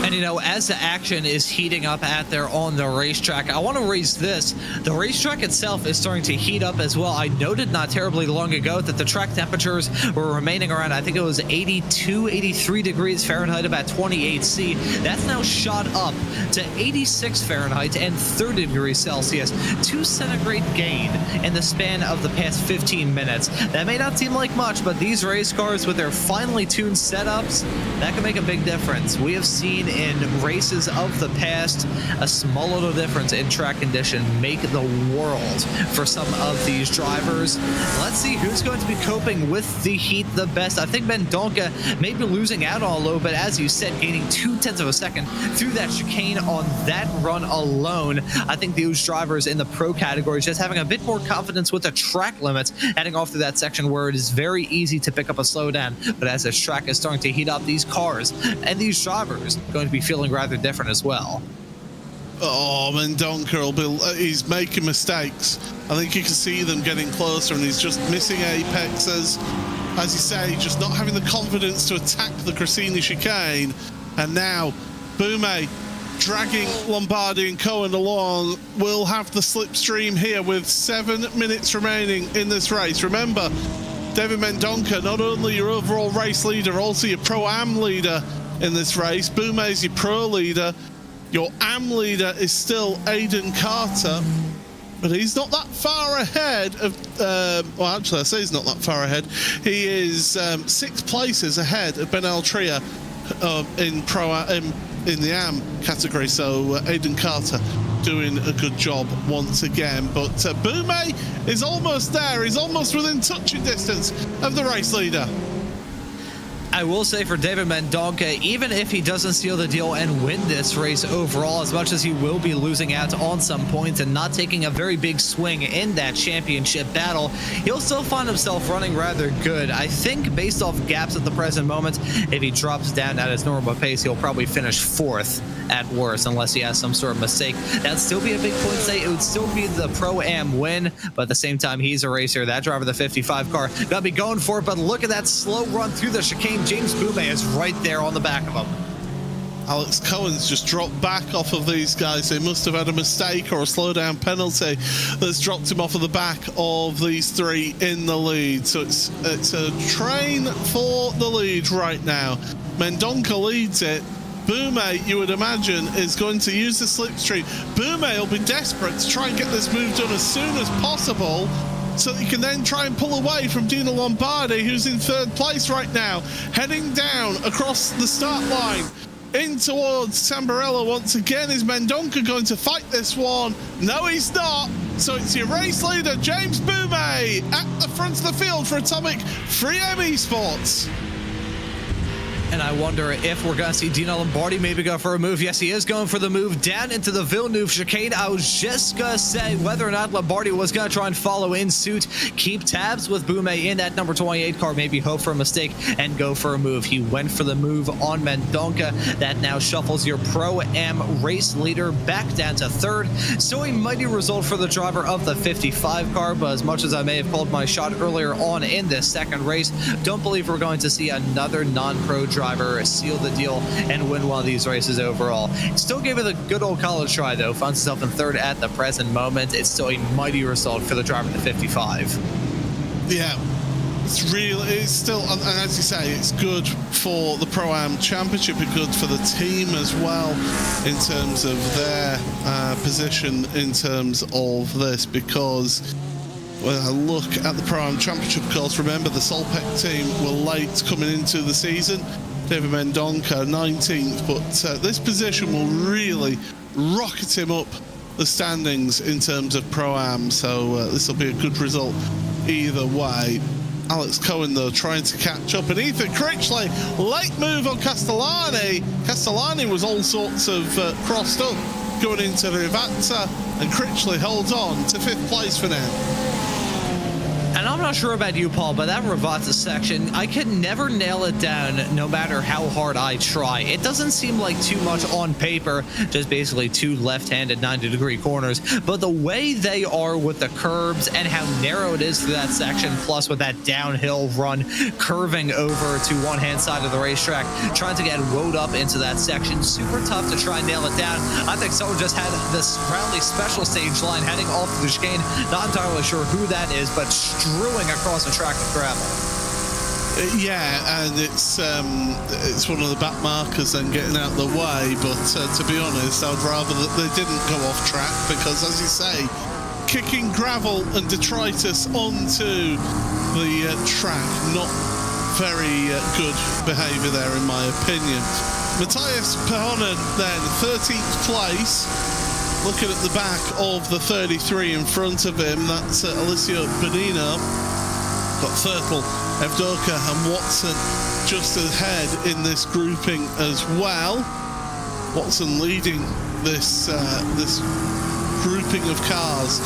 And, you know, as the action is heating up out there on the racetrack, I want to raise this. The racetrack itself is starting to heat up as well. I noted not terribly long ago that the track temperatures were remaining around, I think it was 82, 83 degrees Fahrenheit, about 28 C. That's now shot up to 86 Fahrenheit and 30 degrees Celsius. 2 centigrade gain in the span of the past 15 minutes. That may not seem like much, but these race cars with their finely tuned setups, that can make a big difference. We have seen in races of the past a small little difference in track condition make the world for some of these drivers. Let's see who's going to be coping with the heat the best. I think Mendonca may be losing out on a little bit, as you said, gaining 0.2 of a second through that chicane on that run alone. I think those drivers in the pro category just having a bit more confidence with the track limits heading off through that section where it is very easy to pick up a slowdown. But as this track is starting to heat up, these cars and these drivers going going to be feeling rather different as well. Oh, Mendonca he's making mistakes. I think you can see them getting closer, and he's just missing apexes. As you say, just not having the confidence to attack the Cressini chicane. And now, Bume dragging Lombardi and Cohen along. Will have the slipstream here with 7 minutes remaining in this race. Remember, David Mendonca, not only your overall race leader, also your Pro-Am leader in this race. Bume is your Pro leader. Your AM leader is still Aiden Carter, but he's not that far ahead of, well, actually, I say he's not that far ahead. He is 6 places ahead of Ben Altria in the AM category, so Aiden Carter doing a good job once again. But Bume is almost there. He's almost within touching distance of the race leader. I will say for David Mendonca, even if he doesn't seal the deal and win this race overall, as much as he will be losing out on some points and not taking a very big swing in that championship battle, he'll still find himself running rather good. I think based off gaps at the present moment, if he drops down at his normal pace, he'll probably finish 4th at worst, unless he has some sort of mistake. That'd still be a big point say. It would still be the Pro-Am win, but at the same time, he's a racer. That driver, the 55 car, gotta be going for it, but look at that slow run through the chicane. James Bume is right there on the back of him. Alex Cohen's just dropped back off of these guys. They must have had a mistake or a slowdown penalty that's dropped him off of the back of these 3 in the lead. So it's a train for the lead right now. Mendonca leads it. Bume, you would imagine, is going to use the slipstream. Bume will be desperate to try and get this move done as soon as possible, so that you can then try and pull away from Dino Lombardi, who's in 3rd place right now, heading down across the start line in towards Tamburello. Once again, is Mendonca going to fight this one? No, he's not. So it's your race leader, James Bume, at the front of the field for Atomic 3M Esports. And I wonder if we're going to see Dino Lombardi maybe go for a move. Yes, he is going for the move down into the Villeneuve chicane. I was just going to say whether or not Lombardi was going to try and follow in suit, keep tabs with Bume in that number 28 car, maybe hope for a mistake and go for a move. He went for the move on Mendonca. That now shuffles your Pro-Am race leader back down to 3rd. So a mighty result for the driver of the 55 car, but as much as I may have called my shot earlier on in this 2nd race, don't believe we're going to see another non-pro driver seal the deal and win one of these races overall. Still gave it a good old college try though, finds himself in 3rd at the present moment. It's still a mighty result for the driver in the 55. Yeah, it's still, and as you say, it's good for the Pro-Am Championship and good for the team as well in terms of their position in terms of this, because when I look at the Pro-Am Championship, of course, remember the Solpec team were late coming into the season. David Mendonca 19th, but this position will really rocket him up the standings in terms of Pro-Am, so this will be a good result either way. Alex Cohen, though, trying to catch up, and Ethan Critchley, late move on Castellani. Castellani was all sorts of crossed up going into Rivazza, and Critchley holds on to 5th place for now. And I'm not sure about you, Paul, but that Rivazza section, I can never nail it down no matter how hard I try. It doesn't seem like too much on paper, just basically 2 left-handed 90-degree corners, but the way they are with the curbs and how narrow it is through that section, plus with that downhill run curving over to one-hand side of the racetrack, trying to get woed up into that section, super tough to try and nail it down. I think someone just had this Brownlee special stage line heading off the chicane. Not entirely sure who that is, but strewing across the track with gravel. Yeah, and it's one of the back markers then getting out of the way, but to be honest, I'd rather that they didn't go off track, because as you say, kicking gravel and detritus onto the track, not very good behaviour there in my opinion. Matthias Pehonen then 13th place, looking at the back of the 33 in front of him. That's Alessio Bonino. Got Thurtle, Evdoka and Watson just ahead in this grouping as well. Watson leading this grouping of cars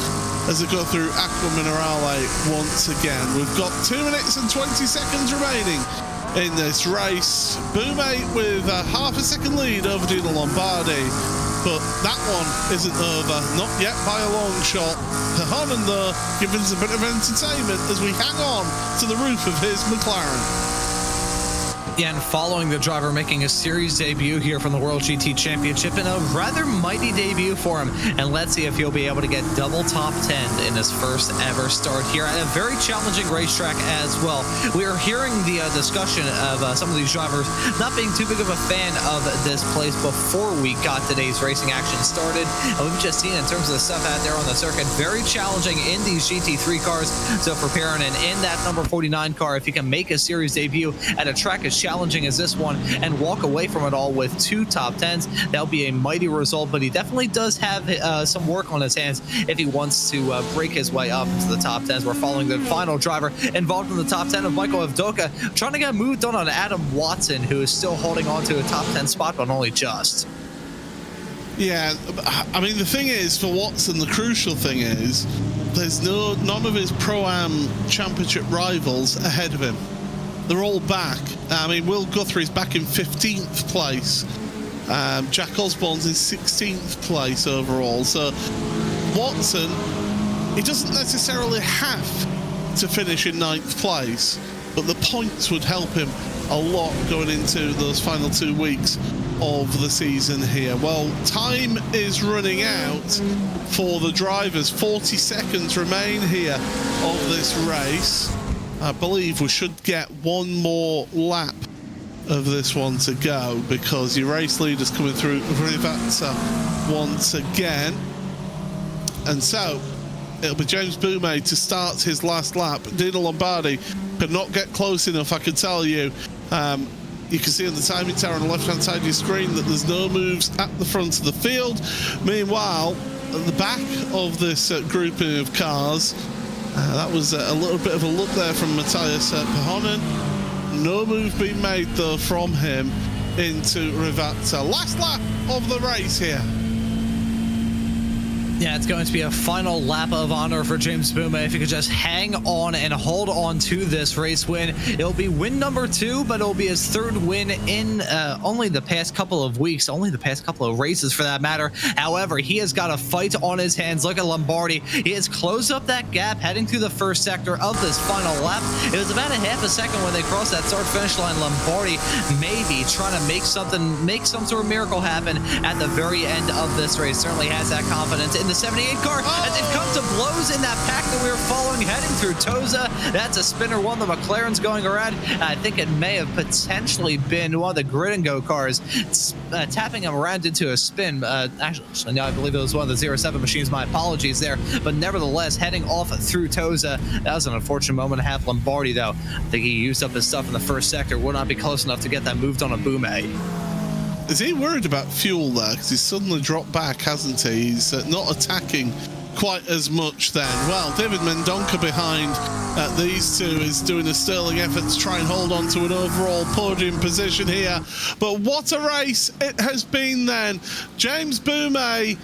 as they go through Aqua Minerale once again. We've got 2 minutes and 20 seconds remaining in this race. Bume with a half a second lead over Dino Lombardi, but that one isn't over, not yet by a long shot. Honan, though, giving us a bit of entertainment as we hang on to the roof of his McLaren. Yeah, and following the driver making a series debut here from the World GT Championship, and a rather mighty debut for him. And let's see if he'll be able to get double top 10 in his first ever start here at a very challenging racetrack as well. We are hearing the discussion of some of these drivers not being too big of a fan of this place before we got today's racing action started. And we've just seen in terms of the stuff out there on the circuit, very challenging in these GT3 cars. So for Perrin, and in that number 49 car, if he can make a series debut at a track as challenging as this one and walk away from it all with 2 top 10s, that'll be a mighty result. But he definitely does have some work on his hands if he wants to break his way up into the top 10s. We're following the final driver involved in the top 10 of Michael Avdoka, trying to get moved on Adam Watson, who is still holding on to a top 10 spot, but only just. Yeah, I mean, the thing is, for Watson, the crucial thing is there's none of his Pro-Am Championship rivals ahead of him. They're all back. I mean, Will Guthrie's back in 15th place. Jack Osborne's in 16th place overall. So Watson, he doesn't necessarily have to finish in 9th place, but the points would help him a lot going into those final 2 weeks of the season here. Well, time is running out for the drivers. 40 seconds remain here of this race. I believe we should get one more lap of this one to go, because your race leader's coming through Rivazza once again. And so it'll be James Bume to start his last lap. Dino Lombardi could not get close enough, I can tell you. You can see on the timing tower on the left-hand side of your screen that there's no moves at the front of the field. Meanwhile, at the back of this grouping of cars, that was a little bit of a look there from Matthias Pahonen. No move being made, though, from him into Rivazza. Last lap of the race here. Yeah, it's going to be a final lap of honor for James Bume. If he could just hang on and hold on to this race win, it'll be win number 2, but it'll be his 3rd win in only the past couple of weeks, only the past couple of races for that matter. However, he has got a fight on his hands. Look at Lombardi. He has closed up that gap heading through the first sector of this final lap. It was about a half a second when they crossed that start-finish line. Lombardi maybe trying to make some sort of miracle happen at the very end of this race. Certainly has that confidence in the 78 car as it comes to blows in that pack that we were following heading through Toza. That's a spinner one. The McLaren's going around. I think it may have potentially been one of the Grid and Go cars tapping him around into a spin. Actually, no, I believe it was one of the 07 machines. My apologies there. But nevertheless, heading off through Toza. That was an unfortunate moment to have. Lombardi, though, I think he used up his stuff in the first sector. Would not be close enough to get that moved on a Bume. Is he worried about fuel there? Because he's suddenly dropped back, hasn't he? He's not attacking quite as much then. Well, David Mendonca behind these two is doing a sterling effort to try and hold on to an overall podium position here. But what a race it has been then. James Bume,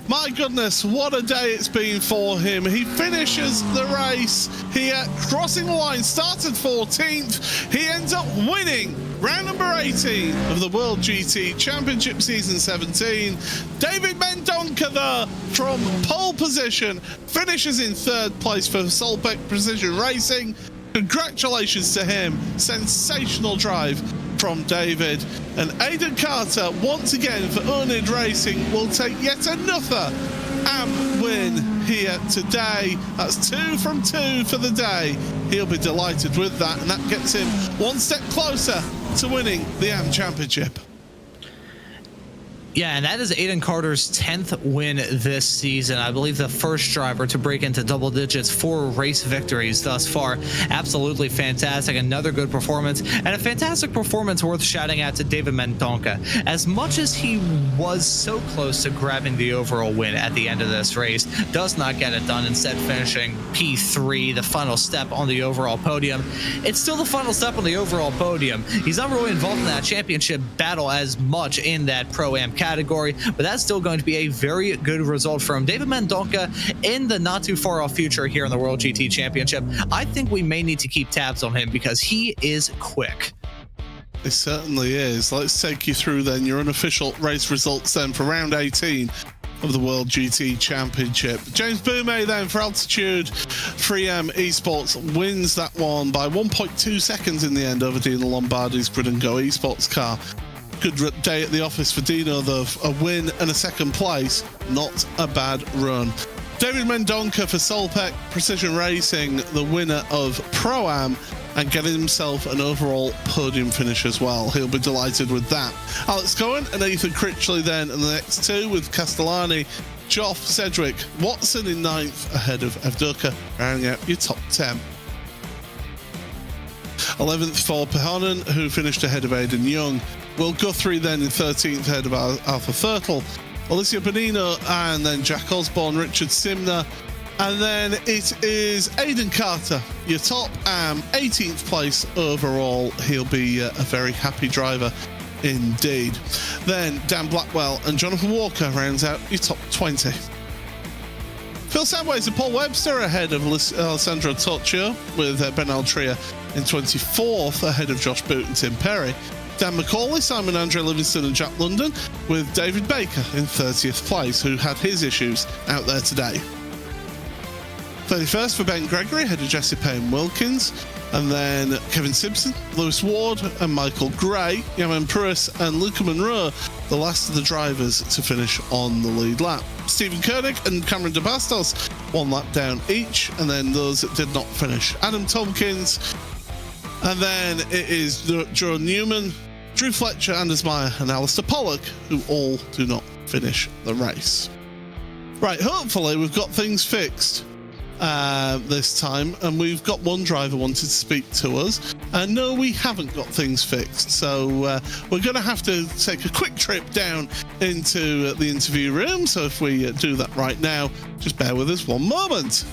my goodness, what a day it's been for him. He finishes the race here, crossing the line, started 14th. He ends up winning round number 18 of the World GT Championship Season 17. David Mendonca there from pole position finishes in 3rd place for Solbeck Precision Racing. Congratulations to him. Sensational drive from David. And Aidan Carter, once again for Unid Racing, will take yet another AM win here today. That's 2 from 2 for the day. He'll be delighted with that, and that gets him one step closer to winning the AM Championship. Yeah, and that is Aidan Carter's 10th win this season. I believe the first driver to break into double digits for race victories thus far. Absolutely fantastic. Another good performance, and a fantastic performance worth shouting out to David Mendonca. As much as he was so close to grabbing the overall win at the end of this race, does not get it done, instead finishing P3, the final step on the overall podium. It's still the final step on the overall podium. He's not really involved in that championship battle as much in that Pro-Am category, but that's still going to be a very good result from David Mendonca in the not too far off future here in the World GT Championship. I think we may need to keep tabs on him because he is quick. It certainly is. Let's take you through then your unofficial race results then for round 18 of the World GT Championship. James Boumet then for Altitude 3M Esports wins that one by 1.2 seconds in the end over Dino Lombardi's Grid and Go Esports car. Good day at the office for Dino though, a win and a second place, not a bad run. David Mendonca for Solpec Precision Racing, the winner of Pro-Am, and getting himself an overall podium finish as well. He'll be delighted with that. Alex Cohen and Ethan Critchley then in the next two, with Castellani, Joff, Sedgwick, Watson in 9th ahead of Evdoka, rounding out your top 10. 11th for Pehonen, who finished ahead of Aidan Young. Will Guthrie then in 13th ahead of Arthur Thurtle. Alicia Bonino and then Jack Osborne, Richard Simner. And then it is Aidan Carter, your top 18th place overall. He'll be a very happy driver indeed. Then Dan Blackwell and Jonathan Walker rounds out your top 20. Phil Sandways and Paul Webster ahead of Alessandro Toccio, with Ben Altria in 24th ahead of Josh Boot and Tim Perry. Dan McCauley, Simon Andre Livingston and Jack London, with David Baker in 30th place, who had his issues out there today. 31st for Ben Gregory, ahead of Jesse Payne Wilkins, and then Kevin Simpson, Lewis Ward and Michael Gray, Yaman Pruis and Luca Monroe, the last of the drivers to finish on the lead lap. Stephen Koenig and Cameron De Bastos, 1 lap down each, and then those that did not finish. Adam Tompkins, and then it is Joe Newman, Drew Fletcher, Anders Meyer and Alistair Pollock, who all do not finish the race. Right, hopefully we've got things fixed this time, and we've got one driver wanted to speak to us. No, we haven't got things fixed, so we're going to have to take a quick trip down into the interview room. So if we do that right now, just bear with us one moment.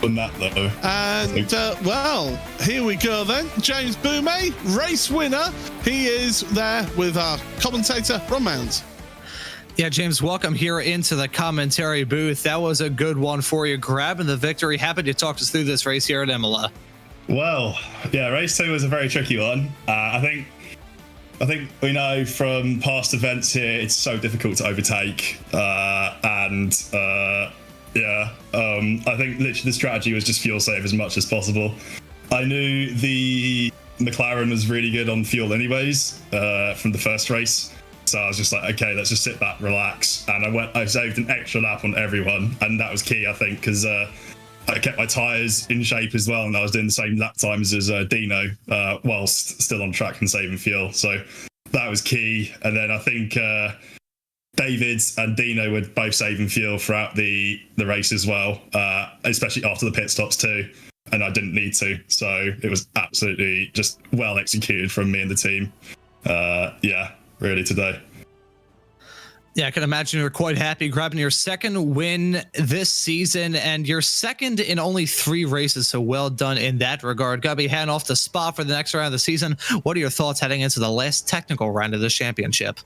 On that though, and well, here we go then. James Boumet, race winner. He is there with our commentator Ron Mounds. Yeah, James, welcome here into the commentary booth. That was a good one for you, grabbing the victory. Happy to talk us through this race here at Imola. Well, yeah, race 2 was a very tricky one. I think we know from past events here it's so difficult to overtake, I think literally the strategy was just fuel save as much as possible. I knew the McLaren was really good on fuel anyways from the first race, so I was just like, okay, let's just sit back, relax, and I saved an extra lap on everyone, and that was key, I think, because I kept my tyres in shape as well, and I was doing the same lap times as Dino whilst still on track and saving fuel, so that was key. And then I think David and Dino were both saving fuel throughout the race as well, especially after the pit stops too, and I didn't need to, so it was absolutely just well executed from me and the team. Really today. Yeah, I can imagine you're quite happy grabbing your second win this season, and your second in only 3 races, so well done in that regard. Got to be handing off the spot for the next round of the season. What are your thoughts heading into the last technical round of the championship?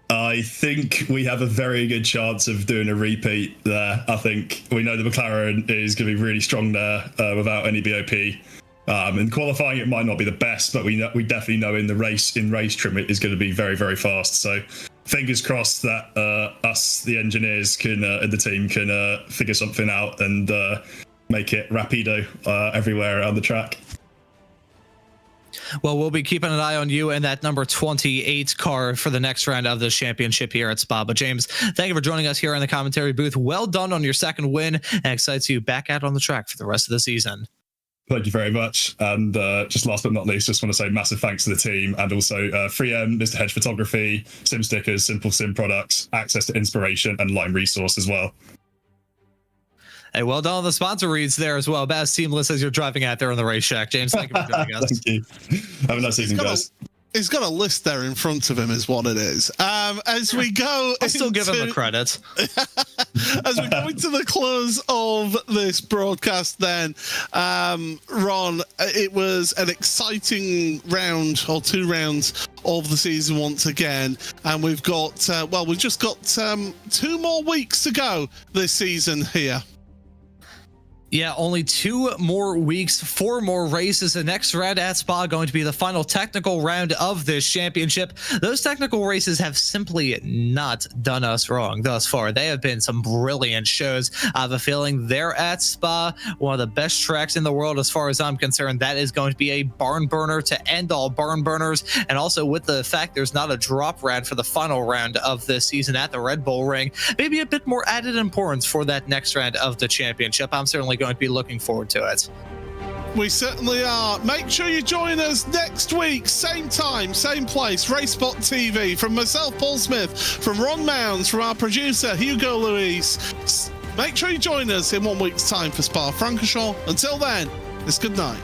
I think we have a very good chance of doing a repeat there. I think we know the McLaren is going to be really strong there without any BOP. In qualifying, it might not be the best, but we definitely know in race trim it is going to be very, very fast. So fingers crossed that us, the engineers, and the team can figure something out and make it rapido everywhere around the track. Well, we'll be keeping an eye on you and that number 28 car for the next round of the championship here at Spa. But James, thank you for joining us here in the commentary booth. Well done on your second win, and excited to you back out on the track for the rest of the season. Thank you very much. And just last but not least, just want to say massive thanks to the team, and also 3M, Mr. Hedge Photography, Sim Stickers, Simple Sim Products, access to inspiration, and Lime Resource as well. Hey, well done on the sponsor reads there as well. About as seamless as you're driving out there on the racetrack. James, thank you for joining us. Thank you. Have a nice evening, guys. He's got a list there in front of him, is what it is. As we go, I'll still give him the credit. As we go into the close of this broadcast, then, Ron, it was an exciting round, or 2 rounds of the season once again, and we've got we've just got 2 more weeks to go this season here. Yeah, only 2 more weeks, 4 more races. The next round at Spa going to be the final technical round of this championship. Those technical races have simply not done us wrong thus far. They have been some brilliant shows. I have a feeling they're at Spa, one of the best tracks in the world as far as I'm concerned. That is going to be a barn burner to end all barn burners. And also with the fact there's not a drop round for the final round of this season at the Red Bull Ring, maybe a bit more added importance for that next round of the championship. I'm certainly going to be looking forward to it. We certainly are. Make sure you join us next week, same time, same place, RaceSpotTV. From myself, Paul Smith, from Ron Mounds, from our producer, Hugo Luis. Make sure you join us in 1 week's time for Spa-Francorchamps. Until then, it's good night.